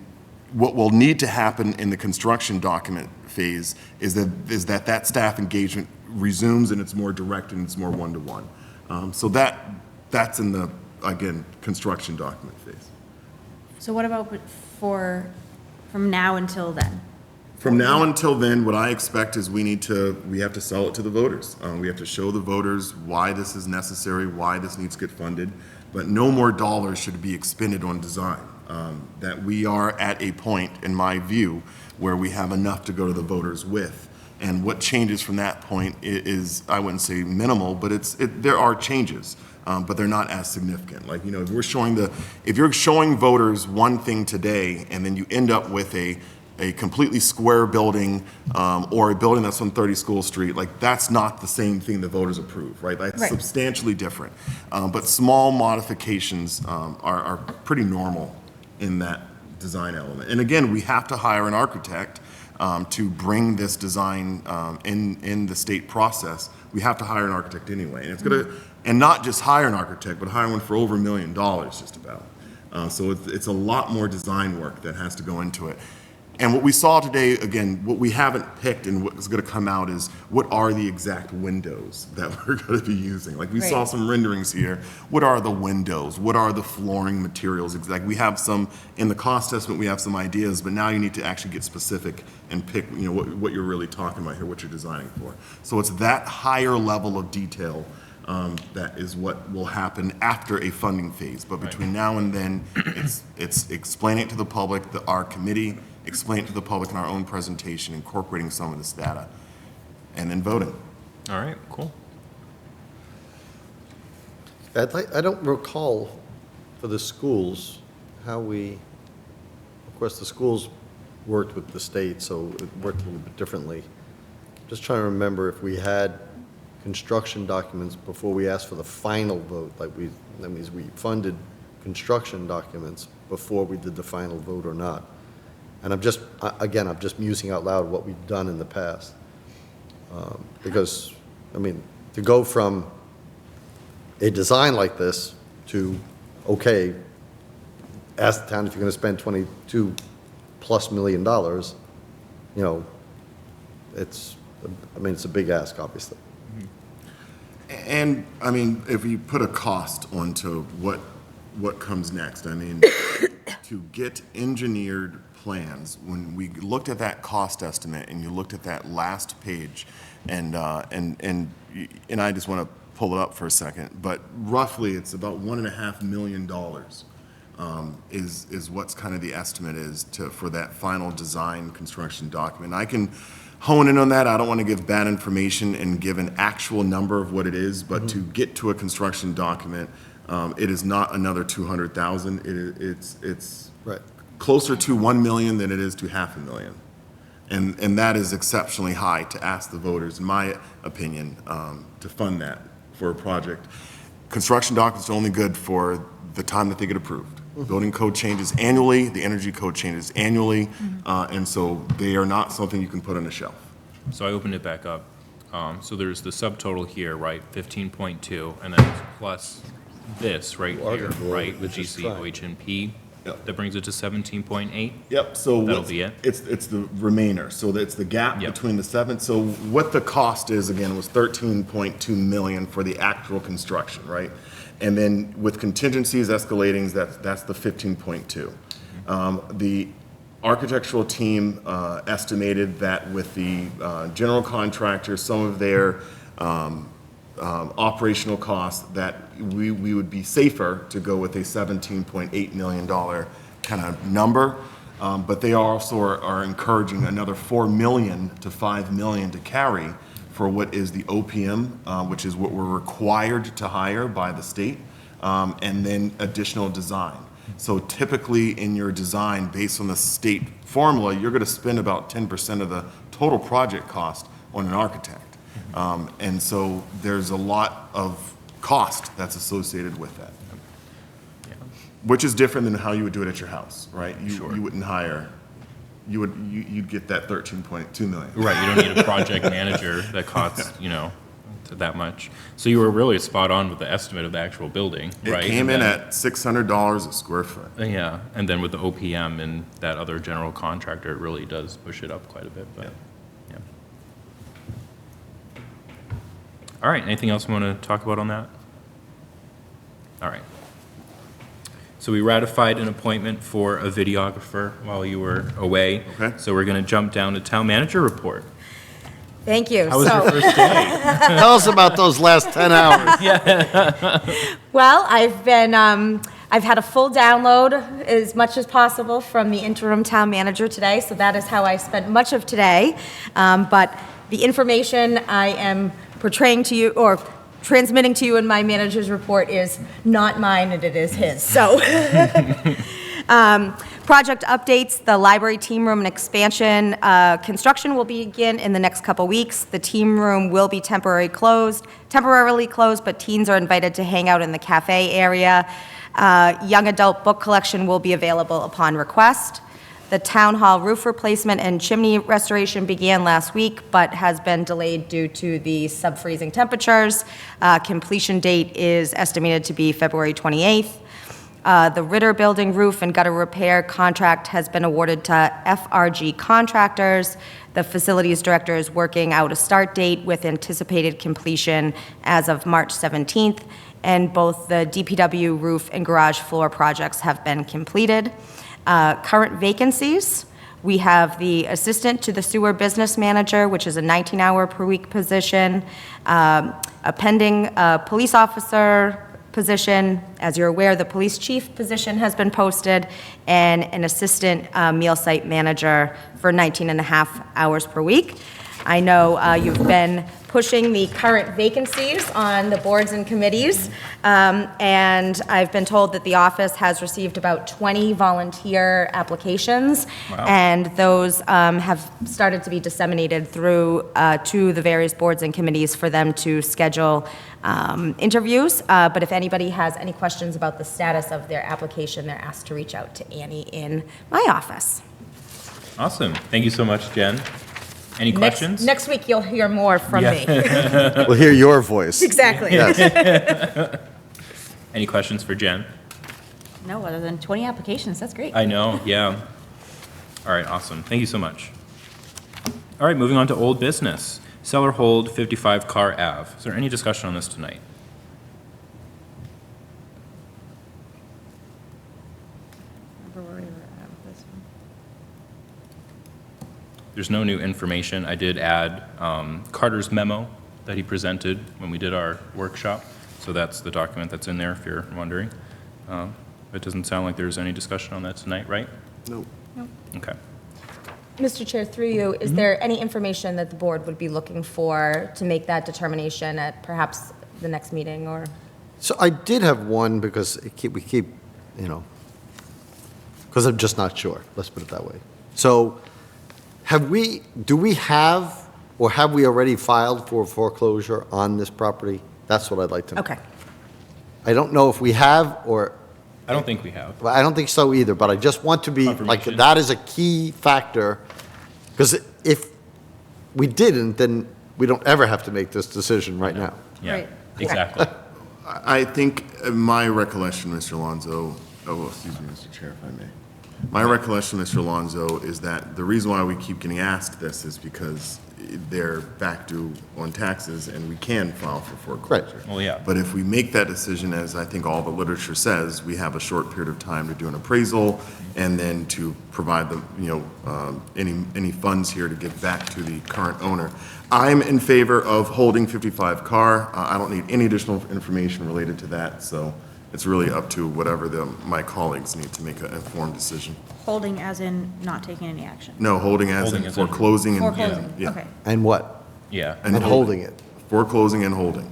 what will need to happen in the construction document phase is that staff engagement resumes, and it's more direct and it's more one-to-one. So that's in the, again, construction document phase.
So what about from now until then?
From now until then, what I expect is we have to sell it to the voters. We have to show the voters why this is necessary, why this needs to get funded, but no more dollars should be expended on design. That we are at a point, in my view, where we have enough to go to the voters with. And what changes from that point is, I wouldn't say minimal, but there are changes. But they're not as significant. Like, if you're showing voters one thing today, and then you end up with a completely square building, or a building that's on 30 School Street, like, that's not the same thing the voters approve, right? That's substantially different. But small modifications are pretty normal in that design element. And again, we have to hire an architect to bring this design in the state process. We have to hire an architect anyway, and it's gonna. And not just hire an architect, but hire one for over $1 million, just about. So it's a lot more design work that has to go into it. And what we saw today, again, what we haven't picked and what is going to come out is what are the exact windows that we're going to be using. Like, we saw some renderings here. What are the windows? What are the flooring materials? Like, we have some, in the cost estimate, we have some ideas, but now you need to actually get specific and pick, what you're really talking about here, what you're designing for. So it's that higher level of detail that is what will happen after a funding phase. But between now and then, it's explaining it to the public, our committee, explain it to the public in our own presentation, incorporating some of this data, and then voting.
All right, cool.
I don't recall for the schools, of course, the schools worked with the state, so it worked a little bit differently. Just trying to remember if we had construction documents before we asked for the final vote, that means we funded construction documents before we did the final vote or not. And I'm just musing out loud what we've done in the past. Because, I mean, to go from a design like this to, okay, ask the town if you're gonna spend $22+ million, you know, it's a big ask, obviously.
And, I mean, if you put a cost onto what comes next, I mean, to get engineered plans, when we looked at that cost estimate and you looked at that last page, and I just want to pull it up for a second, but roughly it's about $1.5 million is what's kind of the estimate is for that final design construction document. I can hone in on that. I don't want to give bad information and give an actual number of what it is, but to get to a construction document, it is not another 200,000. It's
Right.
closer to 1 million than it is to $500,000. And that is exceptionally high to ask the voters, in my opinion, to fund that for a project. Construction documents are only good for the time that they get approved. Building code changes annually, the energy code changes annually, and so they are not something you can put on a shelf.
So I opened it back up. So there's the subtotal here, right, 15.2, and then it's plus this right here, right, with GCOHNP.
Yep.
That brings it to 17.8?
Yep, so
That'll be it?
It's the remainder, so it's the gap
Yep.
between the seven. So what the cost is, again, was 13.2 million for the actual construction, right? And then with contingencies escalating, that's the 15.2. The architectural team estimated that with the general contractor, some of their operational costs, that we would be safer to go with a $17.8 million kind of number. But they also are encouraging another $4 million to $5 million to carry for what is the OPM, which is what we're required to hire by the state, and then additional design. So typically in your design, based on the state formula, you're going to spend about 10% of the total project cost on an architect. And so there's a lot of cost that's associated with that, which is different than how you would do it at your house, right? You wouldn't hire, you'd get that 13.2 million.
Right, you don't need a project manager that costs, to that much. So you were really spot on with the estimate of the actual building, right?
It came in at $600 a square foot.
Yeah, and then with the OPM and that other general contractor, it really does push it up quite a bit, but, yeah. All right, anything else we want to talk about on that? All right. So we ratified an appointment for a videographer while you were away.
Okay.
So we're going to jump down to town manager report.
Thank you.
How was your first day?
Tell us about those last 10 hours.
Well, I've had a full download as much as possible from the interim town manager today, so that is how I spent much of today. But the information I am portraying to you, or transmitting to you in my manager's report, is not mine, and it is his. So, project updates: the library team room and expansion construction will begin in the next couple weeks. The team room will be temporarily closed, but teens are invited to hang out in the cafe area. Young adult book collection will be available upon request. The town hall roof replacement and chimney restoration began last week, but has been delayed due to the sub-freezing temperatures. Completion date is estimated to be February 28th. The Ritter Building roof and gutter repair contract has been awarded to FRG Contractors. The facilities director is working out a start date with anticipated completion as of March 17th, and both the DPW roof and garage floor projects have been completed. Current vacancies: we have the assistant to the sewer business manager, which is a 19-hour per week position, a pending police officer position. As you're aware, the police chief position has been posted, and an assistant meal site manager for 19.5 hours per week. I know you've been pushing the current vacancies on the boards and committees, and I've been told that the office has received about 20 volunteer applications, and those have started to be disseminated through to the various boards and committees for them to schedule interviews. But if anybody has any questions about the status of their application, they're asked to reach out to Annie in my office.
Awesome. Thank you so much, Jen. Any questions?
Next week, you'll hear more from me.
We'll hear your voice.
Exactly.
Yes.
Any questions for Jen?
No, other than 20 applications, that's great.
I know, yeah. All right, awesome. Thank you so much. All right, moving on to old business. Seller hold 55 Carr Ave. Is there any discussion on this tonight?
Remember where we were at with this one?
There's no new information. I did add Carter's memo that he presented when we did our workshop. So that's the document that's in there, if you're wondering. It doesn't sound like there's any discussion on that tonight, right?
No.
No.
Okay.
Mr. Chair, through you, is there any information that the board would be looking for to make that determination at perhaps the next meeting or?
So I did have one because we keep, because I'm just not sure, let's put it that way. So do we have, or have we already filed for foreclosure on this property? That's what I'd like to know.
Okay.
I don't know if we have, or,
I don't think we have.
well, I don't think so either, but I just want to be, like,
Confirmation.
that is a key factor, because if we didn't, then we don't ever have to make this decision right now.
Yeah,
Right.
exactly.
I think my recollection, Mr. Alonso, excuse me, Mr. Chair, if I may. My recollection, Mr. Alonso, is that the reason why we keep getting asked this is because they're back due on taxes and we can file for foreclosure.
Right.
Well, yeah.
But if we make that decision, as I think all the literature says, we have a short period of time to do an appraisal and then to provide the, any funds here to give back to the current owner. I'm in favor of holding 55 Carr. I don't need any additional information related to that, so it's really up to whatever my colleagues need to make an informed decision.
Holding as in not taking any action?
No, holding as
Holding
in
as in-
foreclosing and.
Foreclosing,
yeah.
okay.
And what?
Yeah.
And holding it.
Foreclosing and holding.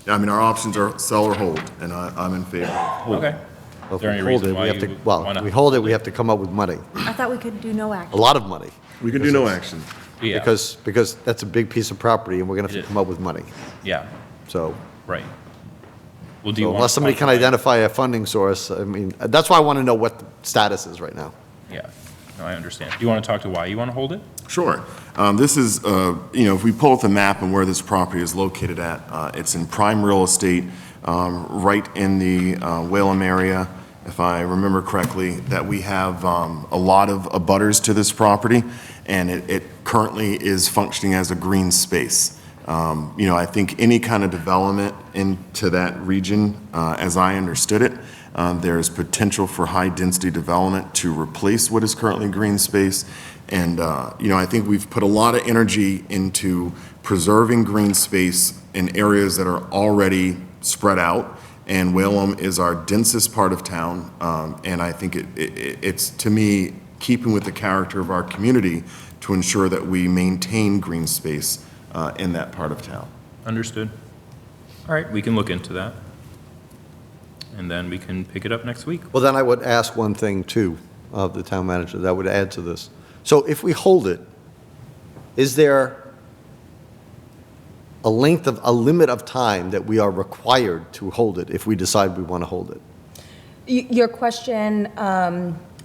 I mean, our options are sell or hold, and I'm in favor of holding.
Okay.
Well,
Is there
if
any
we hold
reason
it,
why
we have to,
you
well,
wanna
we hold it, we have to come up with money,
I thought we could do no
a
action.
lot of money.
We can do no action.
Yeah.
Because that's a big piece of property, and we're going to
It
have
is.
to come up with money.
Yeah,
So
right. Well, do you
so
want?
unless somebody can identify a funding source, I mean, that's why I want to know what the status is right now.
Yeah, no, I understand. Do you want to talk to why you want to hold it?
Sure. This is, if we pull up the map and where this property is located at, it's in prime real estate, right in the Whalum area, if I remember correctly, that we have a lot of abutters to this property, and it currently is functioning as a green space. I think any kind of development into that region, as I understood it, there's potential for high-density development to replace what is currently green space. And, I think we've put a lot of energy into preserving green space in areas that are already spread out. And Whalum is our densest part of town. And I think it's, to me, keeping with the character of our community to ensure that we maintain green space in that part of town.
Understood. All right, we can look into that. And then we can pick it up next week.
Well, then I would ask one thing, too, of the town manager, that would add to this. So if we hold it, is there a limit of time that we are required to hold it if we decide we want to hold it?
Your question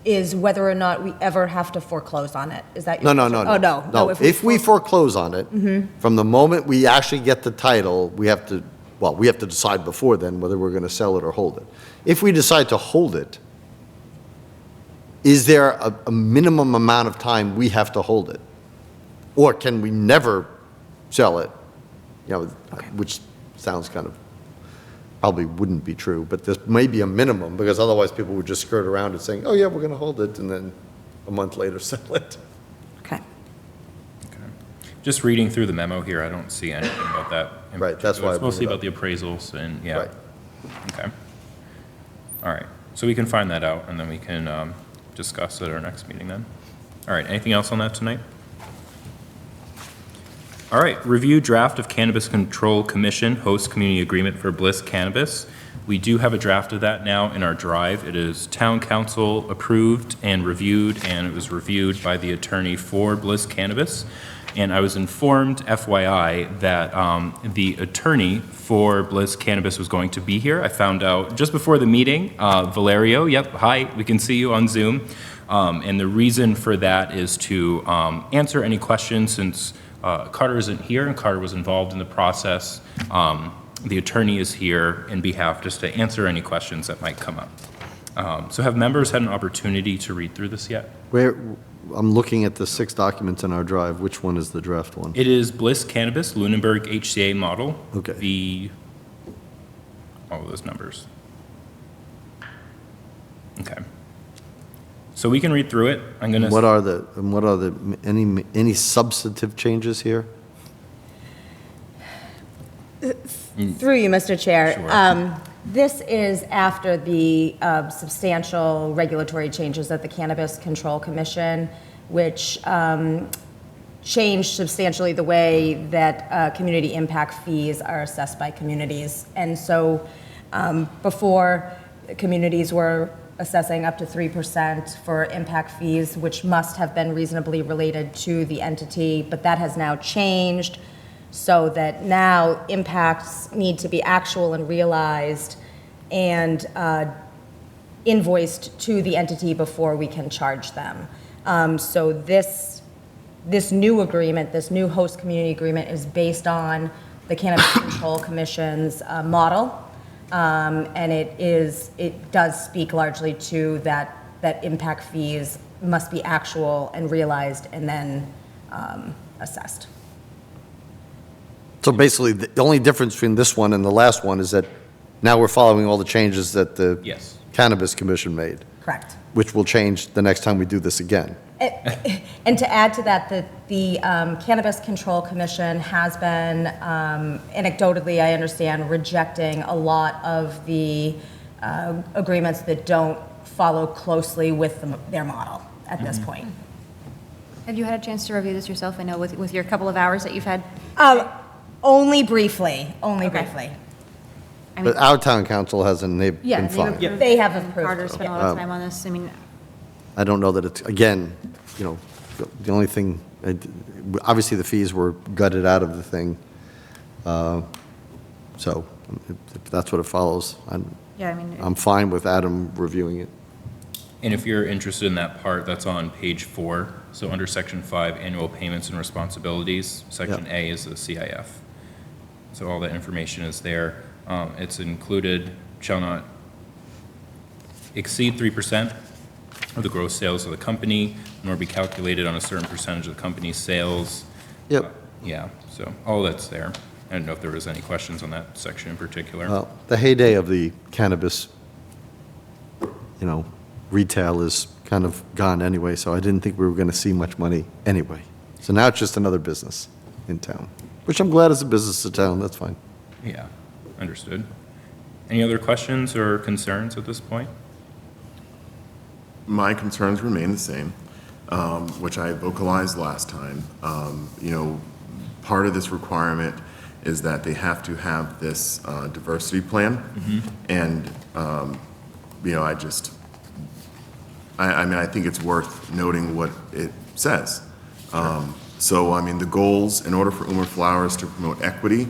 is whether or not we ever have to foreclose on it. Is that your
No,
question?
no.
Oh, no.
No, if we foreclose on it, from the moment we actually get the title, we have to decide before then whether we're going to sell it or hold it. If we decide to hold it, is there a minimum amount of time we have to hold it? Or can we never sell it? Which sounds kind of, probably wouldn't be true, but there may be a minimum, because otherwise people would just skirt around it saying, oh yeah, we're going to hold it, and then a month later sell it.
Okay.
Just reading through the memo here, I don't see anything about that. in
Right, that's
particular.
why I
It's mostly
bring it
about the appraisals and, yeah.
Right.
Okay. All right, so we can find that out, and then we can discuss at our next meeting then. All right, anything else on that tonight? All right, review draft of Cannabis Control Commission host community agreement for Bliss Cannabis. We do have a draft of that now in our drive. It is town council approved and reviewed, and it was reviewed by the attorney for Bliss Cannabis. And I was informed, FYI, that the attorney for Bliss Cannabis was going to be here. I found out just before the meeting, Valerio, yep, hi, we can see you on Zoom. And the reason for that is to answer any questions since Carter isn't here and Carter was involved in the process. The attorney is here in behalf just to answer any questions that might come up. So have members had an opportunity to read through this yet?
I'm looking at the 6 documents in our drive. Which one is the draft one?
It is Bliss Cannabis, Lunenburg HCA model.
Okay.
All of those numbers. Okay. So we can read through it. I'm gonna.
What are any substantive changes here?
Through you, Mr. Chair.
Sure.
This is after the substantial regulatory changes at the Cannabis Control Commission, which changed substantially the way that community impact fees are assessed by communities. And so before, communities were assessing up to 3% for impact fees, which must have been reasonably related to the entity, but that has now changed so that now impacts need to be actual and realized and invoiced to the entity before we can charge them. So this new agreement, this new host community agreement is based on the Cannabis Control Commission's model. And it does speak largely to that impact fees must be actual and realized and then assessed.
So basically, the only difference between this one and the last one is that now we're following all the changes that the
Yes.
Cannabis Commission made.
Correct.
Which will change the next time we do this again.
And to add to that, the Cannabis Control Commission has been, anecdotally, I understand, rejecting a lot of the agreements that don't follow closely with their model at this point.
Have you had a chance to review this yourself? I know with your couple of hours that you've had.
Only briefly, briefly.
I mean,
But our town council hasn't, they've
yeah,
been fine.
They have approved.
Carter spent a lot of time on this. I mean,
I don't know that it's, again, the only thing, obviously the fees were gutted out of the thing. So if that's what it follows,
yeah, I mean,
I'm fine with Adam reviewing it.
And if you're interested in that part, that's on page 4. So under section 5, annual payments and responsibilities, section
Yep.
A is the CIF. So all that information is there. It's included, shall not exceed 3% of the gross sales of the company, nor be calculated on a certain percentage of the company's sales.
Yep.
Yeah, so all that's there. I don't know if there was any questions on that section in particular.
Well, the heyday of the cannabis, retail is kind of gone anyway, so I didn't think we were going to see much money anyway. So now it's just another business in town, which I'm glad is a business to town, that's fine.
Yeah, understood. Any other questions or concerns at this point?
My concerns remain the same, which I vocalized last time. Part of this requirement is that they have to have this diversity plan. And, I think it's worth noting what it says. The goals, in order for Umar Flowers to promote equity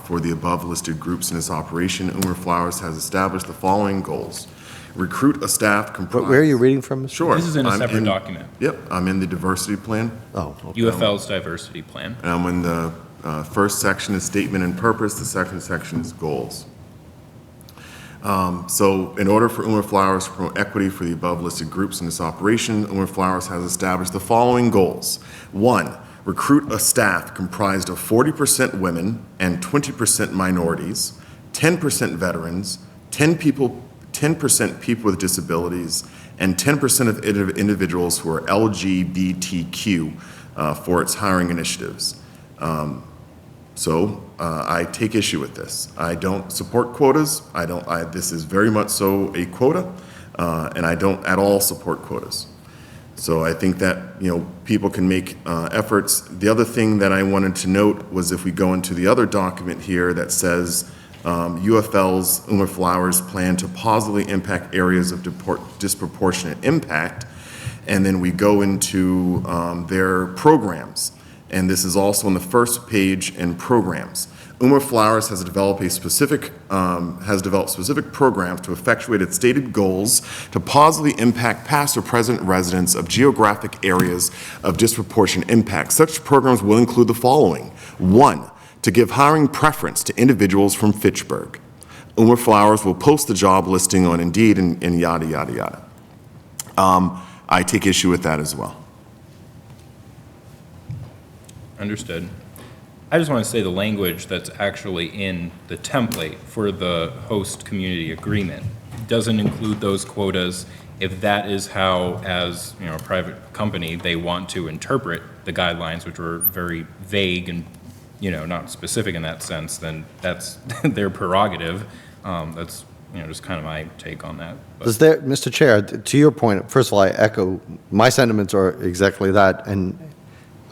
for the above listed groups in its operation, Umar Flowers has established the following goals. Recruit a staff comprised.
Where are you reading from? Mr.
Sure.
This is in a
I'm
separate document.
Yep, I'm in the diversity plan.
Oh, okay.
UFL's diversity plan.
And I'm in the first section is statement and purpose, the second section is goals. So in order for Umar Flowers to promote equity for the above listed groups in this operation, Umar Flowers has established the following goals. 1, recruit a staff comprised of 40% women and 20% minorities, 10% veterans, 10% people with disabilities, and 10% of individuals who are LGBTQ for its hiring initiatives. I take issue with this. I don't support quotas. This is very much so a quota, and I don't at all support quotas. So I think that, people can make efforts. The other thing that I wanted to note was if we go into the other document here that says UFL's Uma Flowers plan to positively impact areas of disproportionate impact, and then we go into their programs. And this is also on the first page in programs. Uma Flowers has developed specific programs to effectuate its stated goals to positively impact past or present residents of geographic areas of disproportionate impact. Such programs will include the following. 1, to give hiring preference to individuals from Fitchburg. Uma Flowers will post the job listing on Indeed and yada, yada, yada. I take issue with that as well.
Understood. I just want to say the language that's actually in the template for the host community agreement doesn't include those quotas if that is how, as a private company, they want to interpret the guidelines, which were very vague and not specific in that sense, then that's their prerogative. That's just kind of my take on that. But
Mr. Chair, to your point, first of all, I echo, my sentiments are exactly that, and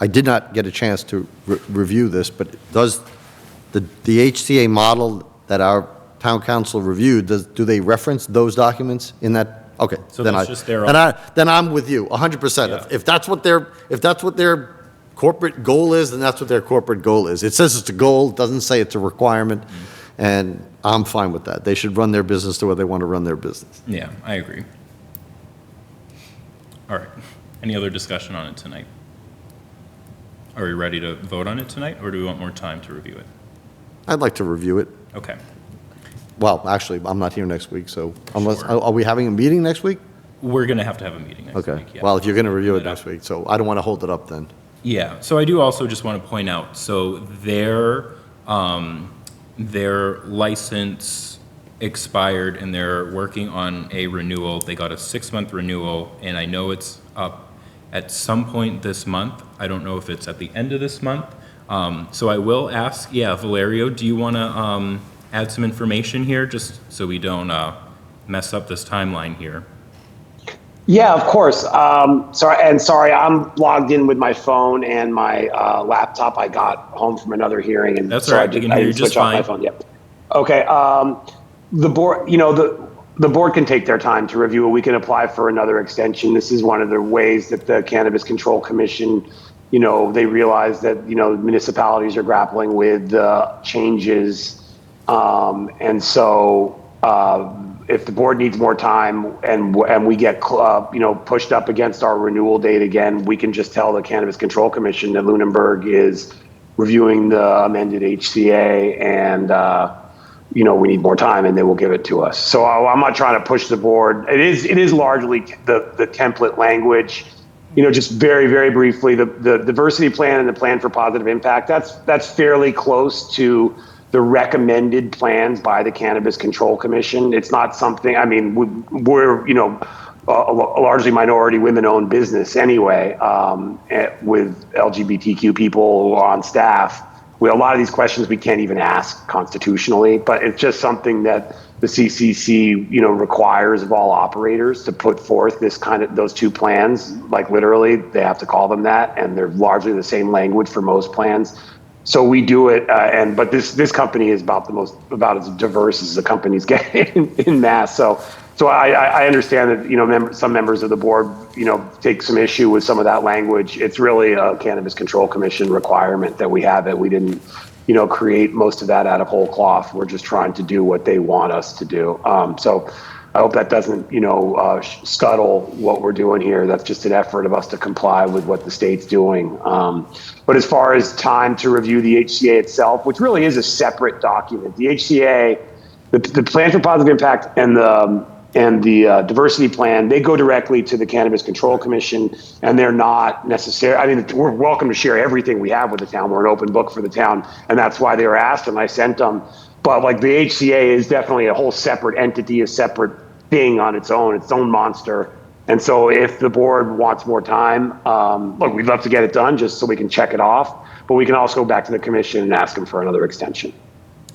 I did not get a chance to review this, but does the HCA model that our town council reviewed, do they reference those documents in that? Okay.
So
then
that's just their
then I'm with you 100%.
Yeah.
If that's what their corporate goal is, then that's what their corporate goal is. It says it's a goal, it doesn't say it's a requirement, and I'm fine with that. They should run their business the way they want to run their business.
Yeah, I agree. All right. Any other discussion on it tonight? Are we ready to vote on it tonight, or do we want more time to review it?
I'd like to review it.
Okay.
Well, actually, I'm not here next week, so unless,
Sure.
are we having a meeting next week?
We're going to have a meeting next
Okay.
week. Yeah.
Well, if you're going to review it
Yeah.
next week, so I don't want to hold it up then.
Yeah, so I do also just want to point out, so their license expired and they're working on a renewal. They got a 6-month renewal, and I know it's up at some point this month. I don't know if it's at the end of this month. So I will ask, Valerio, do you want to add some information here, just so we don't mess up this timeline here?
Yeah, of course. Sorry, I'm logged in with my phone and my laptop. I got home from another hearing, and
That's
so
all
I
right. We
didn't
can hear you
switch
just
off my
fine.
phone. Yep. Okay. The board, the board can take their time to review it. We can apply for another extension. This is one of the ways that the Cannabis Control Commission, they realize that municipalities are grappling with changes, and so. If the board needs more time and we get, pushed up against our renewal date again, we can just tell the Cannabis Control Commission that Lunenburg is reviewing the amended HCA and, we need more time and they will give it to us. So I'm not trying to push the board. It is largely the template language. Just very, very briefly, the diversity plan and the plan for positive impact, that's fairly close to the recommended plans by the Cannabis Control Commission. It's not something, we're, a largely minority women-owned business anyway, with LGBTQ people on staff. A lot of these questions we can't even ask constitutionally, but it's just something that the CCC, requires of all operators to put forth those two plans. Like literally, they have to call them that, and they're largely the same language for most plans. So we do it, but this company is about as diverse as the companies get in Mass. So I understand that some members of the board take some issue with some of that language. It's really a Cannabis Control Commission requirement that we have it. We didn't create most of that out of whole cloth. We're just trying to do what they want us to do. So I hope that doesn't scuttle what we're doing here. That's just an effort of us to comply with what the state's doing. But as far as time to review the HCA itself, which really is a separate document, the HCA, the plan for positive impact and the diversity plan, they go directly to the Cannabis Control Commission, and they're not necessary. We're welcome to share everything we have with the town. We're an open book for the town, and that's why they were asked, and I sent them. But like the HCA is definitely a whole separate entity, a separate thing on its own monster. And so if the board wants more time, we'd love to get it done just so we can check it off, but we can also go back to the commission and ask them for another extension.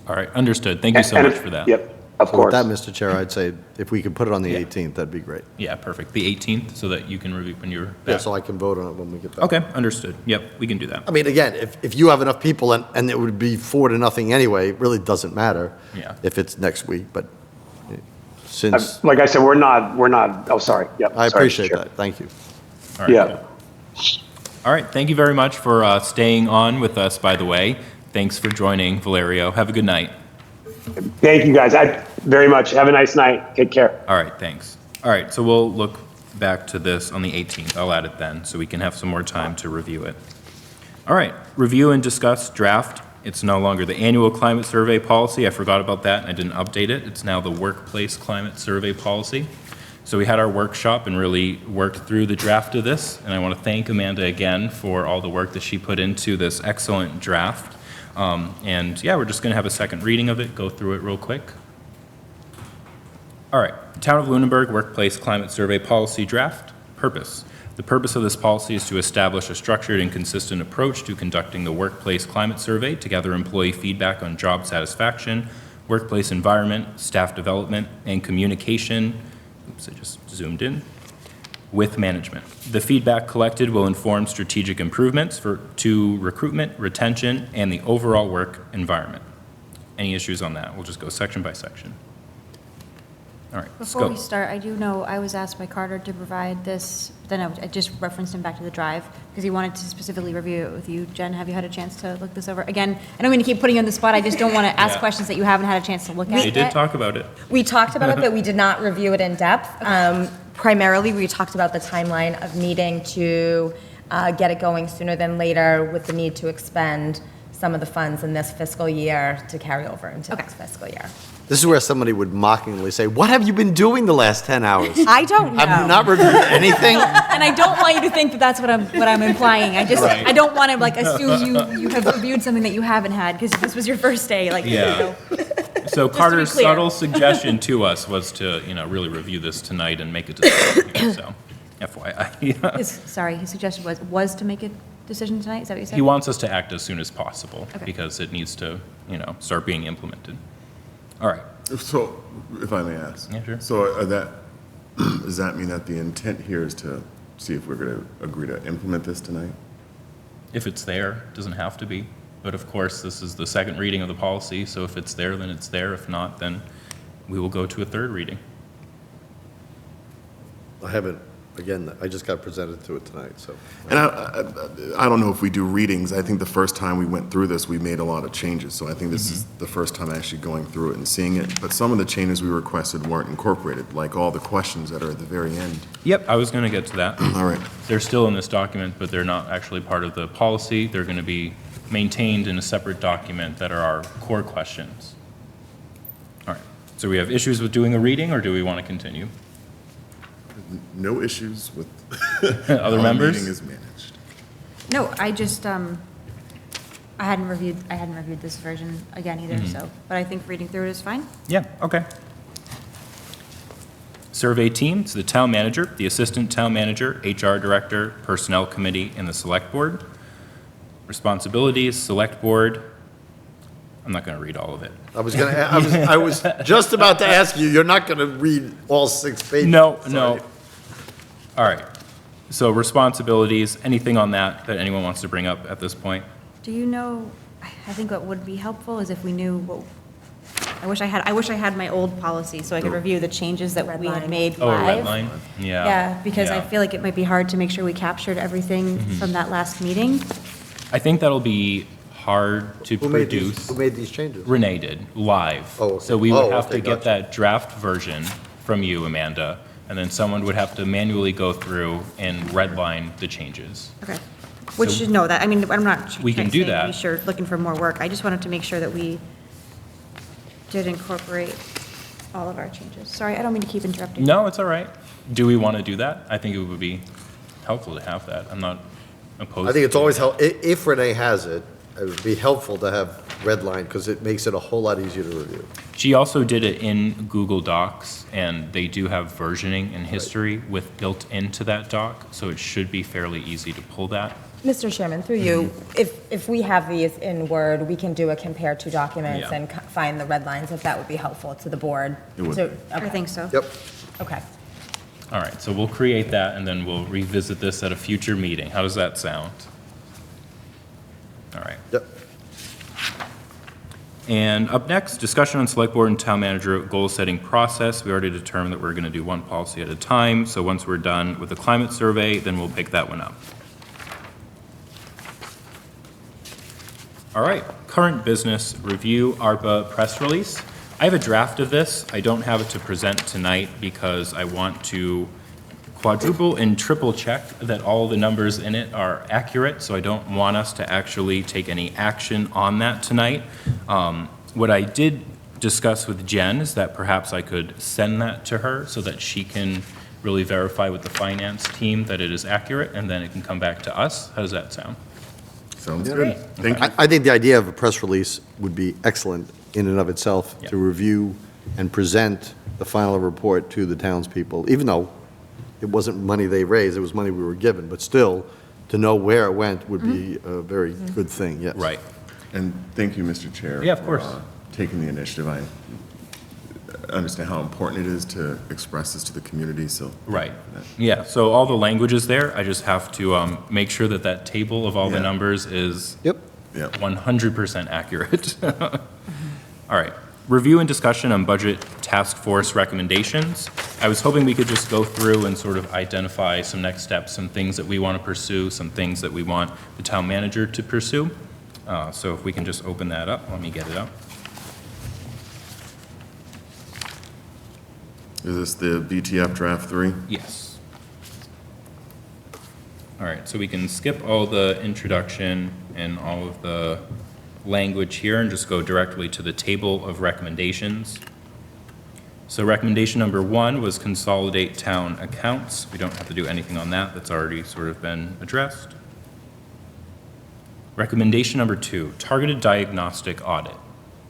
All right, understood. Thank you so much for that.
Yep. Of
So with
course.
that, Mr. Chair, I'd say if we could put it on the 18th, that'd be great.
Yeah, perfect. The 18th, so that you can review when you're
Yeah,
back.
so I can vote on it when we get back.
Okay, understood. Yep, we can do that.
I mean, again, if you have enough people and it would be 4-0 anyway, it really doesn't matter.
Yeah.
If it's next week, but since,
Like I said, we're not, oh, sorry. Yep.
I
sorry,
appreciate
Chair.
that. Thank you.
All right.
Yeah.
All right, thank you very much for staying on with us, by the way. Thanks for joining, Valerio. Have a good night.
Thank you, guys. Very much. Have a nice night. Take care.
All right, thanks. All right, so we'll look back to this on the 18th. I'll add it then, so we can have some more time to review it. All right, review and discuss draft. It's no longer the annual climate survey policy. I forgot about that, and I didn't update it. It's now the workplace climate survey policy. So we had our workshop and really worked through the draft of this, and I want to thank Amanda again for all the work that she put into this excellent draft. And yeah, we're just going to have a second reading of it, go through it real quick. All right, Town of Lunenburg Workplace Climate Survey Policy Draft. Purpose. The purpose of this policy is to establish a structured and consistent approach to conducting the workplace climate survey to gather employee feedback on job satisfaction, workplace environment, staff development, and communication. Oops, I just zoomed in. With management. The feedback collected will inform strategic improvements to recruitment, retention, and the overall work environment. Any issues on that? We'll just go section by section. All right,
Before we
scope.
start, I do know I was asked by Carter to provide this, then I just referenced him back to the drive, because he wanted to specifically review it with you. Jen, have you had a chance to look this over? Again, I don't mean to keep putting you on the spot, I just don't want to ask
Yeah.
questions that you haven't had a chance to look at
They
yet.
did talk about it.
We talked about it, but we did not review it in depth. Primarily, we talked about the timeline of needing to get it going sooner than later with the need to expend some of the funds in this fiscal year to carry over into next fiscal year.
This is where somebody would mockingly say, "What have you been doing the last 10 hours?
I don't know.
Have you not reviewed anything?"
And I don't want you to think that that's what I'm implying. I just,
Right.
I don't want to like assume you have reviewed something that you haven't had, because this was your first day, like,
Yeah.
you know.
So
be
Carter's
clear.
subtle suggestion to us was to, really review this tonight and make a decision here, so FYI.
His suggestion was to make a decision tonight, is that what you said?
He wants us to act as soon as possible
Okay.
because it needs to, start being implemented. All right.
So, if I may ask.
Yeah, sure.
So does that mean that the intent here is to see if we're going to agree to implement this tonight?
If it's there, it doesn't have to be. But of course, this is the second reading of the policy, so if it's there, then it's there. If not, then we will go to a third reading.
I haven't, again, I just got presented to it tonight, so.
And I don't know if we do readings. I think the first time we went through this, we made a lot of changes. So I think this is the first time actually going through it and seeing it. But some of the changes we requested weren't incorporated, like all the questions that are at the very end.
Yep, I was going to get to that.
All right.
They're still in this document, but they're not actually part of the policy. They're going to be maintained in a separate document that are our core questions. All right, so we have issues with doing a reading, or do we want to continue?
No issues with
Other
how the
members?
meeting is managed.
No, I just, I hadn't reviewed this version again either, so, but I think reading through it is fine.
Yeah, okay. Survey team, so the town manager, the assistant town manager, HR director, personnel committee, and the select board. Responsibilities, select board. I'm not going to read all of it.
I was just about to ask you, you're not going to read all 6 pages.
No.
Sorry.
All right. So responsibilities, anything on that anyone wants to bring up at this point?
Do you know, I think what would be helpful is if we knew what, I wish I had my old policy so I could review the changes that we had made
Oh, a red
live.
line? Yeah.
Yeah, because I
Yeah.
feel like it might be hard to make sure we captured everything from that last meeting.
I think that'll be hard to
Who made
produce.
these changes?
Renee did, live.
Oh, okay.
So we would
Oh,
have
okay,
to get
gotcha.
that draft version from you, Amanda, and then someone would have to manually go through and redline the changes.
Okay. Which, no, that, I mean, I'm not
We can
trying to
do
say
that.
be sure, looking for more work. I just wanted to make sure that we did incorporate all of our changes. Sorry, I don't mean to keep interrupting.
No, it's all right. Do we want to do that? I think it would be helpful to have that. I'm not opposed.
I think it's
to
always
it.
if Renee has it, it would be helpful to have red line, because it makes it a whole lot easier to review.
She also did it in Google Docs, and they do have versioning and history built into that doc, so it should be fairly easy to pull that.
Mr. Chairman, through you, if we have these in Word, we can do a compare to documents
Yeah.
and find the red lines, if that would be helpful to the board.
It would.
So-
I
okay.
think so.
Yep.
Okay.
All right, so we'll create that, and then we'll revisit this at a future meeting. How does that sound? All right.
Yep.
And up next, discussion on select board and town manager goal-setting process. We already determined that we're going to do one policy at a time, so once we're done with the climate survey, then we'll pick that one up. All right, current business review, ARPA press release. I have a draft of this. I don't have it to present tonight because I want to quadruple and triple check that all the numbers in it are accurate, so I don't want us to actually take any action on that tonight. What I did discuss with Jen is that perhaps I could send that to her so that she can really verify with the finance team that it is accurate, and then it can come back to us. How does that sound?
Sounds good. Thank you.
I think the idea of a press release would be excellent in and of itself
Yeah.
to review and present the final report to the townspeople, even though it wasn't money they raised, it was money we were given, but still, to know where it went would be a very good thing, yes.
Right.
And thank you, Mr. Chair.
Yeah, of
for,
course.
Taking the initiative. I understand how important it is to express this to the community, so.
Right. Yeah, so all the language is there. I just have to make sure that that table of all the
Yeah.
numbers is
Yep.
Yeah.
100% accurate. All right. Review and discussion on budget task force recommendations. I was hoping we could just go through and sort of identify some next steps, some things that we want to pursue, some things that we want the town manager to pursue. So if we can just open that up, let me get it up.
Is this the BTF draft 3?
Yes. All right, so we can skip all the introduction and all of the language here and just go directly to the table of recommendations. So recommendation number 1 was consolidate town accounts. We don't have to do anything on that. That's already sort of been addressed. Recommendation number 2, targeted diagnostic audit.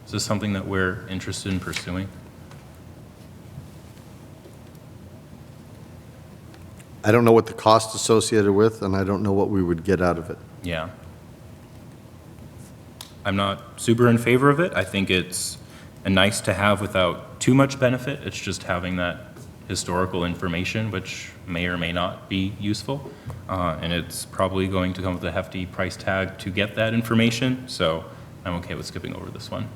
Is this something that we're interested in pursuing?
I don't know what the cost associated with, and I don't know what we would get out of it.
Yeah. I'm not super in favor of it. I think it's a nice to have without too much benefit. It's just having that historical information, which may or may not be useful. And it's probably going to come with a hefty price tag to get that information, so I'm okay with skipping over this one.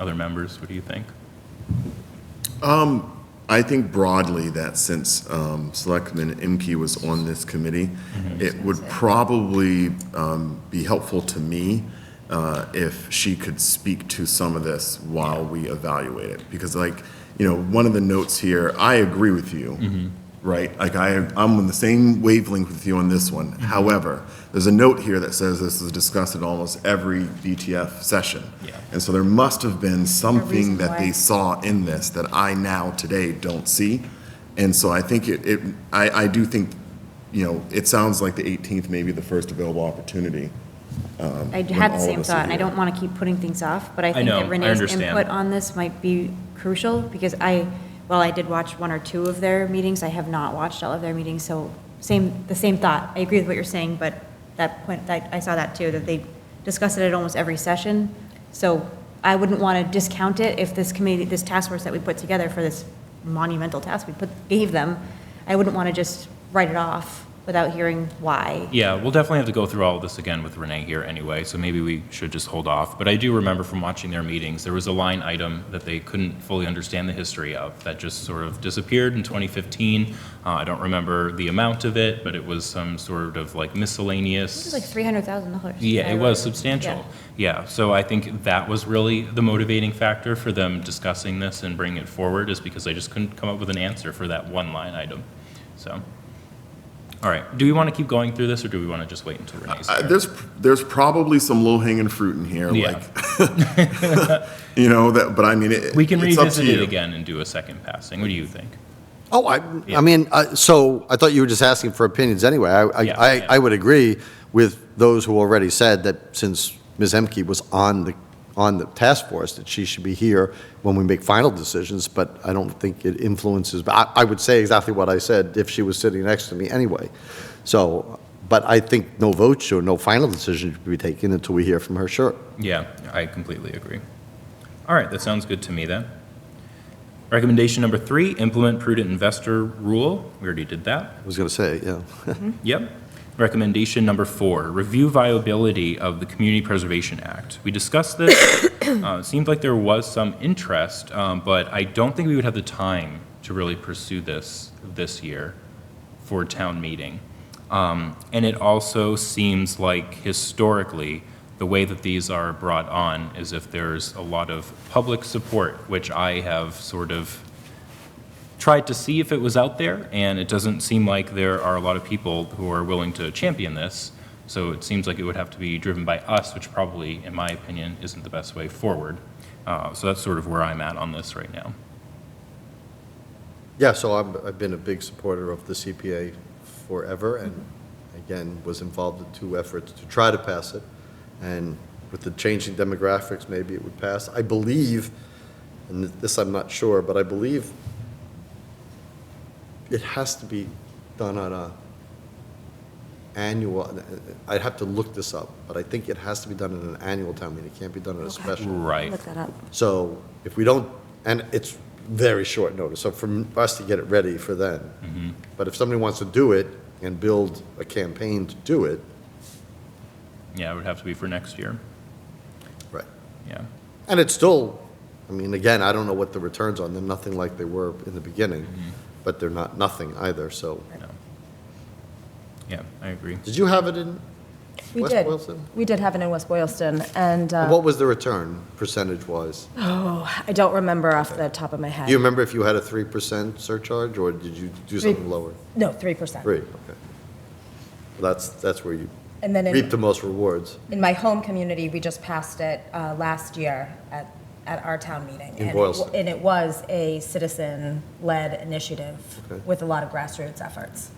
Other members, what do you think?
I think broadly that since Selectman Imke was on this committee, it would probably be helpful to me if she could speak to some of this while we evaluate it. Because one of the notes here, I agree with you, right? Like I'm on the same wavelength with you on this one. However, there's a note here that says this is discussed at almost every BTF session.
Yeah.
And so there must have been something
reason
that
why.
they saw in this that I now today don't see. And so I think I do think, it sounds like the 18th may be the first available opportunity.
I
when
had the
all of
same
us are
thought, and I
here.
don't want to keep putting things off, but I think
know,
that
I
Renee's
understand.
input on this might be crucial, because while I did watch 1 or 2 of their meetings, I have not watched all of their meetings, so the same thought. I agree with what you're saying, but that point, I saw that too, that they discuss it at almost every session. So I wouldn't want to discount it if this committee, this task force that we put together for this monumental task we gave them, I wouldn't want to just write it off without hearing why.
Yeah, we'll definitely have to go through all of this again with Renee here anyway, so maybe we should just hold off. But I do remember from watching their meetings, there was a line item that they couldn't fully understand the history of that just sort of disappeared in 2015. I don't remember the amount of it, but it was some sort of like miscellaneous.
It was like $300,000.
Yeah,
I
it was
wrote.
substantial. Yeah, so I think that was really the motivating factor for them discussing this and bringing it forward, is because they just couldn't come up with an answer for that one line item. So, all right, do we want to keep going through this, or do we want to just wait until Renee's here?
There's probably some low-hanging fruit in here,
Yeah.
but I mean,
We can
it's up to
revisit it
you.
again and do a second passing. What do you think?
Oh, I mean, so I thought you were just asking for opinions anyway. I would agree with those who already said that since Ms. Emke was on on the task force, that she should be here when we make final decisions, but I don't think it influences, but I would say exactly what I said if she was sitting next to me anyway. So, but I think no vote or no final decision should be taken until we hear from her, sure.
Yeah, I completely agree. All right, that sounds good to me then. Recommendation number 3, implement prudent investor rule. We already did that.
I was going to say, yeah.
Yep. Recommendation number 4, review viability of the Community Preservation Act. We discussed this. It seemed like there was some interest, but I don't think we would have the time to really pursue this year for town meeting. And it also seems like historically, the way that these are brought on is if there's a lot of public support, which I have sort of tried to see if it was out there, and it doesn't seem like there are a lot of people who are willing to champion this. So it seems like it would have to be driven by us, which probably, in my opinion, isn't the best way forward. So that's sort of where I'm at on this right now.
Yeah, so I've been a big supporter of the CPA forever, and again, was involved in 2 efforts to try to pass it. And with the changing demographics, maybe it would pass. I believe, and this I'm not sure, but I believe it has to be done on a annual, I'd have to look this up, but I think it has to be done in an annual town meeting. It can't be done in a special.
Right.
Look that up.
So if we don't, and it's very short notice, so for us to get it ready for then. But if somebody wants to do it and build a campaign to do it.
Yeah, it would have to be for next year.
Right.
Yeah.
And it's still, I mean, again, I don't know what the returns are. They're nothing like they were in the beginning, but they're not nothing either, so.
No. Yeah, I agree.
Did you have it in
We
West
did.
Boylston?
We did have it in West Boylston, and
What was the return, percentage-wise?
I don't remember off the top of my head.
Do you remember if you had a 3% surcharge, or did you do something lower?
No, 3%.
3, okay. Well, that's where you
And then
reap the most rewards.
in my home community, we just passed it last year at our town meeting.
In
and
Boylston.
And it was a citizen-led initiative
Okay.
with a lot of grassroots efforts.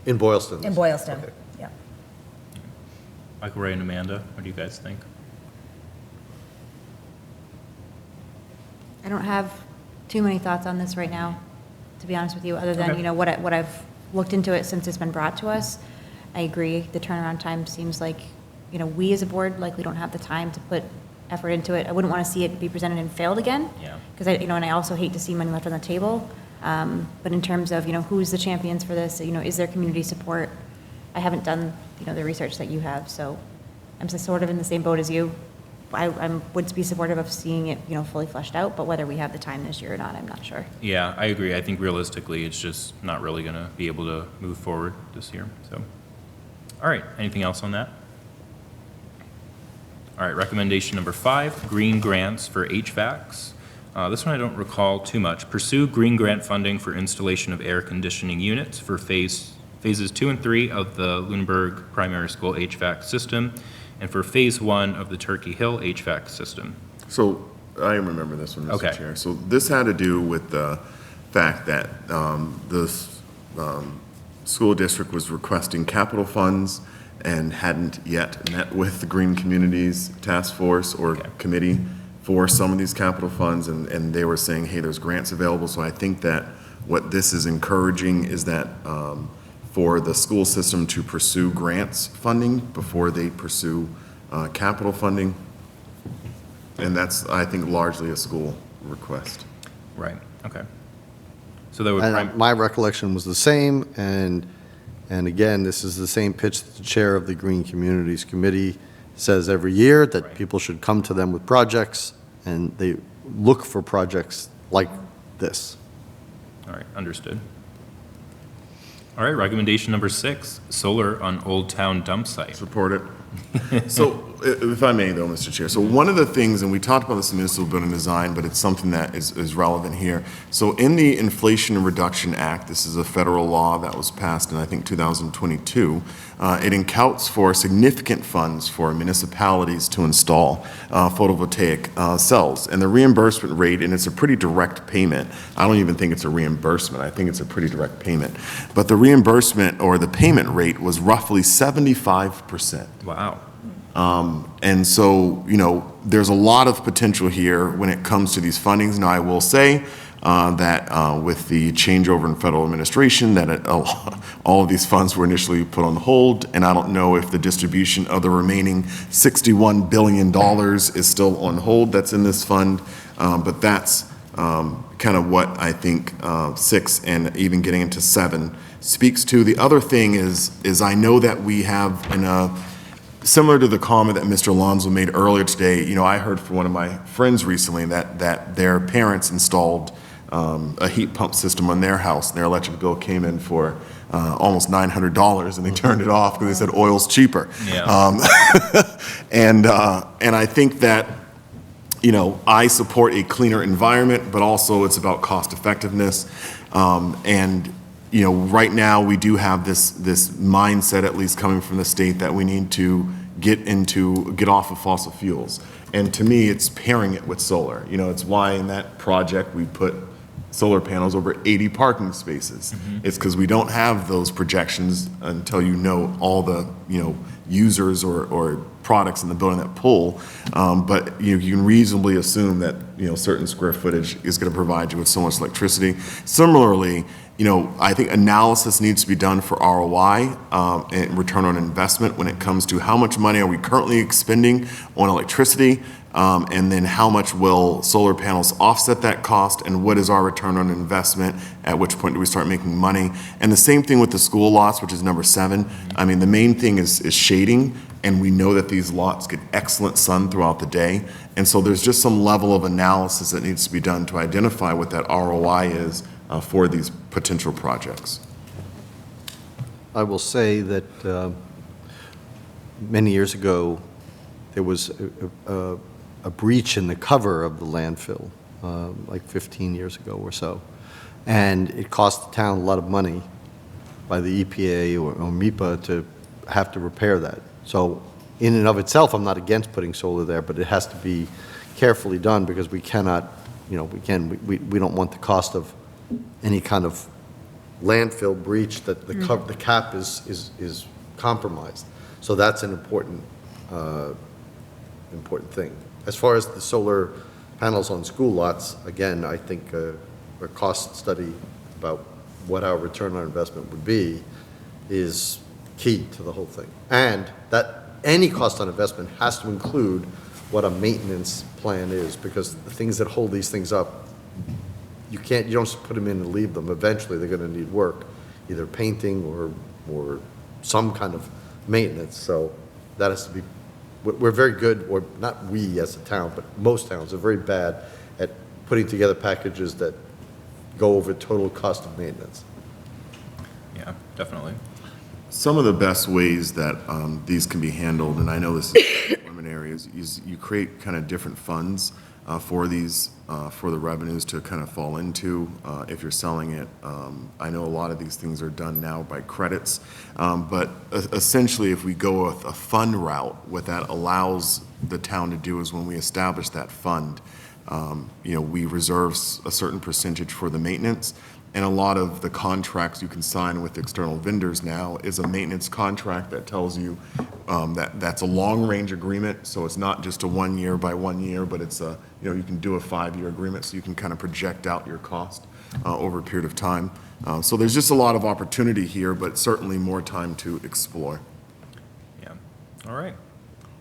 In Boylston?
In Boylston,
Okay.
yeah.
Michael, Ray, and Amanda, what do you guys think?
I don't have too many thoughts on this right now, to be honest with you, other than,
Okay.
you know, what I've looked into it since it's been brought to us. I agree, the turnaround time seems like, you know, we as a board likely don't have the time to put effort into it. I wouldn't want to see it be presented and failed again.
Yeah.
Because I, you know, and I also hate to see money left on the table. But in terms of, you know, who's the champions for this, you know, is there community support? I haven't done, you know, the research that you have, so I'm sort of in the same boat as you. I would be supportive of seeing it, you know, fully fleshed out, but whether we have the time this year or not, I'm not sure.
Yeah, I agree. I think realistically, it's just not really going to be able to move forward this year, so. All right, anything else on that? All right, recommendation number 5, green grants for HVACs. This one I don't recall too much. Pursue green grant funding for installation of air conditioning units for phases 2 and 3 of the Lunenburg Primary School HVAC system, and for phase 1 of the Turkey Hill HVAC system.
So I remember this one, Mr.
Okay.
Chair. So this had to do with the fact that the school district was requesting capital funds and hadn't yet met with the Green Communities Task Force or committee for some of these capital funds, and they were saying, hey, there's grants available. So I think that what this is encouraging is that for the school system to pursue grants funding before they pursue capital funding. And that's, I think, largely a school request.
Right, okay. So that would.
And my recollection was the same, and again, this is the same pitch that the chair of the Green Communities Committee says every year, that people should come to them with projects, and they look for projects like this.
All right, understood. All right, recommendation number 6, solar on Old Town dump site.
Support it. So, if I may though, Mr. Chair, so one of the things, and we talked about this in municipal building design, but it's something that is relevant here. So in the Inflation Reduction Act, this is a federal law that was passed in, I think, 2022, it accounts for significant funds for municipalities to install photovoltaic cells. And the reimbursement rate, and it's a pretty direct payment. I don't even think it's a reimbursement. I think it's a pretty direct payment. But the reimbursement or the payment rate was roughly 75%.
Wow.
And so, there's a lot of potential here when it comes to these fundings. Now, I will say that with the changeover in federal administration, that all of these funds were initially put on hold, and I don't know if the distribution of the remaining $61 billion is still on hold that's in this fund, but that's kind of what I think 6 and even getting into 7 speaks to. The other thing is I know that we have similar to the comment that Mr. Alonso made earlier today, I heard from one of my friends recently that their parents installed a heat pump system on their house, and their electric bill came in for almost $900, and they turned it off because they said oil's cheaper.
Yeah.
And I think that, I support a cleaner environment, but also it's about cost effectiveness. Right now we do have this mindset, at least coming from the state, that we need to get off of fossil fuels. And to me, it's pairing it with solar. It's why in that project we put solar panels over 80 parking spaces. It's because we don't have those projections until all the users or products in the building that pull. But you can reasonably assume that certain square footage is going to provide you with so much electricity. Similarly, I think analysis needs to be done for ROI and return on investment when it comes to how much money are we currently expending on electricity, and then how much will solar panels offset that cost, and what is our return on investment, at which point do we start making money. And the same thing with the school lots, which is number 7. I mean, the main thing is shading, and we know that these lots get excellent sun throughout the day. And so there's just some level of analysis that needs to be done to identify what that ROI is for these potential projects.
I will say that many years ago, there was a breach in the cover of the landfill, like 15 years ago or so. And it cost the town a lot of money by the EPA or MEPA to have to repair that. So in and of itself, I'm not against putting solar there, but it has to be carefully done, because we cannot, we don't want the cost of any kind of landfill breach that the cap is compromised. So that's an important thing. As far as the solar panels on school lots, again, I think a cost study about what our return on investment would be is key to the whole thing. And that any cost on investment has to include what a maintenance plan is, because the things that hold these things up, you don't just put them in and leave them. Eventually, they're going to need work, either painting or some kind of maintenance. So that has to be, we're very good, or not we as a town, but most towns are very bad at putting together packages that go over total cost of maintenance.
Yeah, definitely.
Some of the best ways that these can be handled, and I know this is preliminary, is you create kind of different funds for these, for the revenues to kind of fall into if you're selling it. I know a lot of these things are done now by credits, but essentially if we go with a fund route, what that allows the town to do is when we establish that fund, we reserve a certain percentage for the maintenance. And a lot of the contracts you can sign with external vendors now is a maintenance contract that tells you that's a long-range agreement. So it's not just a 1 year by 1 year, but it's you can do a 5-year agreement, so you can kind of project out your cost over a period of time. So there's just a lot of opportunity here, but certainly more time to explore.
Yeah. All right.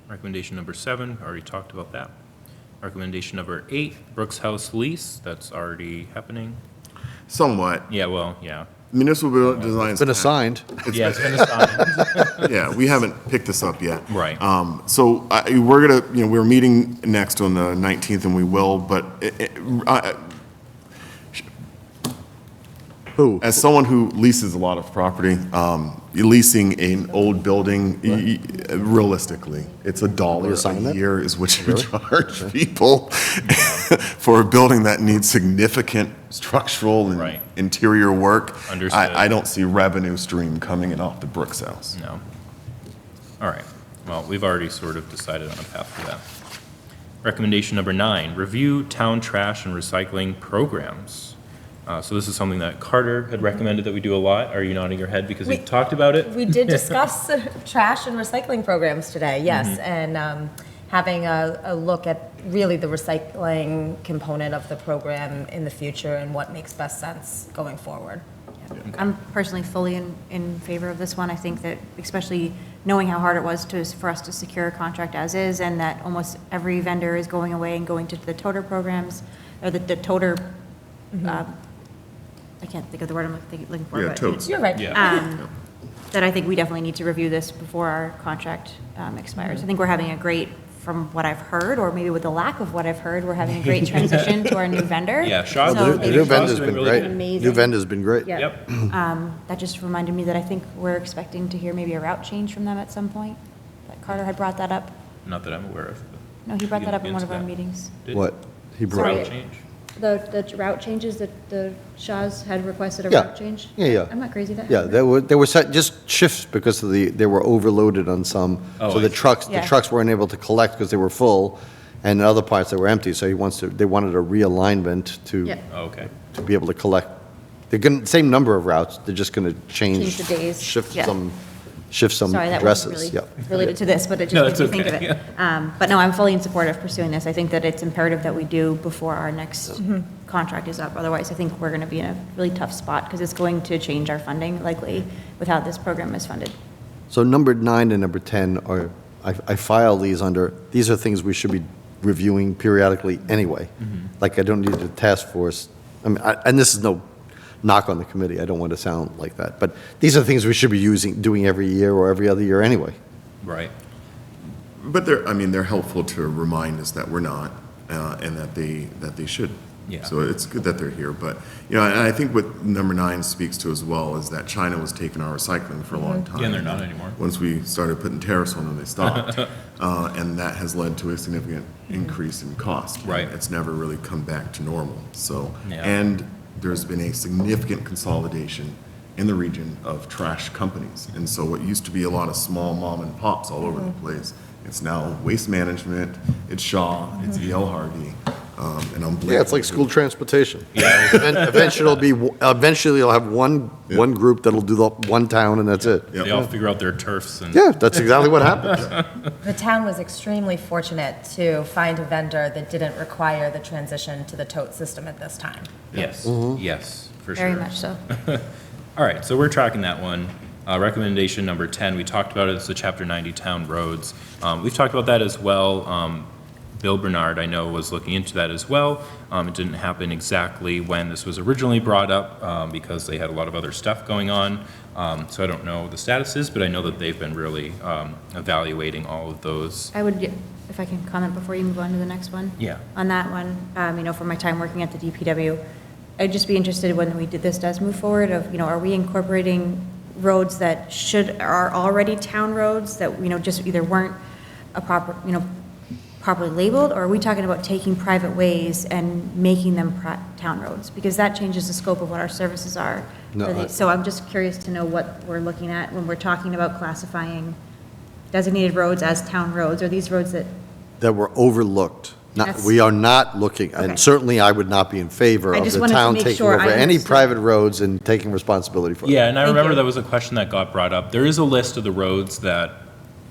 Recommendation number 7, already talked about that. Recommendation number 8, Brooks House lease, that's already happening.
Somewhat.
Yeah, well, yeah.
Municipal design.
It's been assigned.
It's been assigned.
Yeah, we haven't picked this up yet.
Right.
So we're gonna, we're meeting next on the 19th, and we will, but as someone who leases a lot of property, leasing an old building, realistically, it's $1 a year is what you charge people for a building that needs significant structural and interior work.
Understood.
I don't see revenue stream coming in off the Brooks House.
No. All right. Well, we've already sort of decided on a path for that. Recommendation number 9, review town trash and recycling programs. So this is something that Carter had recommended that we do a lot. Are you nodding your head because we talked about it?
We did discuss trash and recycling programs today, yes, and having a look at really the recycling component of the program in the future and what makes best sense going forward.
I'm personally fully in favor of this one. I think that, especially knowing how hard it was for us to secure a contract as is, and that almost every vendor is going away and going to the toter programs, or the toter, I can't think of the word I'm looking for.
Yeah,
but
totes.
You're right.
That I think we definitely need to review this before our contract expires. I think we're having a great, from what I've heard, or maybe with the lack of what I've heard, we're having a great transition to our new vendor.
Yeah, Shaw's
So
The new vendor's
doing
been
really
great.
good.
Amazing.
New vendor's been great.
Yeah.
Yep.
That just reminded me that I think we're expecting to hear maybe a route change from them at some point. That Carter had brought that up.
Not that I'm aware of.
No, he brought
You
that up
can
in one
get
of our
into that.
meetings.
Did-
What? He brought
Route
up.
change?
The route changes that the Shaws had requested a
Yeah.
route change?
Yeah.
I'm not crazy that.
Yeah, there were just shifts because of they were overloaded on some.
Oh,
So
I
the
see.
trucks
Yeah.
weren't able to collect because they were full, and in other parts they were empty. So they wanted a realignment
Yeah.
Oh, okay.
to be able to collect. They're going, same number of routes, they're just going to
Change the days.
shift
Yeah.
some
Sorry, that wasn't
addresses.
really
Yeah.
related to this, but it
No,
just made me
it's
think of
okay,
it. But no, I'm fully in support of pursuing this. I think that it's imperative that we do before our next contract is up. Otherwise, I think we're going to be in a really tough spot because it's going to change our funding likely with how this program is funded.
So number 9 and number 10 are, I file these under, these are things we should be reviewing periodically anyway. Like, I don't need a task force, I mean, and this is no knock on the committee, I don't want to sound like that, but these are things we should be doing every year or every other year anyway.
Right.
But they're helpful to remind us that we're not, and that they should.
Yeah.
So it's good that they're here, but, and I think what number 9 speaks to as well is that China was taking our recycling for a long time.
Yeah, and they're not anymore.
Once we started putting tariffs on them, they stopped. And that has led to a significant increase in cost.
Right.
It's never really come back to normal, so.
Yeah.
And there's been a significant consolidation in the region of trash companies. And so what used to be a lot of small mom and pops all over the place, it's now Waste Management, it's Shaw, it's E.L. Hardy, and I'm blanking.
Yeah, it's like school transportation. Eventually you'll have one group that'll do the one town and that's it.
Yep.
They all figure out their turfs and.
Yeah, that's exactly what happens.
The town was extremely fortunate to find a vendor that didn't require the transition to the tote system at this time.
Yes, yes, for sure.
Very much so.
All right, so we're tracking that one. Recommendation number 10, we talked about it, it's the Chapter 90 town roads. We've talked about that as well. Bill Bernard, I know, was looking into that as well. It didn't happen exactly when this was originally brought up because they had a lot of other stuff going on. So I don't know the status is, but I know that they've been really evaluating all of those.
I would, if I can comment before you move on to the next one.
Yeah.
On that one, from my time working at the DPW, I'd just be interested when this does move forward of, are we incorporating roads that are already town roads that, just either weren't properly labeled, or are we talking about taking private ways and making them town roads? Because that changes the scope of what our services are.
No,
So I'm just curious to know what we're looking at when we're talking about classifying designated roads as town roads. Are these roads that
Were overlooked.
That's-
We are not looking,
Okay.
and certainly I would not be in favor
I
of
just
the
wanted to
town
make
taking
sure
over
I
any
understood.
private roads and taking responsibility for them.
Yeah, and I
Thank
remember
you.
there was a question that got brought up. There is a list of the roads that,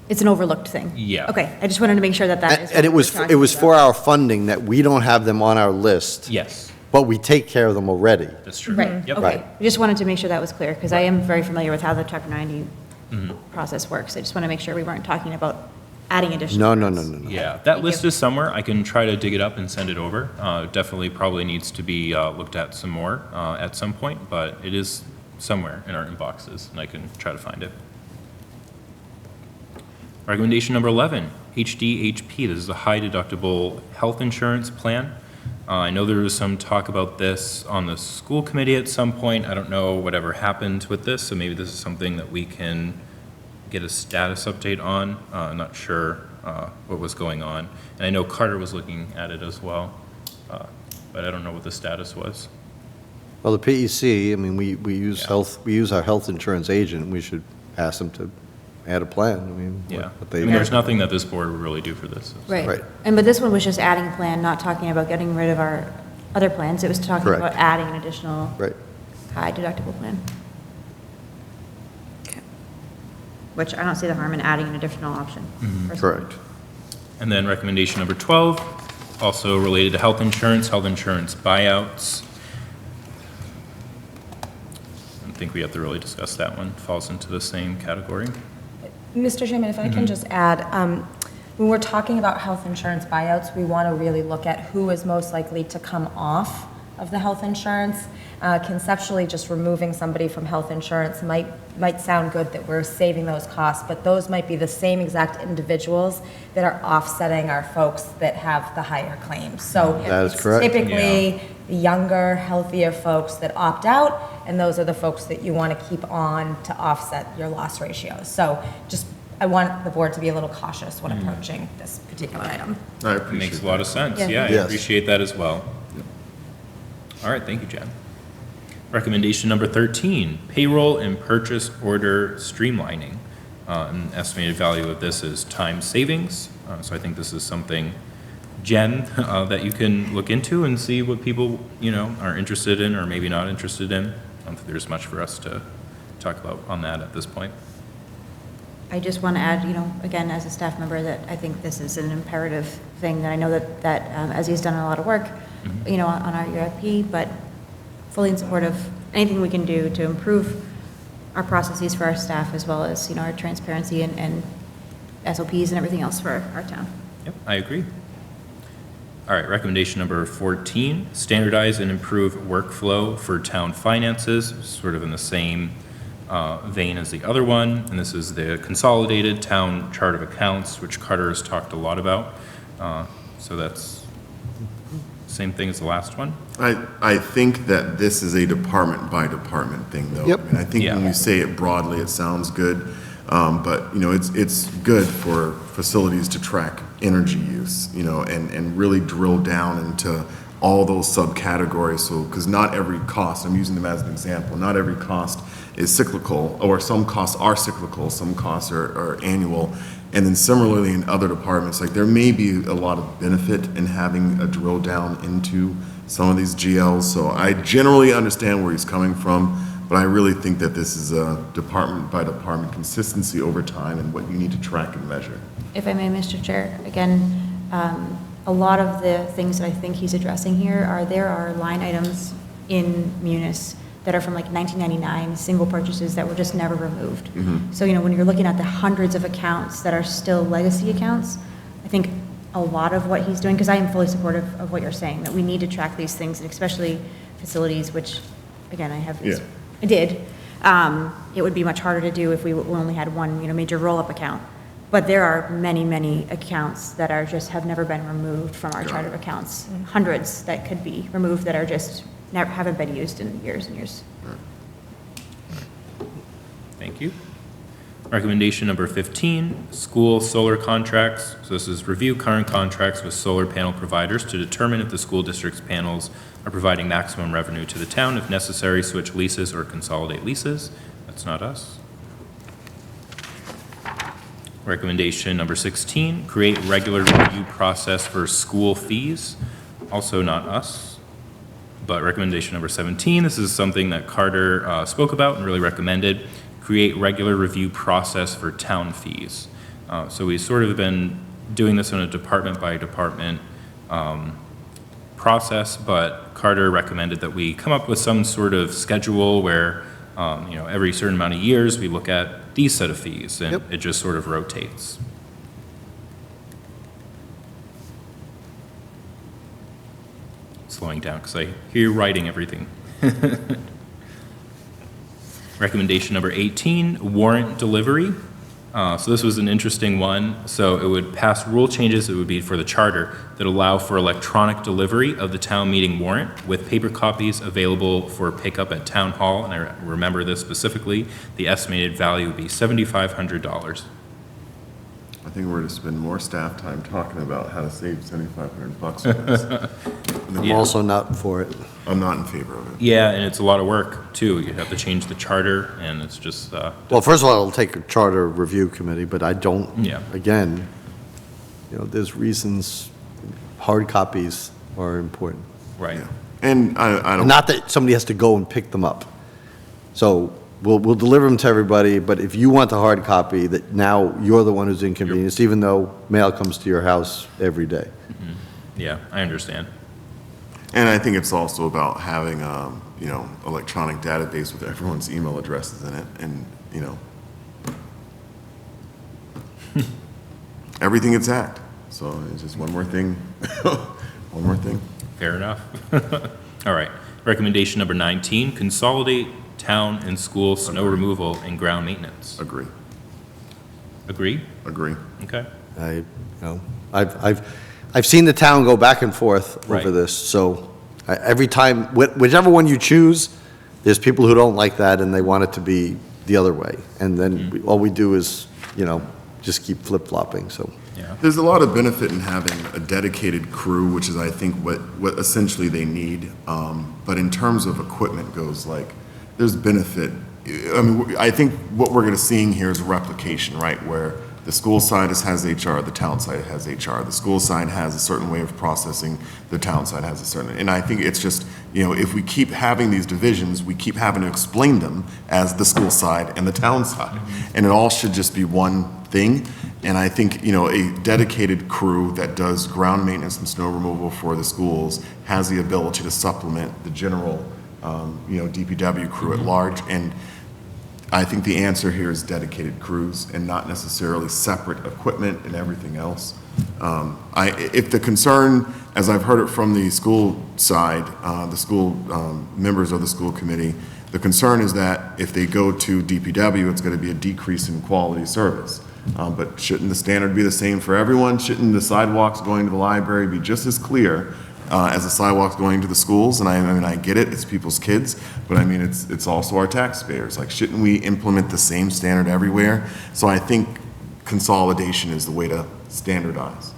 it's an overlooked thing?
Yeah.
Okay, I just wanted to make sure that that is.
And it
what
was,
we're
it was
talking
for
about.
our funding that we don't have them on our list,
yes,
but we take care of them already.
that's true.
Right,
Yep.
okay.
Right.
I just wanted to make sure that was clear, because I am very familiar with how the Chapter 90
Mm-hmm.
process works. I just want to make sure we weren't talking about adding additional.
No.
roads.
Yeah, that
Thank
list
you.
is somewhere. I can try to dig it up and send it over. Definitely probably needs to be looked at some more at some point, but it is somewhere in our inboxes, and I can try to find it. Recommendation number 11, HDHP. This is a high deductible health insurance plan. I know there was some talk about this on the school committee at some point. I don't know whatever happened with this, so maybe this is something that we can get a status update on. I'm not sure what was going on. And I know Carter was looking at it as well, but I don't know what the status was.
Well, the PEC, I mean, we use
Yeah.
we use our health insurance agent, we should ask them to add a plan, I mean.
Yeah.
what
I
they.
mean, there's nothing that this board would really do for this.
Right.
Right.
And, but this one was just adding a plan, not talking about getting rid of our other plans. It was talking
Correct.
about adding an additional
Right.
high deductible plan. Which I don't see the harm in adding an additional option. personally.
Correct.
And then recommendation number 12, also related to health insurance buyouts. I don't think we have to really discuss that one. Falls into the same category.
Mr. Chairman, if I can just add, when we're talking about health insurance buyouts, we want to really look at who is most likely to come off of the health insurance. Conceptually, just removing somebody from health insurance might sound good that we're saving those costs, but those might be the same exact individuals that are offsetting our folks that have the higher claims. So
That is
it's
correct.
typically the younger, healthier folks that opt out, and those are the folks that you want to keep on to offset your loss ratios. So just, I want the board to be a little cautious when approaching this particular item.
I
It
appreciate
makes a lot of sense.
Yeah.
Yeah, I
Yes.
appreciate that as well. All right, thank you, Jen. Recommendation number 13, payroll and purchase order streamlining. An estimated value of this is time savings. So I think this is something, Jen, that you can look into and see what people, are interested in or maybe not interested in. I don't think there's much for us to talk about on that at this point.
I just want to add, again, as a staff member, that I think this is an imperative thing, that I know that as he's done a lot of work, on our UIP, but fully in support of anything we can do to improve our processes for our staff, as well as, our transparency and SOPs and everything else for our town.
Yep, I agree. All right, recommendation number 14, standardize and improve workflow for town finances, sort of in the same vein as the other one. And this is the consolidated town chart of accounts, which Carter has talked a lot about. So that's same thing as the last one.
I think that this is a department by department thing, though.
Yep.
I mean, I think when
Yeah.
you say it broadly, it sounds good. But, it's good for facilities to track energy use, and really drill down into all those subcategories. So, because not every cost, I'm using them as an example, not every cost is cyclical, or some costs are cyclical, some costs are annual. And then similarly in other departments, like there may be a lot of benefit in having a drill down into some of these GLs. So I generally understand where he's coming from, but I really think that this is a department by department consistency over time and what you need to track and measure.
If I may, Mr. Chair, again, a lot of the things that I think he's addressing here there are line items in Munis that are from like 1999, single purchases that were just never removed. So, when you're looking at the hundreds of accounts that are still legacy accounts, I think a lot of what he's doing, because I am fully supportive of what you're saying, that we need to track these things, and especially facilities, which, again, I did. It would be much harder to do if we only had one, major roll-up account. But there are many, many accounts that are have never been removed from our chart of accounts. Hundreds that could be removed that are just haven't been used in years and years.
Thank you. Recommendation number 15, school solar contracts. So this is review current contracts with solar panel providers to determine if the school district's panels are providing maximum revenue to the town. If necessary, switch leases or consolidate leases. That's not us. Recommendation number 16, create regular review process for school fees. Also not us. But recommendation number 17, this is something that Carter spoke about and really recommended, create regular review process for town fees. So we've sort of been doing this on a department by department process, but Carter recommended that we come up with some sort of schedule where, every certain amount of years we look at these set of fees, and it just sort of rotates. Slowing down because I hear you writing everything. Recommendation number 18, warrant delivery. So this was an interesting one. So it would pass rule changes, it would be for the charter, that allow for electronic delivery of the town meeting warrant with paper copies available for pickup at town hall. And I remember this specifically, the estimated value would be $7,500.
I think we're to spend more staff time talking about how to save $7,500 for this.
I'm also not for it.
I'm not in favor of it.
Yeah, and it's a lot of work too. You have to change the charter and it's just,
Well, first of all, I'll take a charter review committee, but I don't,
Yeah.
again, there's reasons hard copies are important.
Right.
Yeah. And I don't.
Not that somebody has to go and pick them up. So we'll deliver them to everybody, but if you want the hard copy, that now you're the one who's inconvenienced, even though mail comes to your house every day.
Yeah, I understand.
And I think it's also about having, electronic database with everyone's email addresses in it, and, everything gets hacked. So it's just one more thing, one more thing.
Fair enough. All right. Recommendation number 19, consolidate town and school snow removal and ground maintenance.
Agree.
Agree?
Agree.
Okay.
I've seen the town go back and forth
Right.
over this, so every time, whichever one you choose, there's people who don't like that and they want it to be the other way. And then all we do is, just keep flip-flopping, so.
Yeah.
There's a lot of benefit in having a dedicated crew, which is, I think, what essentially they need. But in terms of equipment goes, there's benefit. I mean, I think what we're going to seeing here is replication, right? Where the school side has HR, the town side has HR. The school side has a certain way of processing, the town side has a certain. And I think it's just, if we keep having these divisions, we keep having to explain them as the school side and the town side. And it all should just be one thing. And I think, a dedicated crew that does ground maintenance and snow removal for the schools has the ability to supplement the general, DPW crew at large. And I think the answer here is dedicated crews and not necessarily separate equipment and everything else. If the concern, as I've heard it from the school side, the school members of the school committee, the concern is that if they go to DPW, it's going to be a decrease in quality service. But shouldn't the standard be the same for everyone? Shouldn't the sidewalks going to the library be just as clear as the sidewalks going to the schools? And I get it, it's people's kids, but I mean, it's also our taxpayers. Shouldn't we implement the same standard everywhere? So I think consolidation is the way to standardize.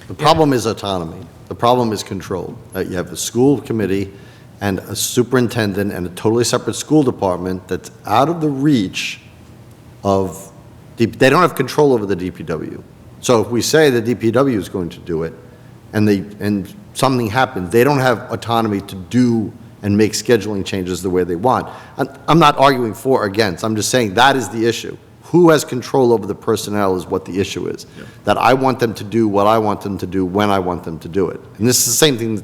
The problem is autonomy. The problem is control. You have a school committee and a superintendent and a totally separate school department that's out of the reach of, they don't have control over the DPW. So if we say the DPW is going to do it, and something happens, they don't have autonomy to do and make scheduling changes the way they want. I'm not arguing for or against, I'm just saying that is the issue. Who has control over the personnel is what the issue is. Yeah. That I want them to do what I want them to do when I want them to do it. And this is the same thing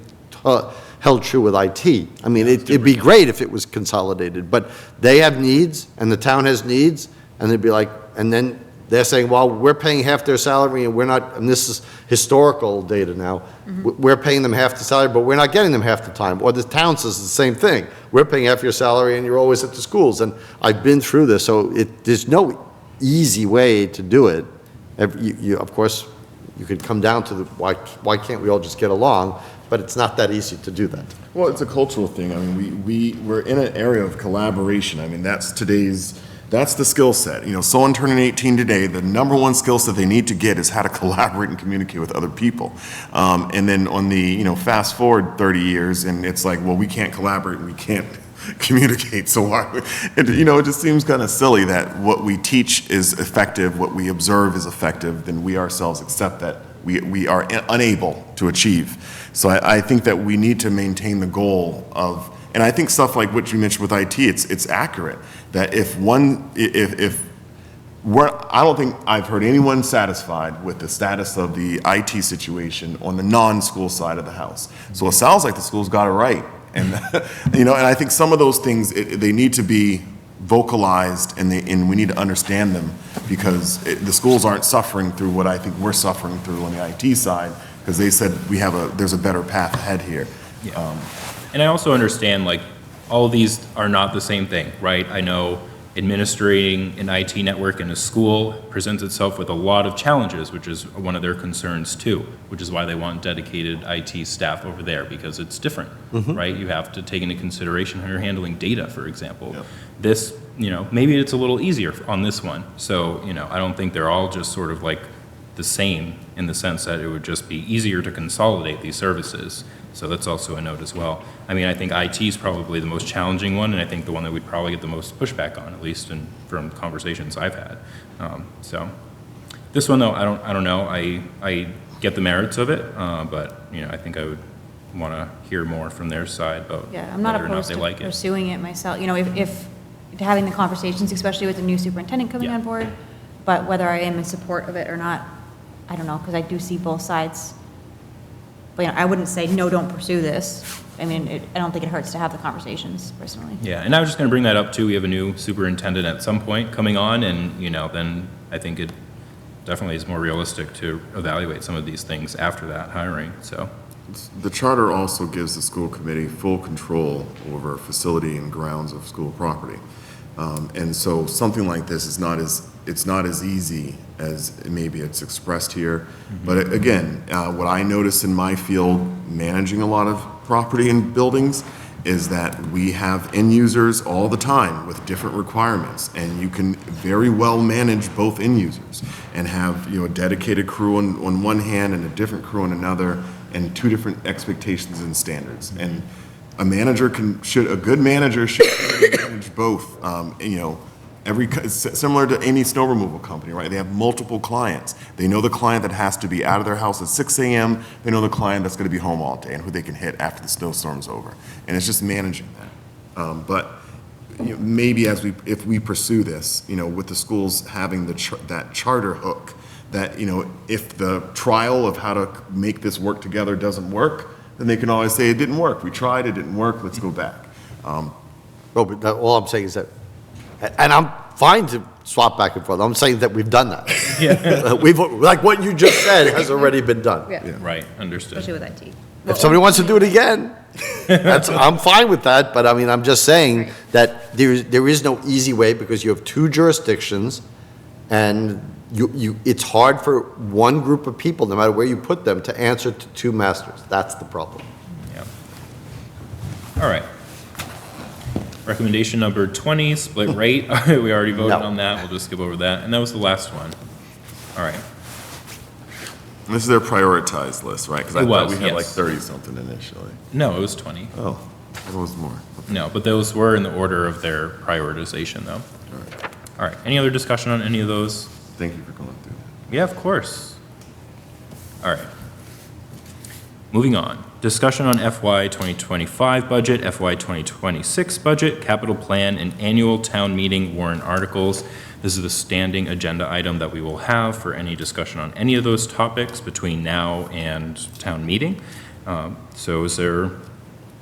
held true with IT. I mean, it'd be great if it was consolidated, but they have needs and the town has needs, and they'd be like, and then they're saying, well, we're paying half their salary and we're not, and this is historical data now, we're paying them half the salary, but we're not getting them half the time. Or the town says the same thing. We're paying half your salary and you're always at the schools. And I've been through this, so there's no easy way to do it. Of course, you could come down to why can't we all just get along? But it's not that easy to do that.
Well, it's a cultural thing. I mean, we're in an area of collaboration. I mean, that's the skill set. Someone turning 18 today, the number one skill set they need to get is how to collaborate and communicate with other people. And then on the, fast forward 30 years, and it's like, well, we can't collaborate and we can't communicate. So why, it just seems kind of silly that what we teach is effective, what we observe is effective, then we ourselves accept that we are unable to achieve. So I think that we need to maintain the goal of, and I think stuff like what you mentioned with IT, it's accurate. That I don't think I've heard anyone satisfied with the status of the IT situation on the non-school side of the house. So it sounds like the school's got it right. And, and I think some of those things, they need to be vocalized and we need to understand them because the schools aren't suffering through what I think we're suffering through on the IT side because they said there's a better path ahead here.
Yeah. And I also understand, all of these are not the same thing, right? I know administrating an IT network in a school presents itself with a lot of challenges, which is one of their concerns too, which is why they want dedicated IT staff over there, because it's different, right? You have to take into consideration how you're handling data, for example. Yep. This, maybe it's a little easier on this one. So, I don't think they're all just sort of the same in the sense that it would just be easier to consolidate these services. So that's also a note as well. I mean, I think IT is probably the most challenging one, and I think the one that we'd probably get the most pushback on, at least from conversations I've had. So this one, though, I don't know. I get the merits of it, but I think I would want to hear more from their side about
Yeah, I'm not
whether or not
opposed
they
to
like it.
pursuing it myself, you know, if having the conversations, especially with the new superintendent coming
Yeah.
on board, but whether I am in support of it or not, I don't know, because I do see both sides. But, you know, I wouldn't say, no, don't pursue this. I mean, I don't think it hurts to have the conversations, personally.
Yeah, and I was just going to bring that up too. We have a new superintendent at some point coming on, and, you know, then I think it definitely is more realistic to evaluate some of these things after that hiring, so.
The charter also gives the school committee full control over facility and grounds of school property. And so something like this is it's not as easy as maybe it's expressed here. But again, what I notice in my field, managing a lot of property and buildings, is that we have end users all the time with different requirements, and you can very well manage both end users and have, you know, a dedicated crew on one hand and a different crew on another, and two different expectations and standards. And a good manager should manage both. You know, similar to any snow removal company, right? They have multiple clients. They know the client that has to be out of their house at 6 a.m. They know the client that's going to be home all day and who they can hit after the snowstorm's over. And it's just managing that. But you know, maybe if we pursue this, you know, with the schools having that charter hook, that, you know, if the trial of how to make this work together doesn't work, then they can always say, it didn't work. We tried, it didn't work, let's go back.
But all I'm saying is that, and I'm fine to swap back and forth, I'm saying that we've done that.
Yeah.
Like what you just said has already been done.
Right, understood.
Especially with IT.
If somebody wants to do it again, I'm fine with that, but I mean, I'm just saying that there is no easy way, because you have two jurisdictions, and it's hard for one group of people, no matter where you put them, to answer to two masters. That's the problem.
Yeah. All right. Recommendation number 20, split rate. We already voted
No.
on that. We'll just skip over that. And that was the last one. All right.
And this is their prioritized list, right? Because I
It
thought
was,
we had like
yes.
30-something initially.
No, it was 20.
Oh, it was more.
No, but those were in the order of their prioritization, though.
All right.
All right. Any other discussion on any of those?
Thank you for going through that.
Yeah, of course. All right. Moving on. Discussion on FY 2025 budget, FY 2026 budget, capital plan, and annual town meeting warrant articles. This is the standing agenda item that we will have for any discussion on any of those topics between now and town meeting. So is there,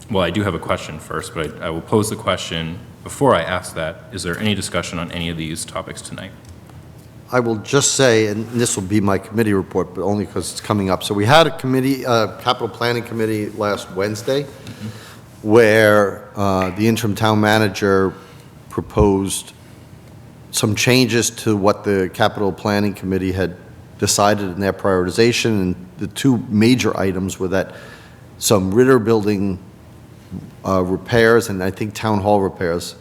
well, I do have a question first, but I will pose the question before I ask that. Is there any discussion on any of these topics tonight?
I will just say, and this will be my committee report, but only because it's coming up. So we had a committee, capital planning committee last Wednesday, where the interim town manager proposed some changes to what the capital planning committee had decided in their prioritization. And the two major items were that some Ritter building repairs, and I think town hall repairs,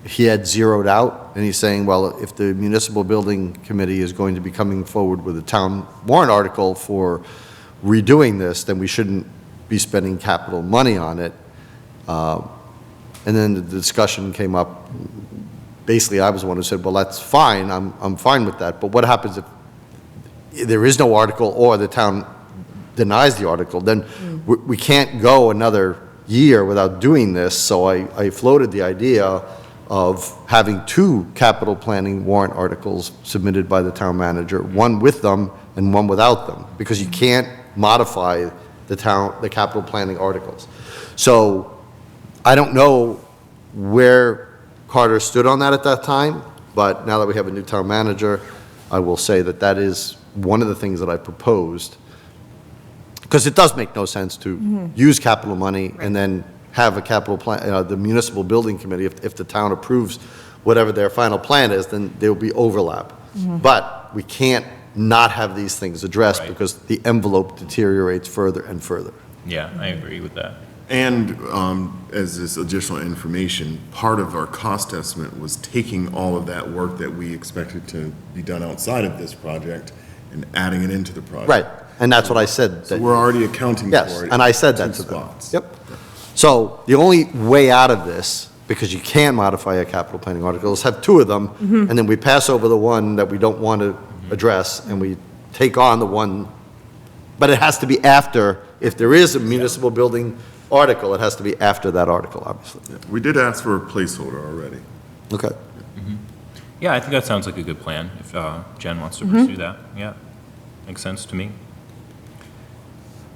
he had zeroed out, and he's saying, well, if the municipal building committee is going to be coming forward with a town warrant article for redoing this, then we shouldn't be spending capital money on it. And then the discussion came up, basically I was the one who said, well, that's fine, I'm fine with that, but what happens if there is no article or the town denies the article? Then we can't go another year without doing this, so I floated the idea of having two capital planning warrant articles submitted by the town manager, one with them and one without them, because you can't modify the capital planning articles. So I don't know where Carter stood on that at that time, but now that we have a new town manager, I will say that that is one of the things that I proposed, because it does make no sense to use capital money and then have a capital plan, the municipal building committee, if the town approves whatever their final plan is, then there will be overlap. But we can't not have these things addressed,
Right.
because the envelope deteriorates further and further.
Yeah, I agree with that.
And as this additional information, part of our cost estimate was taking all of that work that we expected to be done outside of this project and adding it into the project.
Right, and that's what I said.
So we're already accounting for
Yes,
it.
and I said that
in
to them.
spots.
Yep. So the only way out of this, because you can modify a capital planning article, is have two of them, and then we pass over the one that we don't want to address, and we take on the one, but it has to be after if there is a municipal building article, it has to be after that article, obviously.
We did ask for a placeholder already.
Okay.
Yeah, I think that sounds like a good plan, if Jen wants to pursue that. Yeah, makes sense to me.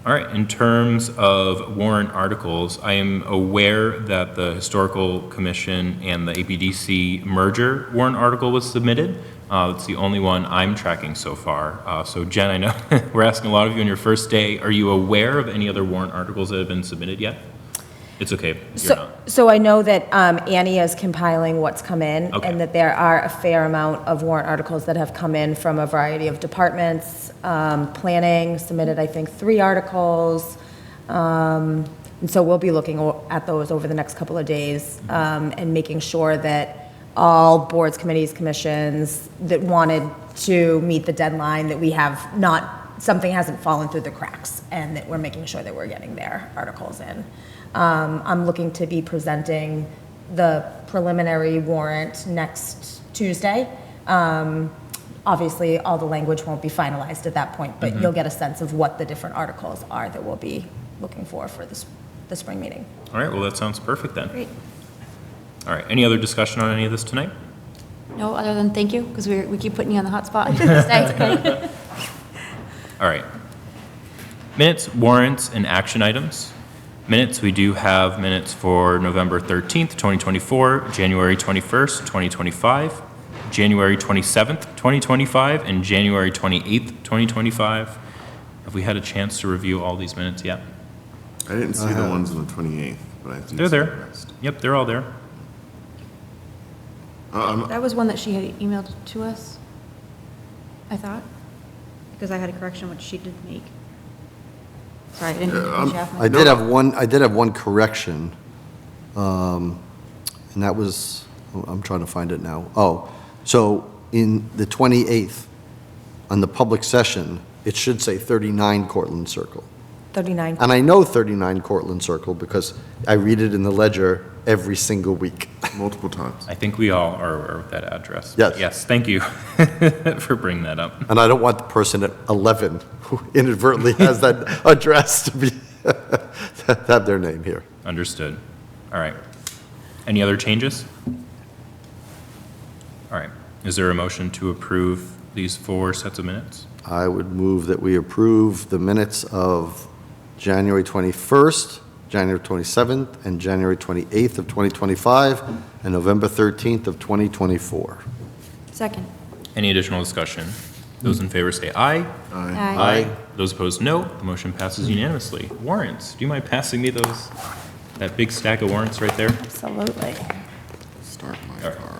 All right, in terms of warrant articles, I am aware that the Historical Commission and the APDC merger warrant article was submitted. It's the only one I'm tracking so far. So Jen, I know we're asking a lot of you on your first day. Are you aware of any other warrant articles that have been submitted yet? It's okay, if you're not.
So I know that Annie is compiling what's come in,
Okay.
and that there are a fair amount of warrant articles that have come in from a variety of departments. Planning submitted, I think, 3 articles. And so we'll be looking at those over the next couple of days, and making sure that all boards, committees, commissions that wanted to meet the deadline, that we have not, something hasn't fallen through the cracks, and that we're making sure that we're getting their articles in. I'm looking to be presenting the preliminary warrant next Tuesday. Obviously, all the language won't be finalized at that point, but you'll get a sense of what the different articles are that we'll be looking for the spring meeting.
All right, well, that sounds perfect then.
Great.
All right, any other discussion on any of this tonight?
No, other than thank you, because we keep putting you on the hot spot. Stay.
All right. Minutes, warrants, and action items. Minutes, we do have minutes for November 13th, 2024, January 21st, 2025, January 27th, 2025, and January 28th, 2025. Have we had a chance to review all these minutes yet?
I didn't see the ones on the 28th, but I do
They're
see
there.
the rest.
Yep, they're all there.
That was one that she had emailed to us, I thought, because I had a correction which she did make. Sorry, I didn't mean to cut you off, Mike.
I did have one correction, and that was, I'm trying to find it now. Oh, so in the 28th, on the public session, it should say 39 Cortlandt Circle.
39.
And I know 39 Cortlandt Circle because I read it in the ledger every single week.
Multiple times.
I think we all are aware of that address.
Yes.
Yes, thank you for bringing that up.
And I don't want the person at 11 who inadvertently has that address to be, to have their name here.
Understood. All right. Any other changes? All right. Is there a motion to approve these 4 sets of minutes?
I would move that we approve the minutes of January 21st, January 27th, and January 28th of 2025, and November 13th of 2024.
Second.
Any additional discussion? Those in favor say aye.
Aye.
Those opposed, no. The motion passes unanimously. Warrants. Do you mind passing me that big stack of warrants right there?
Absolutely.
Start my
All right.
car.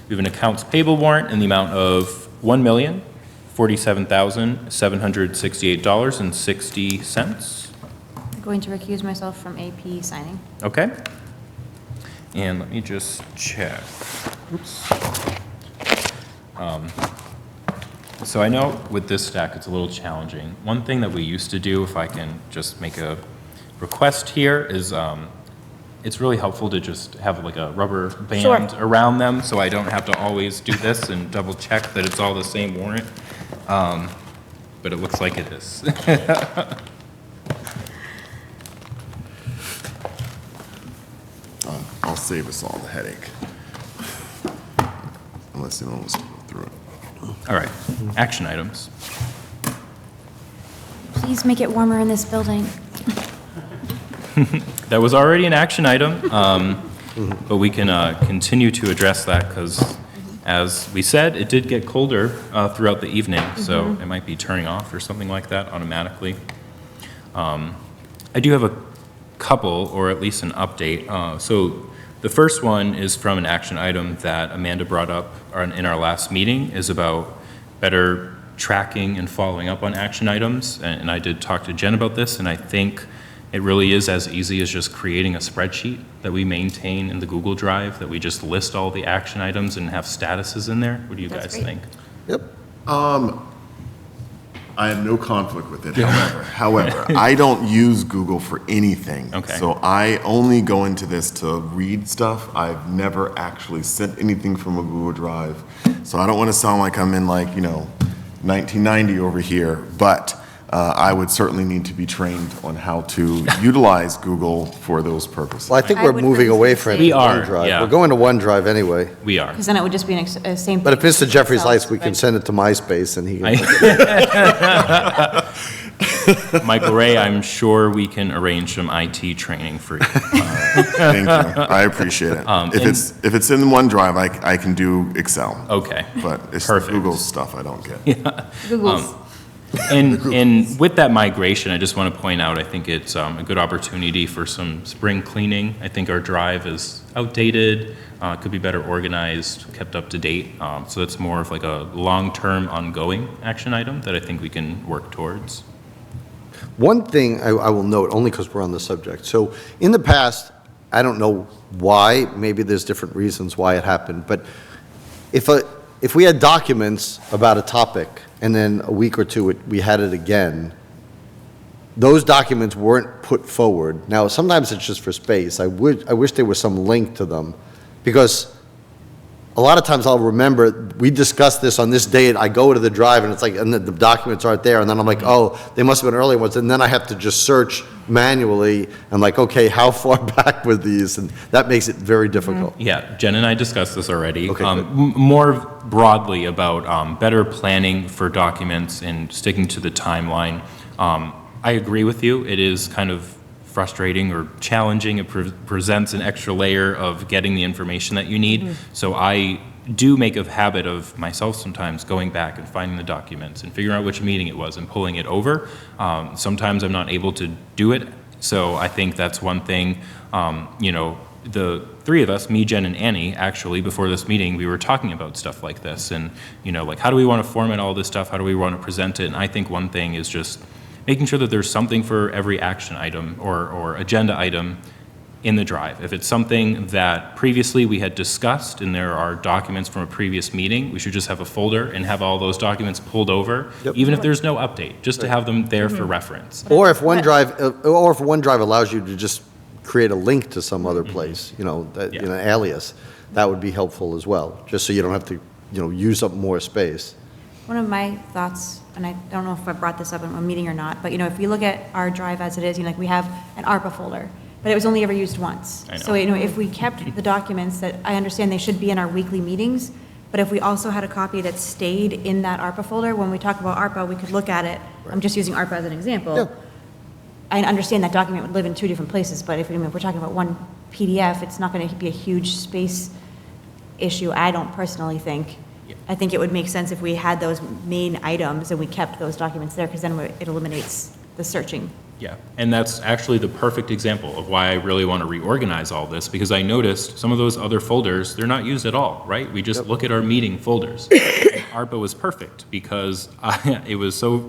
We have an accounts payable warrant in the amount of $1,047,768.60.
I'm going to recuse myself from AP signing.
Okay. And let me just check. Oops. So I know with this stack, it's a little challenging. One thing that we used to do, if I can just make a request here, is it's really helpful to just have like a rubber band around them, so I don't have to always do this and double check that it's all the same warrant. But it looks like it is.
I'll save us all the headache. Unless anyone wants to go through it.
All right, action items.
Please make it warmer in this building.
That was already an action item, but we can continue to address that because, as we said, it did get colder throughout the evening, so it might be turning off or something like that automatically. I do have a couple, or at least an update. So the first one is from an action item that Amanda brought up in our last meeting, is about better tracking and following up on action items. And I did talk to Jen about this, and I think it really is as easy as just creating a spreadsheet that we maintain in the Google Drive, that we just list all the action items and have statuses in there. What do you guys think?
Yep.
I have no conflict with it, however, I don't use Google for anything.
Okay.
So I only go into this to read stuff. I've never actually sent anything from a Google Drive. So I don't want to sound like I'm in 1990 over here, but I would certainly need to be trained on how to utilize Google for those purposes.
Well, I think
I
we're
would
moving
purposely
away from
say-
We are,
OneDrive.
yeah.
We're going to OneDrive anay.
We are.
Because then it would just be a same.
But if
thing.
Mr. Jeffries
So,
likes, we can
right.
send it to MySpace and he can.
Michael Ray, I'm sure we can arrange some IT training for you.
Thank you. I appreciate it. If it's in OneDrive, I can do Excel.
Okay.
But it's
Perfect.
Google stuff I don't get.
Google's.
And with that migration, I just want to point out, I think it's a good opportunity for some spring cleaning. I think our drive is outdated, could be better organized, kept up to date. So it's more of like a long-term ongoing action item that I think we can work towards.
One thing I will note, only because we're on the subject. So in the past, I don't know why, maybe there's different reasons why it happened, but if we had documents about a topic and then a week or two we had it again, those documents weren't put forward. Now, sometimes it's just for space. I wish there was some link to them, because a lot of times I'll remember, we discussed this on this date, I go to the drive and it's like, and the documents aren't there, and then I'm like, oh, they must have been earlier ones, and then I have to just search manually. I'm like, okay, how far back were these? And that makes it very difficult.
Yeah, Jen and I discussed this already.
Okay, good.
More broadly about better planning for documents and sticking to the timeline. I agree with you. It is kind of frustrating or challenging. It presents an extra layer of getting the information that you need. So I do make a habit of myself sometimes going back and finding the documents and figuring out which meeting it was and pulling it over. Sometimes I'm not able to do it. So I think that's one thing. The three of us, me, Jen, and Annie, actually, before this meeting, we were talking about stuff like this. And, like, how do we want to format all this stuff? How do we want to present it? And I think one thing is just making sure that there's something for every action item or agenda item in the drive. If it's something that previously we had discussed and there are documents from a previous meeting, we should just have a folder and have all those documents pulled over,
Yep.
even if there's no update, just to have them there for reference.
Or if OneDrive allows you to just create a link to some other place, alias, that would be helpful as well, just so you don't have to, use up more space.
One of my thoughts, and I don't know if I brought this up in a meeting or not, but, if we look at our drive as it is, like we have an ARPA folder, but it was only ever used once.
I know.
So, if we kept the documents that, I understand they should be in our weekly meetings, but if we also had a copy that stayed in that ARPA folder, when we talk about ARPA, we could look at it. I'm just using ARPA as an example.
Yeah.
I understand that document would live in two different places, but if we're talking about one PDF, it's not going to be a huge space issue, I don't personally think. I think it would make sense if we had those main items and we kept those documents there, because then it eliminates the searching.
Yeah, and that's actually the perfect example of why I really want to reorganize all this, because I noticed some of those other folders, they're not used at all, right? We just look at our meeting folders. ARPA was perfect because it was so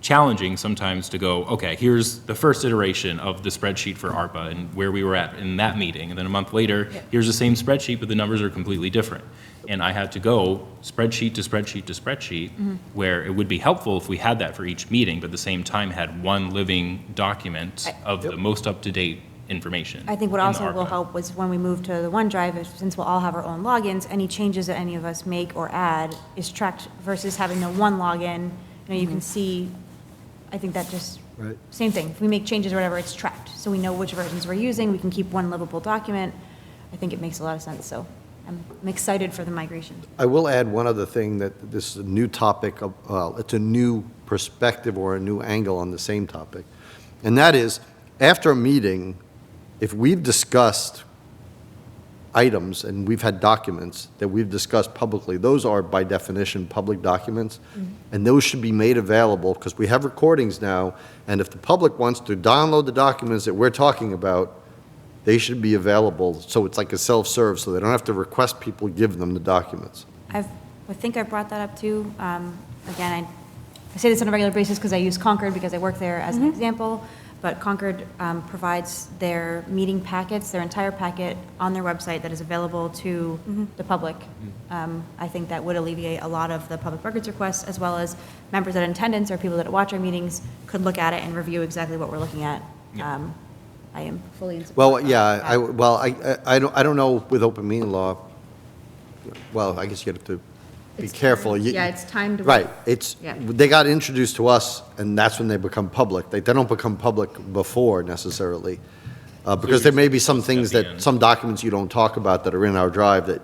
challenging sometimes to go, okay, here's the first iteration of the spreadsheet for ARPA and where we were at in that meeting. And then a month later, here's the same spreadsheet, but the numbers are completely different. And I had to go spreadsheet to spreadsheet to spreadsheet, where it would be helpful if we had that for each meeting, but at the same time had one living document of the most up-to-date information.
I think what
in the
also will
ARPA.
help was when we move to the OneDrive, since we'll all have our own logins, any changes that any of us make or add is tracked versus having the one login. You can see, I think that just,
Right.
same thing. If we make changes or whatever, it's tracked. So we know which versions we're using. We can keep one livable document. I think it makes a lot of sense. So I'm excited for the migration.
I will add one other thing, that this is a new topic, it's a new perspective or a new angle on the same topic. And that is, after a meeting, if we've discussed items and we've had documents that we've discussed publicly, those are by definition public documents, and those should be made available, because we have recordings now, and if the public wants to download the documents that we're talking about, they should be available, so it's like a self-serve, so they don't have to request people give them the documents.
I think I brought that up too. Again, I say this on a regular basis because I use Concord because I work there as an example, but Concord provides their meeting packets, their entire packet on their website that is available to the public. I think that would alleviate a lot of the public records requests, as well as members in attendance or people that watch our meetings could look at it and review exactly what we're looking at. I am fully in support.
Well, yeah, I don't know with open meeting law, well, I guess you have to be
It's
careful.
timed.
You-
Yeah, it's timed.
Right, it's,
Yeah.
they got introduced to us, and that's when they become public. They don't become public before necessarily. Because there may be some things
at the end.
that, some documents you don't talk about that are in our drive that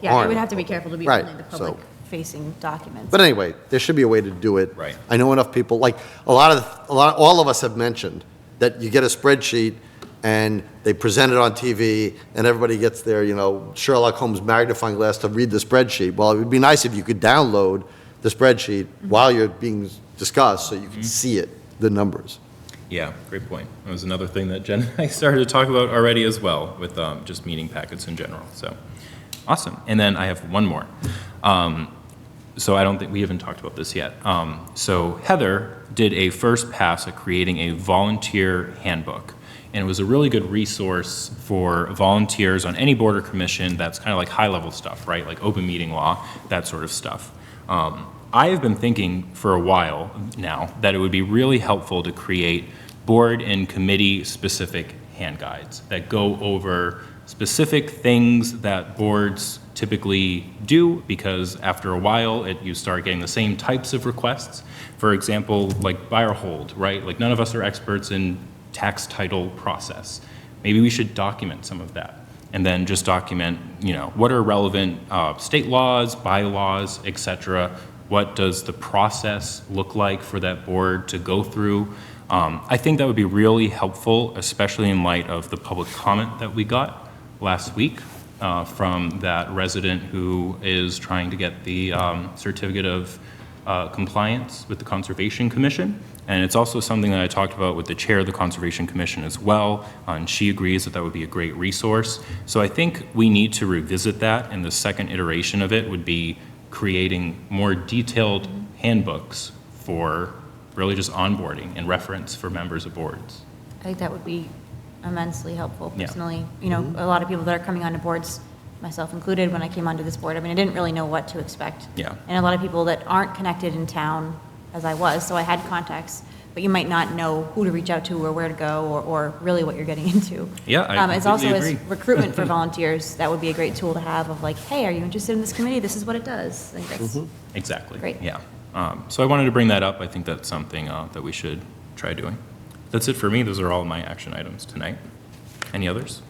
Yeah, you
aren't.
would have to be careful to be
Right,
only the
so-
public-facing documents.
But anyway, there should be a way to do it.
Right.
I know enough people, like, all of us have mentioned that you get a spreadsheet and they present it on TV and everybody gets their, Sherlock Holmes magnifying glass to read the spreadsheet. Well, it would be nice if you could download the spreadsheet while you're being discussed so you can see it, the numbers.
Yeah, great point. That was another thing that Jen and I started to talk about already as well with just meeting packets in general. So, awesome. And then I have one more. So I don't think, we haven't talked about this yet. So Heather did a first pass at creating a volunteer handbook. And it was a really good resource for volunteers on any board or commission that's kind of like high-level stuff, right? Like open meeting law, that sort of stuff. I have been thinking for a while now that it would be really helpful to create board and committee-specific hand guides that go over specific things that boards typically do, because after a while, you start getting the same types of requests. For example, like buy or hold, right? Like none of us are experts in tax title process. Maybe we should document some of that. And then just document, what are relevant state laws, bylaws, et cetera. What does the process look like for that board to go through? I think that would be really helpful, especially in light of the public comment that we got last week from that resident who is trying to get the certificate of compliance with the Conservation Commission. And it's also something that I talked about with the chair of the Conservation Commission as well, and she agrees that that would be a great resource. So I think we need to revisit that, and the second iteration of it would be creating more detailed handbooks for really just onboarding and reference for members of boards.
I think that would be immensely helpful
Yeah.
personally. A lot of people that are coming onto boards, myself included, when I came onto this board, I didn't really know what to expect.
Yeah.
And a lot of people that aren't connected in town as I was, so I had contacts, but you might not know who to reach out to or where to go or really what you're getting into.
Yeah, I
It's also
completely
as
agree.
recruitment for volunteers, that would be a great tool to have of like, hey, are you interested in this committee? This is what it does. I think that's
Exactly.
Great.
Yeah. So I wanted to bring that up. I think that's something that we should try doing. That's it for me. Those are all my action items tonight. Any others?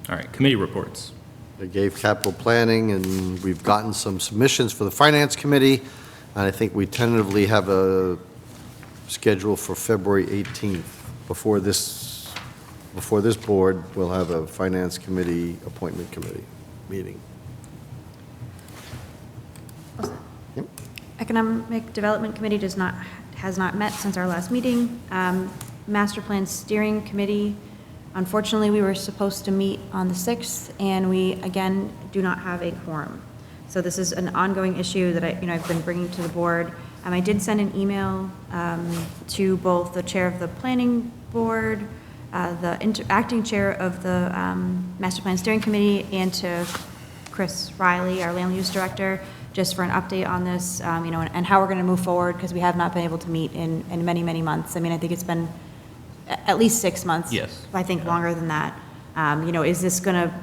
All right, committee reports.
I gave capital planning, and we've gotten some submissions for the finance committee, and I think we tentatively have a schedule for February 18th. Before this board, we'll have a finance committee appointment committee meeting. Yep.
Economic Development Committee has not met since our last meeting. Master Plan Steering Committee, unfortunately, we were supposed to meet on the 6th, and we, again, do not have a quorum. So this is an ongoing issue that I've been bringing to the board. I did send an email to both the chair of the planning board, the acting chair of the Master Plan Steering Committee, and to Chris Riley, our land use director, just for an update on this, and how we're going to move forward, because we have not been able to meet in many, many months. I think it's been at least 6 months.
Yes.
I think longer than that. Is this going to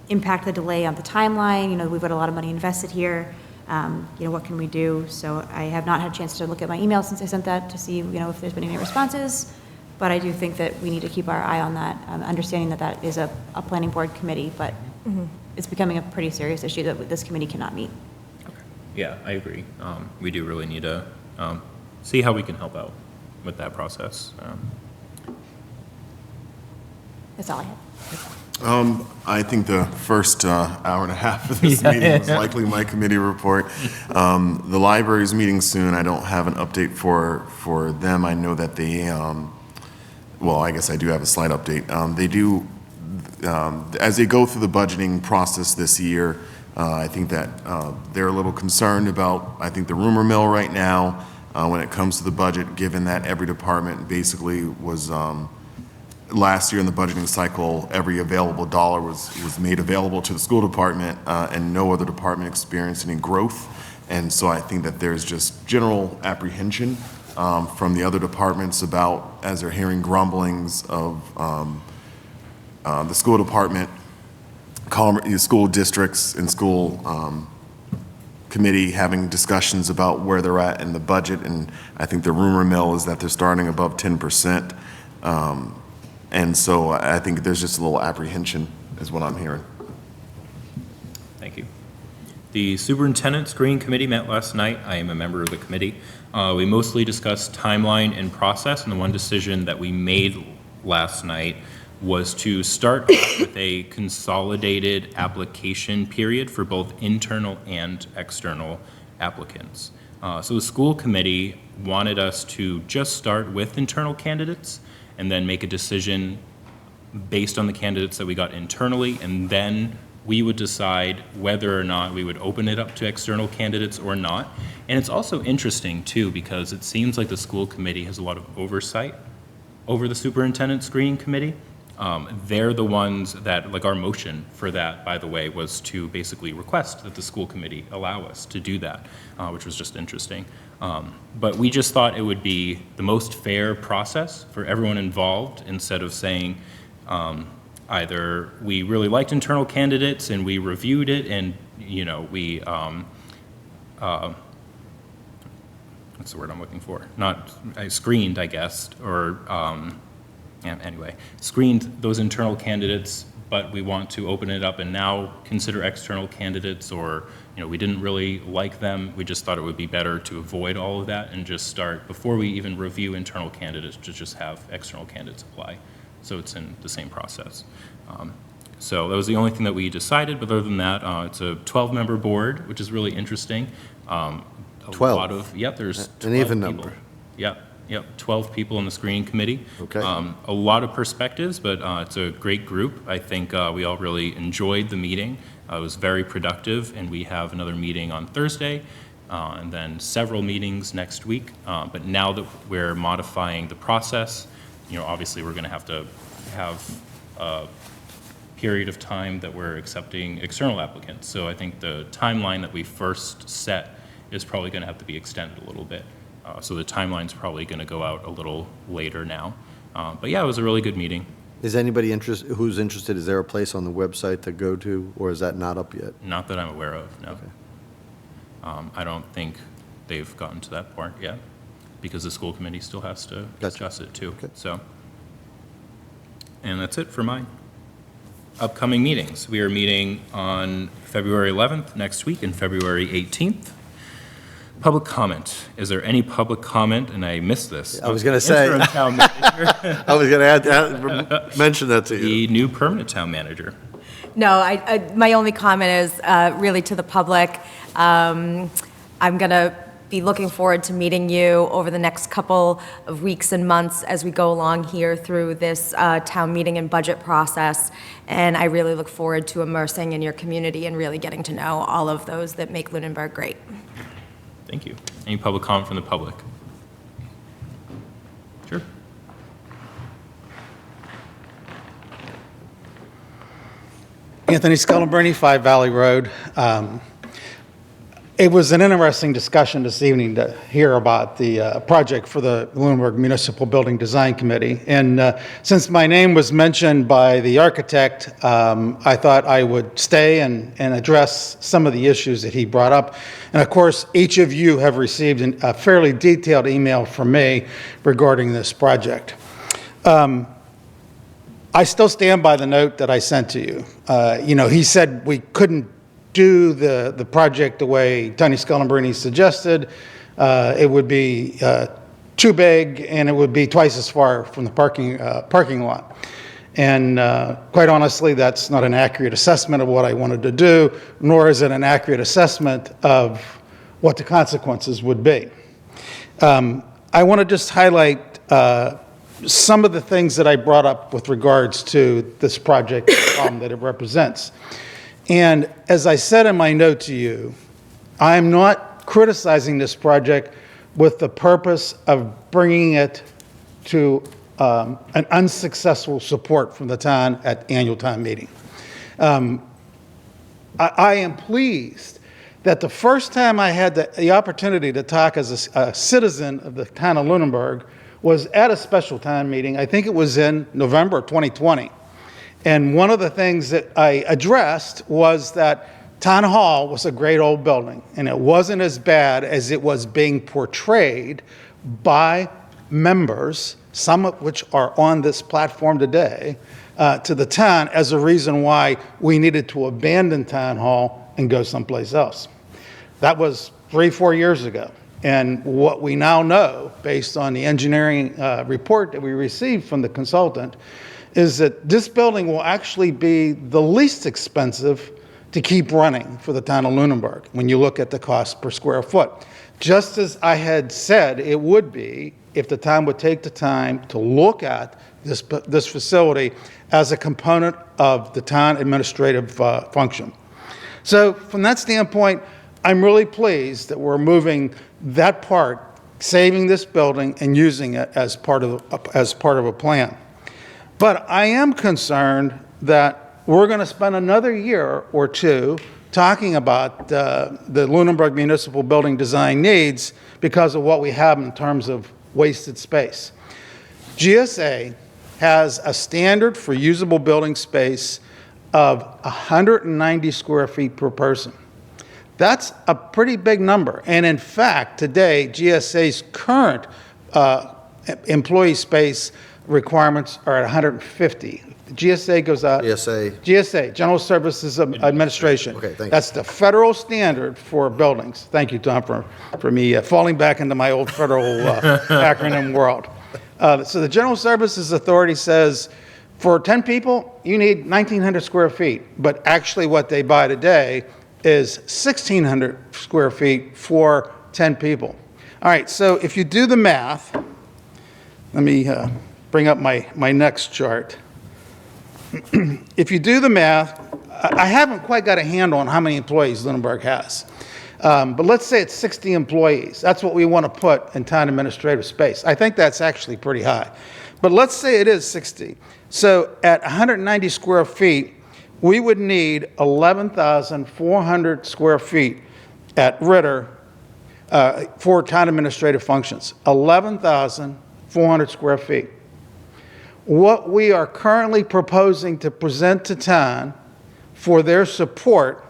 impact the delay on the timeline? We've got a lot of money invested here. What can we do? So I have not had a chance to look at my email since I sent that to see, if there's been any responses. But I do think that we need to keep our eye on that, understanding that that is a planning board committee, but it's becoming a pretty serious issue that this committee cannot meet.
Yeah, I agree. We do really need to see how we can help out with that process.
That's all I had.
I think the first hour and a half of this meeting was likely my committee report. The library's meeting soon. I don't have an update for them. I know that they, well, I guess I do have a slight update. They do, as they go through the budgeting process this year, I think that they're a little concerned about, I think, the rumor mill right now when it comes to the budget, given that every department basically was, last year in the budgeting cycle, every available dollar was made available to the school department, and no other department experienced any growth. And so I think that there's just general apprehension from the other departments about, as they're hearing grumblings of the school department school districts and school committee having discussions about where they're at in the budget, and I think the rumor mill is that they're starting above 10%. And so I think there's just a little apprehension is what I'm hearing.
Thank you. The Superintendent Screening Committee met last night. I am a member of the committee. We mostly discussed timeline and process, and the one decision that we made last night was to start with a consolidated application period for both internal and external applicants. So the school committee wanted us to just start with internal candidates and then make a decision based on the candidates that we got internally, and then we would decide whether or not we would open it up to external candidates or not. And it's also interesting too, because it seems like the school committee has a lot of oversight over the superintendent screening committee. They're the ones that, like our motion for that, by the way, was to basically request that the school committee allow us to do that, which was just interesting. But we just thought it would be the most fair process for everyone involved, instead of saying either we really liked internal candidates and we reviewed it and, you know, we, what's the word I'm looking for? Not, I screened, I guess, or, yeah, anyway, screened those internal candidates, but we want to open it up and now consider external candidates, or, you know, we didn't really like them. We just thought it would be better to avoid all of that and just start, before we even review internal candidates, to just have external candidates apply. So it's in the same process. So that was the only thing that we decided, but other than that, it's a 12-member board, which is really interesting.
12?
Lot of, yep, there's 12
An even
people.
number.
Yep, 12 people on the screening committee.
Okay.
A lot of perspectives, but it's a great group. I think we all really enjoyed the meeting. It was very productive, and we have another meeting on Thursday, and then several meetings next week. But now that we're modifying the process, you know, obviously we're going to have a period of time that we're accepting external applicants. So I think the timeline that we first set is probably going to have to be extended a little bit. So the timeline's probably going to go out a little later now. But yeah, it was a really good meeting.
Is anybody who's interested, is there a place on the website to go to, or is that not up yet?
Not that I'm aware of, no.
Okay.
I don't think they've gotten to that part yet, because the school committee still has to discuss it too.
Okay.
So, and that's it for mine. Upcoming meetings. We are meeting on February 11th next week and February 18th. Public comment. Is there any public comment? And I missed this.
I was going to say,
Interim town manager.
I was going to mention that to you.
The new permanent town manager.
No, my only comment is really to the public. I'm going to be looking forward to meeting you over the next couple of weeks and months as we go along here through this town meeting and budget process. And I really look forward to immersing in your community and really getting to know all of those that make Lunenburg great.
Thank you. Any public comment from the public? Sure.
Anthony Scullomberni, 5 Valley Road. It was an interesting discussion this evening to hear about the project for the Lunenburg Municipal Building Design Committee. And since my name was mentioned by the architect, I thought I would stay and address some of the issues that he brought up. And of course, each of you have received a fairly detailed email from me regarding this project. I still stand by the note that I sent to you. You know, he said we couldn't do the project the way Tony Scullomberni suggested. It would be too big, and it would be twice as far from the parking lot. And quite honestly, that's not an accurate assessment of what I wanted to do, nor is it an accurate assessment of what the consequences would be. I want to just highlight some of the things that I brought up with regards to this project that it represents. And as I said in my note to you, I'm not criticizing this project with the purpose of bringing it to an unsuccessful support from the town at annual town meeting. I am pleased that the first time I had the opportunity to talk as a citizen of the town of Lunenburg was at a special town meeting. I think it was in November 2020. And one of the things that I addressed was that Town Hall was a great old building, and it wasn't as bad as it was being portrayed by members, some of which are on this platform today, to the town as a reason why we needed to abandon Town Hall and go someplace else. That was 3-4 years ago. And what we now know, based on the engineering report that we received from the consultant, is that this building will actually be the least expensive to keep running for the town of Lunenburg when you look at the cost per square foot. Just as I had said it would be if the town would take the time to look at this facility as a component of the town administrative function. So from that standpoint, I'm really pleased that we're moving that part, saving this building and using it as part of a plan. But I am concerned that we're going to spend another year or two talking about the Lunenburg Municipal Building Design needs because of what we have in terms of wasted space. GSA has a standard for usable building space of 190 square feet per person. That's a pretty big number. And in fact, today, GSA's current employee space requirements are at 150. The GSA goes out. GSA, General Services Administration.
Okay, thank you.
That's the federal standard for buildings. Thank you, Tom, for me falling back into my old federal acronym world. So the General Services Authority says for 10 people, you need 1,900 square feet. But actually what they buy today is 1,600 square feet for 10 people. All right, so if you do the math, let me bring up my next chart. If you do the math, I haven't quite got a handle on how many employees Lunenburg has. But let's say it's 60 employees. That's what we want to put in town administrative space. I think that's actually pretty high. But let's say it is 60. So at 190 square feet, we would need 11,400 square feet at Ritter for town administrative functions. 11,400 square feet. What we are currently proposing to present to town for their support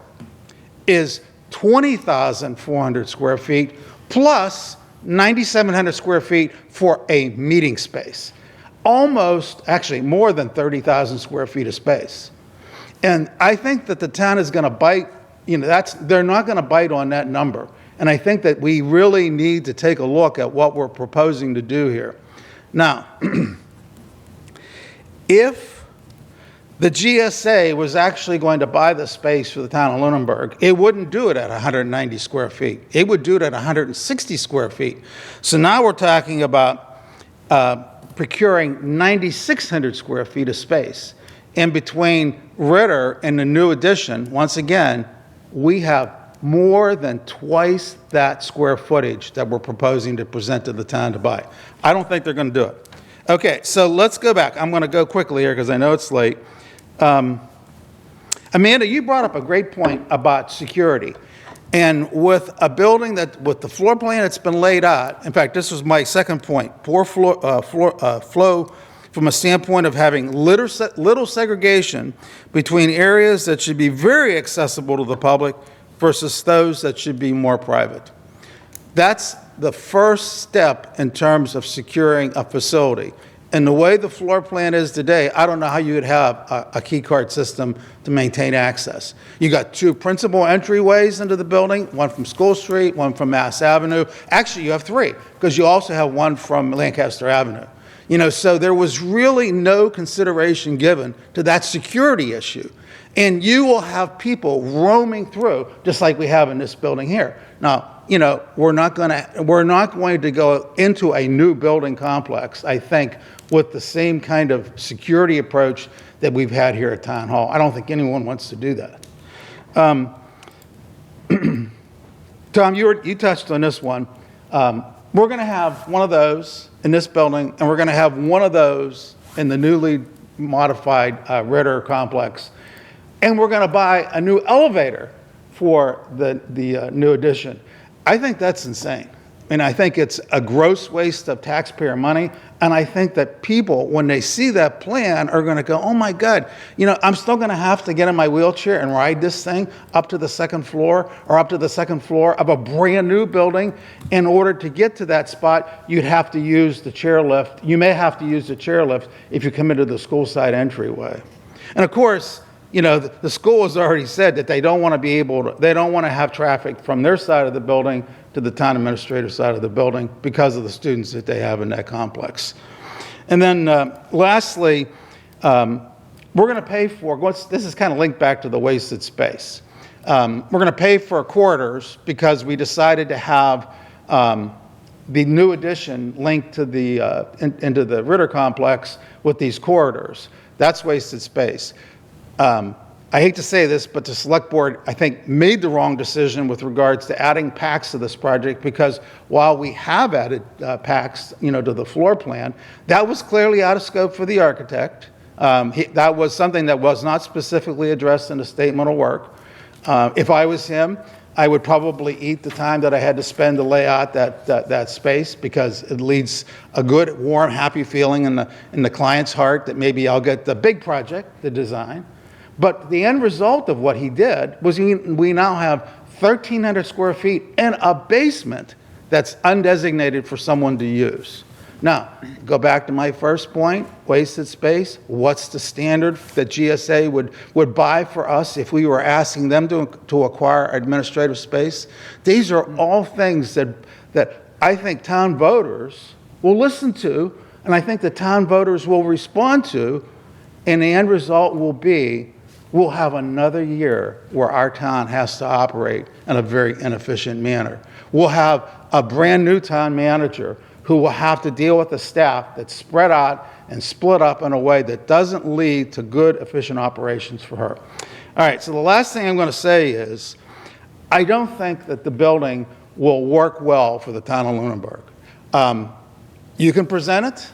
is 20,400 square feet plus 9,700 square feet for a meeting space. Almost, actually more than 30,000 square feet of space. And I think that the town is going to bite, they're not going to bite on that number. And I think that we really need to take a look at what we're proposing to do here. Now, if the GSA was actually going to buy the space for the town of Lunenburg, it wouldn't do it at 190 square feet. It would do it at 160 square feet. So now we're talking about procuring 9,600 square feet of space. In between Ritter and the new addition, once again, we have more than twice that square footage that we're proposing to present to the town to buy. I don't think they're going to do it. Okay, so let's go back. I'm going to go quickly here because I know it's late. Amanda, you brought up a great point about security. And with a building with the floor plan that's been laid out, in fact, this was my second point, poor flow from a standpoint of having little segregation between areas that should be very accessible to the public versus those that should be more private. That's the first step in terms of securing a facility. And the way the floor plan is today, I don't know how you would have a key card system to maintain access. You got two principal entryways into the building, one from School Street, one from Mass Avenue. Actually, you have three, because you also have one from Lancaster Avenue. So there was really no consideration given to that security issue. And you will have people roaming through, just like we have in this building here. Now, we're not going to go into a new building complex, I think, with the same kind of security approach that we've had here at Town Hall. I don't think anyone wants to do that. Tom, you touched on this one. We're going to have one of those in this building, and we're going to have one of those in the newly modified Ritter complex. And we're going to buy a new elevator for the new addition. I think that's insane. And I think it's a gross waste of taxpayer money. And I think that people, when they see that plan, are going to go, oh my God, I'm still going to have to get in my wheelchair and ride this thing up to the second floor or up to the second floor of a brand new building. In order to get to that spot, you'd have to use the chairlift. You may have to use the chairlift if you come into the school side entryway. And of course, the school has already said that they don't want to have traffic from their side of the building to the town administrator side of the building because of the students that they have in that complex. And then lastly, we're going to pay for, this is kind of linked back to the wasted space. We're going to pay for corridors because we decided to have the new addition linked to into the Ritter complex with these corridors. That's wasted space. I hate to say this, but the select board, I think, made the wrong decision with regards to adding PACs to this project, because while we have added PACs, to the floor plan, that was clearly out of scope for the architect. That was something that was not specifically addressed in the statement of work. If I was him, I would probably eat the time that I had to spend to lay out that space, because it leads a good, warm, happy feeling in the client's heart that maybe I'll get the big project, the design. But the end result of what he did was we now have 1,300 square feet in a basement that's undesignated for someone to use. Now, go back to my first point, wasted space. What's the standard that GSA would buy for us if we were asking them to acquire administrative space? These are all things that I think town voters will listen to, and I think the town voters will respond to, and the end result will be we'll have another year where our town has to operate in a very inefficient manner. We'll have a brand new town manager who will have to deal with a staff that's spread out and split up in a way that doesn't lead to good, efficient operations for her. All right, so the last thing I'm going to say is I don't think that the building will work well for the town of Lunenburg. You can present it.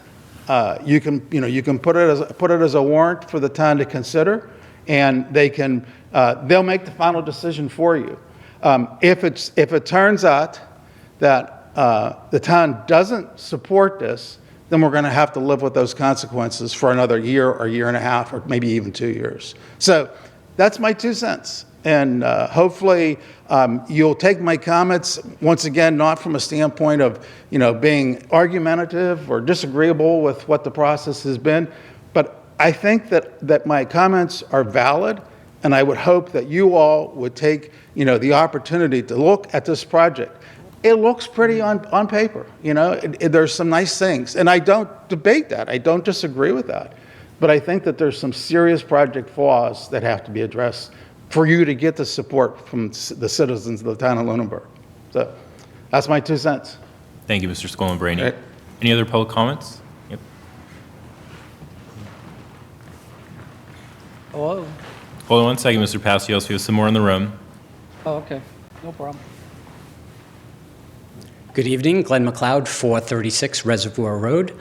You can put it as a warrant for the town to consider, and they'll make the final decision for you. If it turns out that the town doesn't support this, then we're going to have to live with those consequences for another year or year and a half, or maybe even 2 years. So that's my 2 cents. And hopefully you'll take my comments, once again, not from a standpoint of being argumentative or disagreeable with what the process has been, but I think that my comments are valid, and I would hope that you all would take the opportunity to look at this project. It looks pretty on paper, there's some nice things, and I don't debate that. I don't disagree with that. But I think that there's some serious project flaws that have to be addressed for you to get the support from the citizens of the town of Lunenburg. So that's my 2 cents.
Thank you, Mr. Scolambrini.
Right.
Any other public comments? Yep.
Hello?
Hold on one second, Mr. Passios. We have some more in the room.
Oh, okay. No problem. Good evening, Glenn McLeod, 436 Reservoir Road.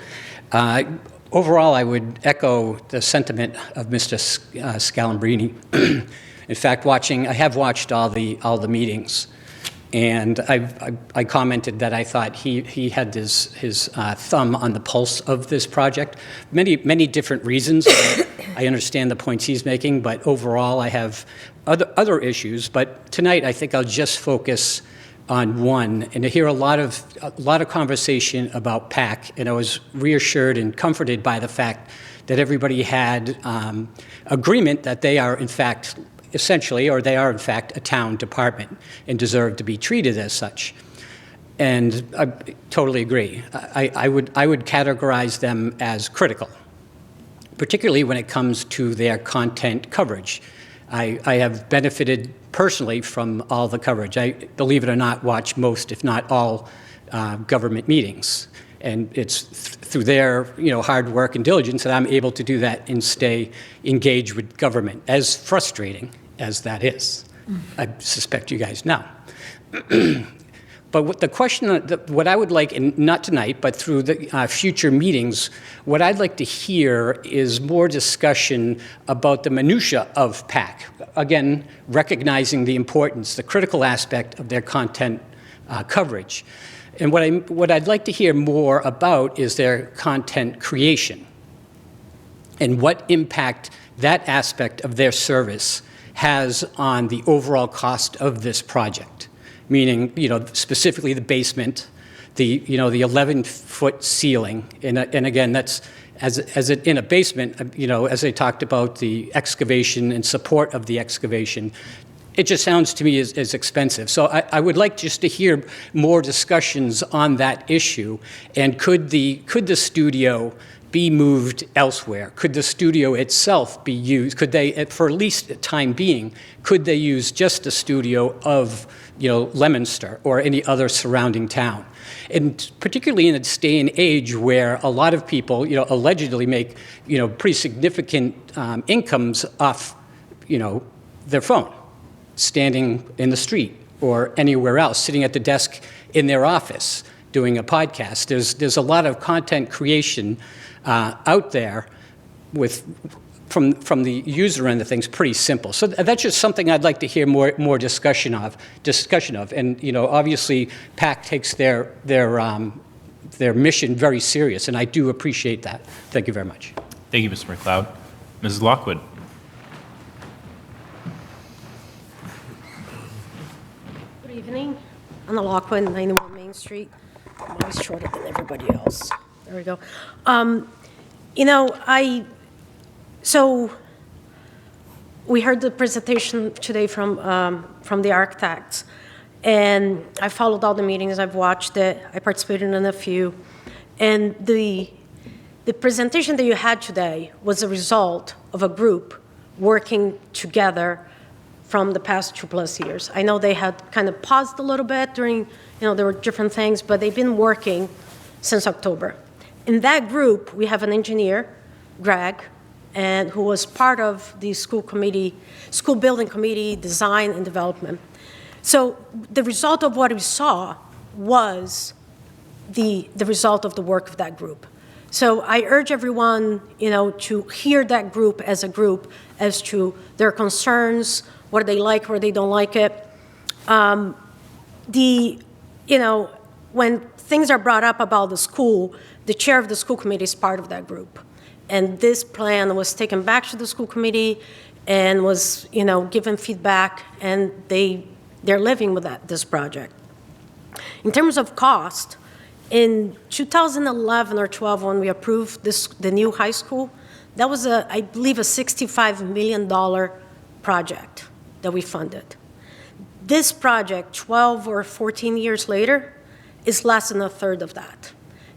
Overall, I would echo the sentiment of Mr. Scolambrini. In fact, I have watched all the meetings, and I commented that I thought he had his thumb on the pulse of this project. Many different reasons. I understand the points he's making, but overall, I have other issues. But tonight, I think I'll just focus on one, and to hear a lot of conversation about PAC, and I was reassured and comforted by the fact that everybody had agreement that they are in fact they are in fact a town department and deserve to be treated as such. And I totally agree. I would categorize them as critical, particularly when it comes to their content coverage. I have benefited personally from all the coverage. I, believe it or not, watch most, if not all, government meetings. And it's through their hard work and diligence that I'm able to do that and stay engaged with government, as frustrating as that is. I suspect you guys know. But what the question, what I would like, and not tonight, but through the future meetings, what I'd like to hear is more discussion about the minutia of PAC. Again, recognizing the importance, the critical aspect of their content coverage. And what I'd like to hear more about is their content creation and what impact that aspect of their service has on the overall cost of this project. Meaning, specifically the basement, the 11-foot ceiling, and again, that's in a basement, as I talked about the excavation and support of the excavation, it just sounds to me as expensive. So I would like just to hear more discussions on that issue. And could the studio be moved elsewhere? Could the studio itself be used? Could they, for at least the time being, could they use just the studio of Leominster or any other surrounding town? And particularly in this day and age where a lot of people, allegedly make, pretty significant incomes off, their phone, standing in the street or anywhere else, sitting at the desk in their office doing a podcast. There's a lot of content creation out there from the user end of things, pretty simple. So that's just something I'd like to hear more discussion of. And obviously, PAC takes their mission very serious, and I do appreciate that. Thank you very much.
Thank you, Mr. McLeod. Mrs. Lockwood.
Good evening. Anna Lockwood, 91 Main Street. I'm always shorter than everybody else. There we go. So we heard the presentation today from the architects, and I followed all the meetings. I've watched it. I participated in a few, and the presentation that you had today was a result of a group working together from the past 2+ years. I know they had kind of paused a little bit during, there were different things, but they've been working since October. In that group, we have an engineer, Greg, and who was part of the school building committee, design and development. So the result of what we saw was the result of the work of that group. So I urge everyone, to hear that group as a group as to their concerns, what they like, where they don't like it. When things are brought up about the school, the chair of the school committee is part of that group. And this plan was taken back to the school committee and was, given feedback, and they're living with this project. In terms of cost, in 2011 or 12, when we approved the new high school, that was, I believe, a $65 million project that we funded. This project, 12 or 14 years later, is less than a third of that.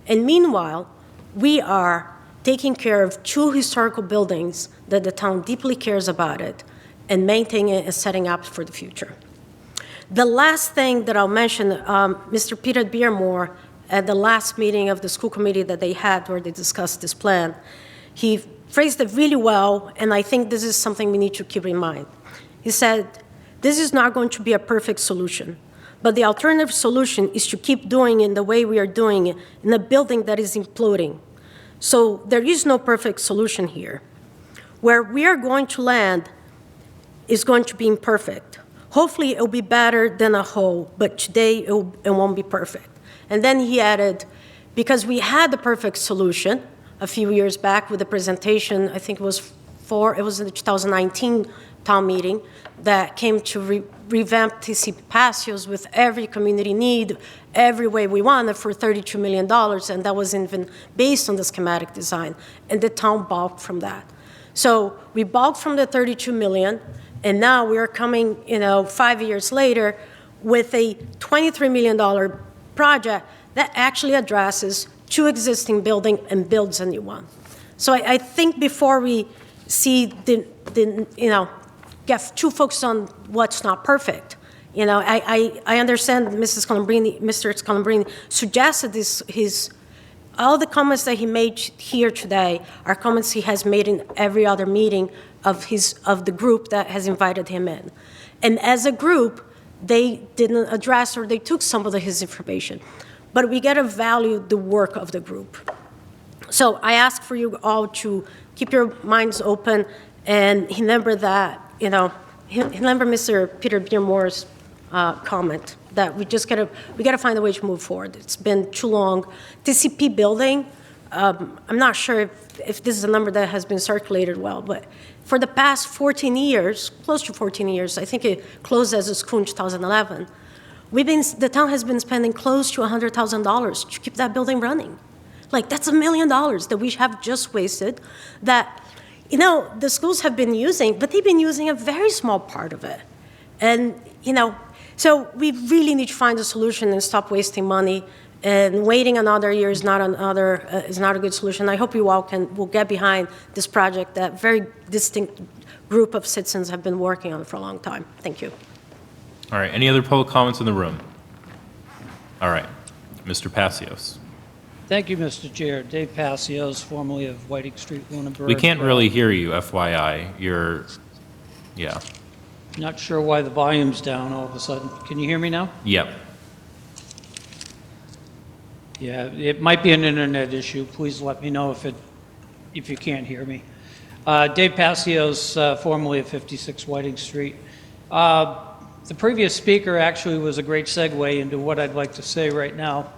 And meanwhile, we are taking care of 2 historical buildings that the town deeply cares about it and maintaining it and setting up for the future. The last thing that I'll mention, Mr. Peter Beermore, at the last meeting of the school committee that they had where they discussed this plan, he phrased it really well, and I think this is something we need to keep in mind. He said, this is not going to be a perfect solution, but the alternative solution is to keep doing it the way we are doing it in a building that is imploding. So there is no perfect solution here. Where we are going to land is going to be imperfect. Hopefully it will be better than a whole, but today it won't be perfect. And then he added, because we had the perfect solution a few years back with the presentation, I think it was in the 2019 town meeting, that came to revamp TC Passios with every community need, every way we wanted for $32 million, and that was even based on the schematic design, and the town balked from that. So we balked from the $32 million, and now we are coming, 5 years later with a $23 million project that actually addresses 2 existing buildings and builds a new one. So I think before we see get too focused on what's not perfect. I understand Mr. Scalabrini suggested all the comments that he made here today are comments he has made in every other meeting of the group that has invited him in. And as a group, they didn't address or they took some of his information. But we got to value the work of the group. So I ask for you all to keep your minds open and remember that, remember Mr. Peter Beermore's comment, that we gotta find a way to move forward. It's been too long. TCP building, I'm not sure if this is a number that has been circulated well, but for the past 14 years, close to 14 years, I think it closed as a school in 2011, the town has been spending close to $100,000 to keep that building running. Like, that's $1 million that we have just wasted, that, the schools have been using, but they've been using a very small part of it. And, so we really need to find a solution and stop wasting money, and waiting another year is not a good solution. I hope you all will get behind this project that very distinct group of citizens have been working on for a long time. Thank you.
All right, any other public comments in the room? All right, Mr. Passios.
Thank you, Mr. Chair. Dave Passios, formerly of Whiting Street, Lunenburg.
We can't really hear you, FYI. Yeah.
Not sure why the volume's down all of a sudden. Can you hear me now?
Yep.
Yeah, it might be an internet issue. Please let me know if you can't hear me. Dave Passios, formerly of 56 Whiting Street. The previous speaker actually was a great segue into what I'd like to say right now.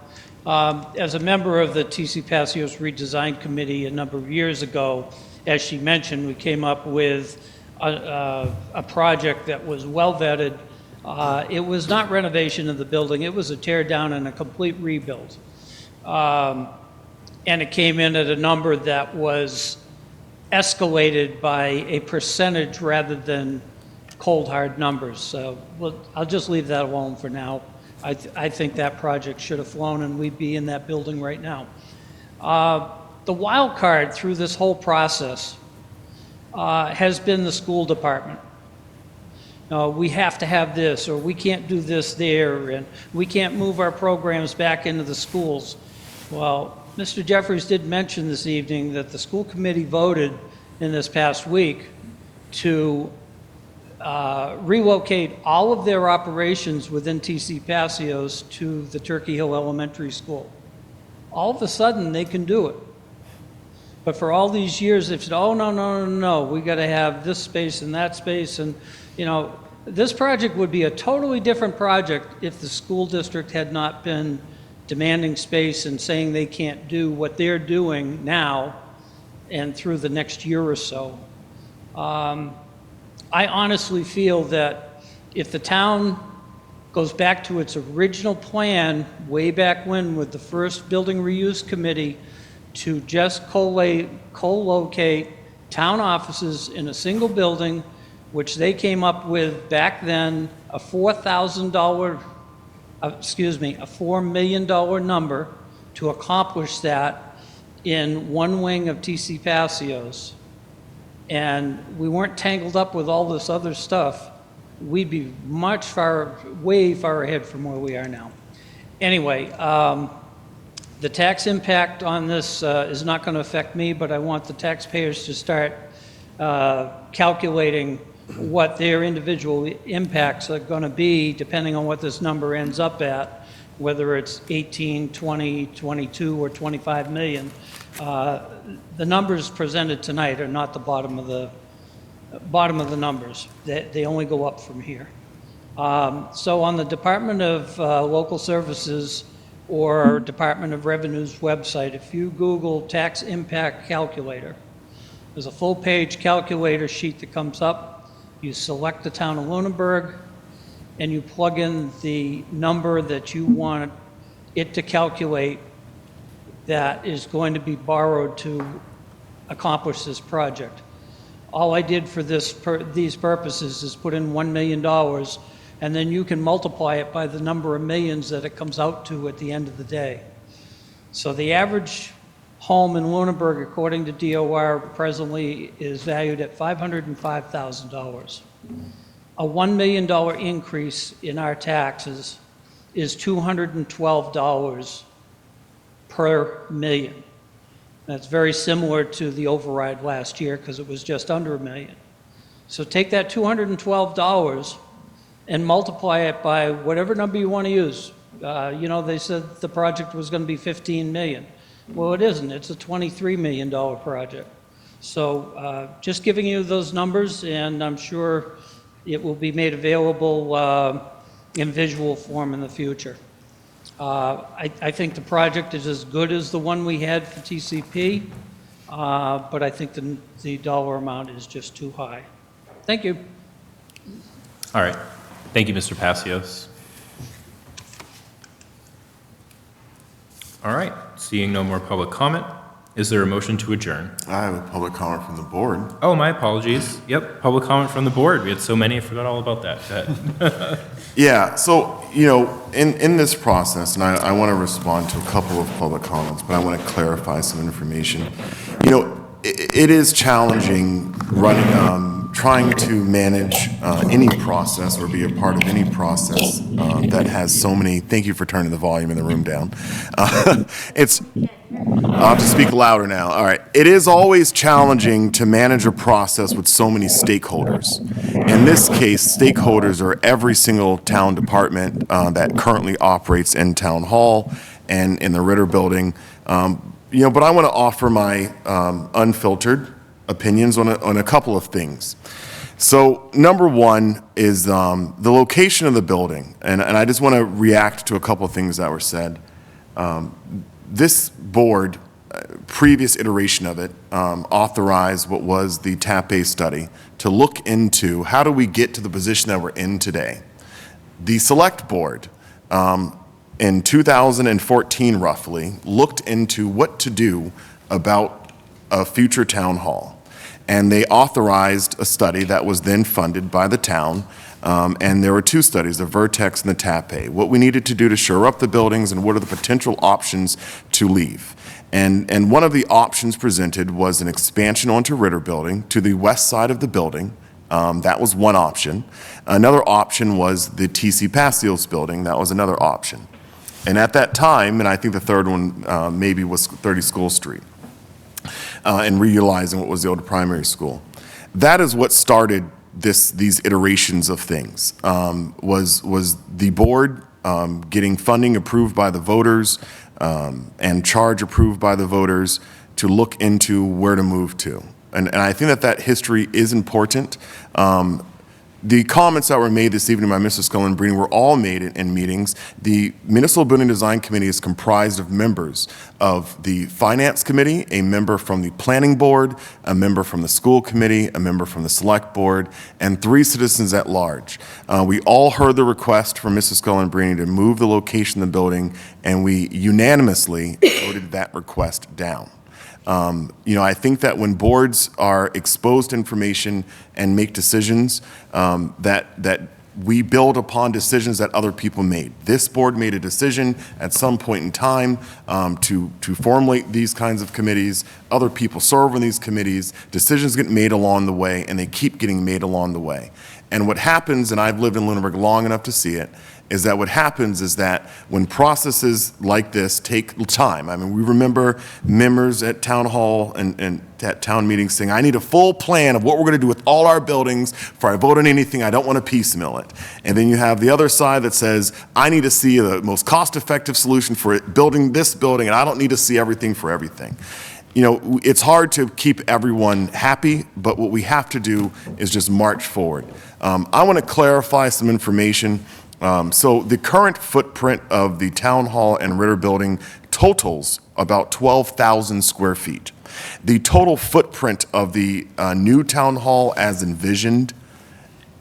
As a member of the TC Passios Redesign Committee a number of years ago, as she mentioned, we came up with a project that was well vetted. It was not renovation of the building, it was a tear down and a complete rebuild. And it came in at a number that was escalated by a percentage rather than cold hard numbers. So I'll just leave that alone for now. I think that project should have flown and we'd be in that building right now. The wild card through this whole process has been the school department. We have to have this, or we can't do this there, and we can't move our programs back into the schools. Well, Mr. Jeffries did mention this evening that the school committee voted in this past week to relocate all of their operations within TC Passios to the Turkey Hill Elementary School. All of a sudden, they can do it. But for all these years, they've said, oh, no, we got to have this space and that space. And, this project would be a totally different project if the school district had not been demanding space and saying they can't do what they're doing now and through the next year or so. I honestly feel that if the town goes back to its original plan way back when with the first building reuse committee to just co-locate town offices in a single building, which they came up with back then a $4 million number to accomplish that in one wing of TC Passios, and we weren't tangled up with all this other stuff, we'd be way far ahead from where we are now. Anyway, the tax impact on this is not going to affect me, but I want the taxpayers to start calculating what their individual impacts are going to be depending on what this number ends up at, whether it's 18, 20, 22, or 25 million. The numbers presented tonight are not the bottom of the numbers. They only go up from here. So on the Department of Local Services or Department of Revenue's website, if you Google tax impact calculator, there's a full-page calculator sheet that comes up. You select the town of Lunenburg, and you plug in the number that you want it to calculate that is going to be borrowed to accomplish this project. All I did for these purposes is put in $1 million, and then you can multiply it by the number of millions that it comes out to at the end of the day. So the average home in Lunenburg, according to DOR, presently is valued at $505,000. A $1 million increase in our taxes is $212 per million. That's very similar to the override last year because it was just under $1 million. So take that $212 and multiply it by whatever number you want to use. They said the project was going to be $15 million. Well, it isn't. It's a $23 million project. So just giving you those numbers, and I'm sure it will be made available in visual form in the future. I think the project is as good as the one we had for TCP, but I think the dollar amount is just too high. Thank you.
All right. Thank you, Mr. Passios. All right. Seeing no more public comment, is there a motion to adjourn?
I have a public comment from the board.
Oh, my apologies. Yep, public comment from the board. We had so many, I forgot all about that. Go ahead.
Yeah, so, in this process, and I want to respond to a couple of public comments, but I want to clarify some information. It is challenging trying to manage any process or be a part of any process that has so many, thank you for turning the volume in the room down. I'll have to speak louder now. All right. It is always challenging to manage a process with so many stakeholders. In this case, stakeholders are every single town department that currently operates in Town Hall and in the Ritter Building. But I want to offer my unfiltered opinions on a couple of things. So number one is the location of the building. And I just want to react to a couple of things that were said. This board, previous iteration of it, authorized what was the TAP-A study to look into how do we get to the position that we're in today. The select board, in 2014 roughly, looked into what to do about a future town hall. And they authorized a study that was then funded by the town. And there were two studies, the Vertex and the TAP-A, what we needed to do to shore up the buildings and what are the potential options to leave. And one of the options presented was an expansion onto Ritter Building to the west side of the building. That was one option. Another option was the TC Passios building. That was another option. And at that time, and I think the third one maybe was 30 School Street, and reutilizing what was the old primary school. That is what started these iterations of things, was the board getting funding approved by the voters and charge approved by the voters to look into where to move to. And I think that history is important. The comments that were made this evening by Mr. Scullin-Brini were all made in meetings. The Municipal Building Design Committee is comprised of members of the Finance Committee, a member from the Planning Board, a member from the School Committee, a member from the Select Board, and 3 citizens at large. We all heard the request from Mrs. Scullin-Brini to move the location of the building, and we unanimously voted that request down. I think that when boards are exposed to information and make decisions, that we build upon decisions that other people made. This board made a decision at some point in time to formulate these kinds of committees. Other people serve on these committees. Decisions get made along the way, and they keep getting made along the way. And what happens, and I've lived in Lunenburg long enough to see it, is that what happens is that when processes like this take time, I mean, we remember members at town hall and at town meetings saying, I need a full plan of what we're going to do with all our buildings before I vote on anything. I don't want to piecemeal it. And then you have the other side that says, I need to see the most cost-effective solution for building this building, and I don't need to see everything for everything. It's hard to keep everyone happy, but what we have to do is just march forward. I want to clarify some information. So the current footprint of the Town Hall and Ritter Building totals about 12,000 square feet. The total footprint of the new Town Hall as envisioned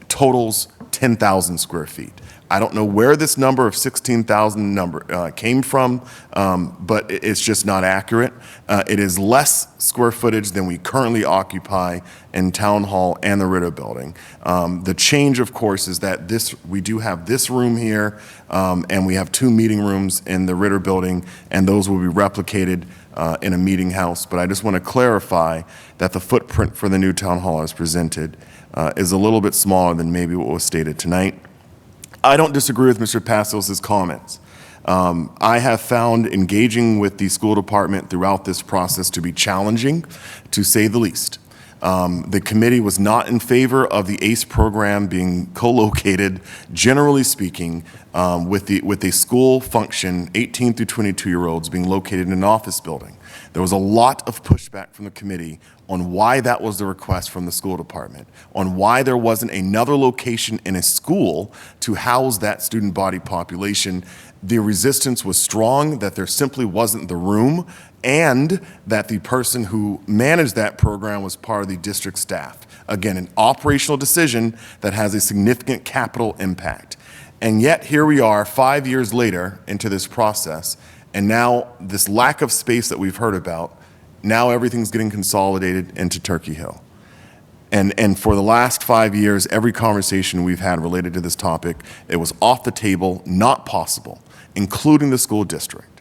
totals 10,000 square feet. I don't know where this number of 16,000 number came from, but it's just not accurate. It is less square footage than we currently occupy in Town Hall and the Ritter Building. The change, of course, is that we do have this room here, and we have 2 meeting rooms in the Ritter Building, and those will be replicated in a meeting house. But I just want to clarify that the footprint for the new Town Hall as presented is a little bit smaller than maybe what was stated tonight. I don't disagree with Mr. Passios' comments. I have found engaging with the school department throughout this process to be challenging, to say the least. The committee was not in favor of the ACE program being co-located, generally speaking, with a school function, 18 through 22-year-olds being located in an office building. There was a lot of pushback from the committee on why that was the request from the school department, on why there wasn't another location in a school to house that student body population. The resistance was strong that there simply wasn't the room, and that the person who managed that program was part of the district staff. Again, an operational decision that has a significant capital impact. And yet here we are 5 years later into this process, and now this lack of space that we've heard about, now everything's getting consolidated into Turkey Hill. And for the last 5 years, every conversation we've had related to this topic, it was off the table, not possible, including the school district.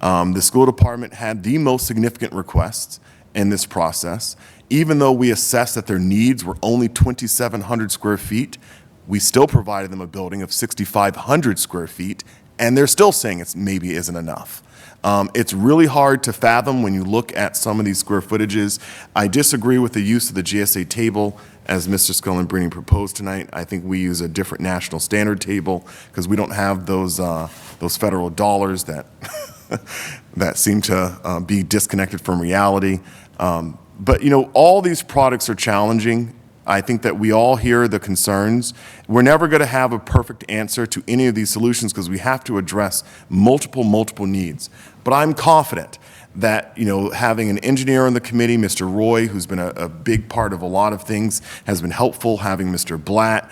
The school department had the most significant requests in this process. Even though we assessed that their needs were only 2,700 square feet, we still provided them a building of 6,500 square feet, and they're still saying it maybe isn't enough. It's really hard to fathom when you look at some of these square footages. I disagree with the use of the GSA table as Mr. Scullin-Brini proposed tonight. I think we use a different national standard table because we don't have those federal dollars that that seem to be disconnected from reality. But you know, all these products are challenging. I think that we all hear the concerns. We're never going to have a perfect answer to any of these solutions because we have to address multiple needs. But I'm confident that, you know, having an engineer on the committee, Mr. Roy, who's been a big part of a lot of things, has been helpful. Having Mr. Blatt,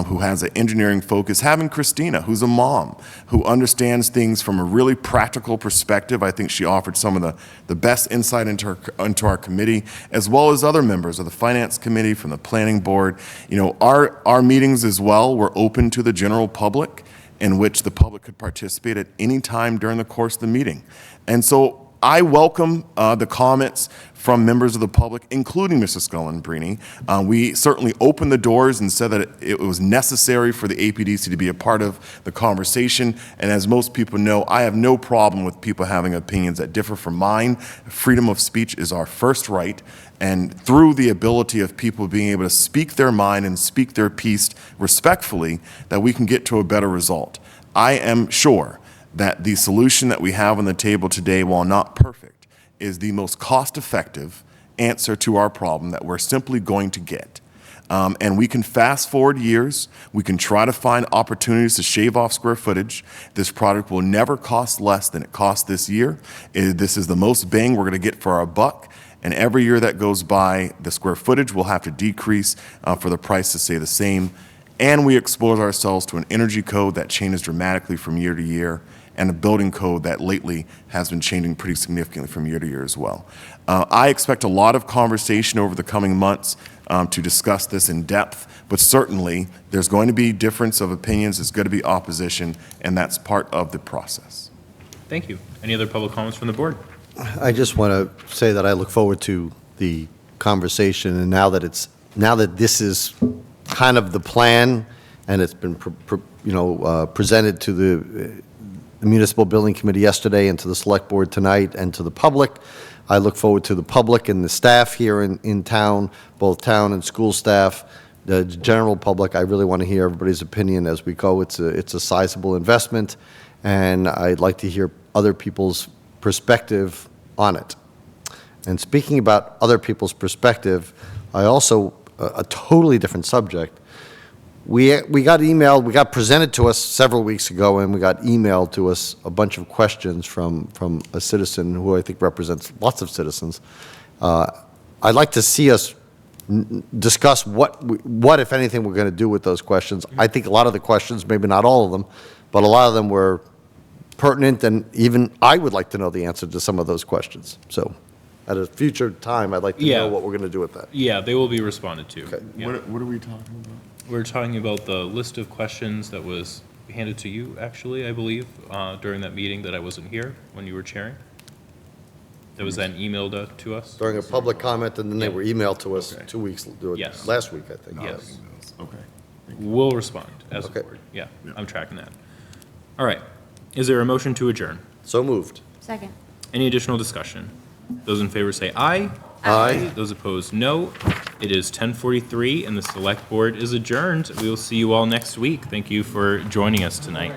who has an engineering focus. Having Christina, who's a mom, who understands things from a really practical perspective. I think she offered some of the best insight into our committee, as well as other members of the Finance Committee, from the Planning Board. You know, our meetings as well were open to the general public, in which the public could participate at any time during the course of the meeting. And so I welcome the comments from members of the public, including Mr. Scullin-Brini. We certainly opened the doors and said that it was necessary for the APDC to be a part of the conversation. And as most people know, I have no problem with people having opinions that differ from mine. Freedom of speech is our first right. And through the ability of people being able to speak their mind and speak their piece respectfully, that we can get to a better result. I am sure that the solution that we have on the table today, while not perfect, is the most cost-effective answer to our problem that we're simply going to get. And we can fast forward years. We can try to find opportunities to shave off square footage. This product will never cost less than it cost this year. This is the most bang we're going to get for our buck. And every year that goes by, the square footage will have to decrease for the price to stay the same. And we expose ourselves to an energy code that changes dramatically from year to year, and a building code that lately has been changing pretty significantly from year to year as well. I expect a lot of conversation over the coming months to discuss this in depth, but certainly there's going to be difference of opinions, there's going to be opposition, and that's part of the process.
Thank you. Any other public comments from the board?
I just want to say that I look forward to the conversation, and now that this is kind of the plan, and it's been presented to the Municipal Building Committee yesterday, and to the Select Board tonight, and to the public. I look forward to the public and the staff here in town, both town and school staff, the general public. I really want to hear everybody's opinion as we go. It's a sizable investment, and I'd like to hear other people's perspective on it. And speaking about other people's perspective, I also, a totally different subject, we got emailed, we got presented to us several weeks ago, and we got emailed to us a bunch of questions from a citizen who I think represents lots of citizens. I'd like to see us discuss what, if anything, we're going to do with those questions. I think a lot of the questions, maybe not all of them, but a lot of them were pertinent, and even I would like to know the answer to some of those questions. So at a future time, I'd like to know what we're going to do with that.
Yeah, they will be responded to.
Okay.
Yeah.
What are we talking about?
We're talking about the list of questions that was handed to you, actually, I believe, during that meeting that I wasn't here when you were chairing. That was then emailed to us.
During a public comment, and then they were emailed to us 2 weeks,
Yes.
last week, I think.
Yes.
Okay.
We'll respond as a board. Yeah, I'm tracking that. All right. Is there a motion to adjourn?
So moved.
Second.
Any additional discussion? Those in favor say aye.
Aye.
Those opposed, no. It is 10:43, and the Select Board is adjourned. We will see you all next week. Thank you for joining us tonight.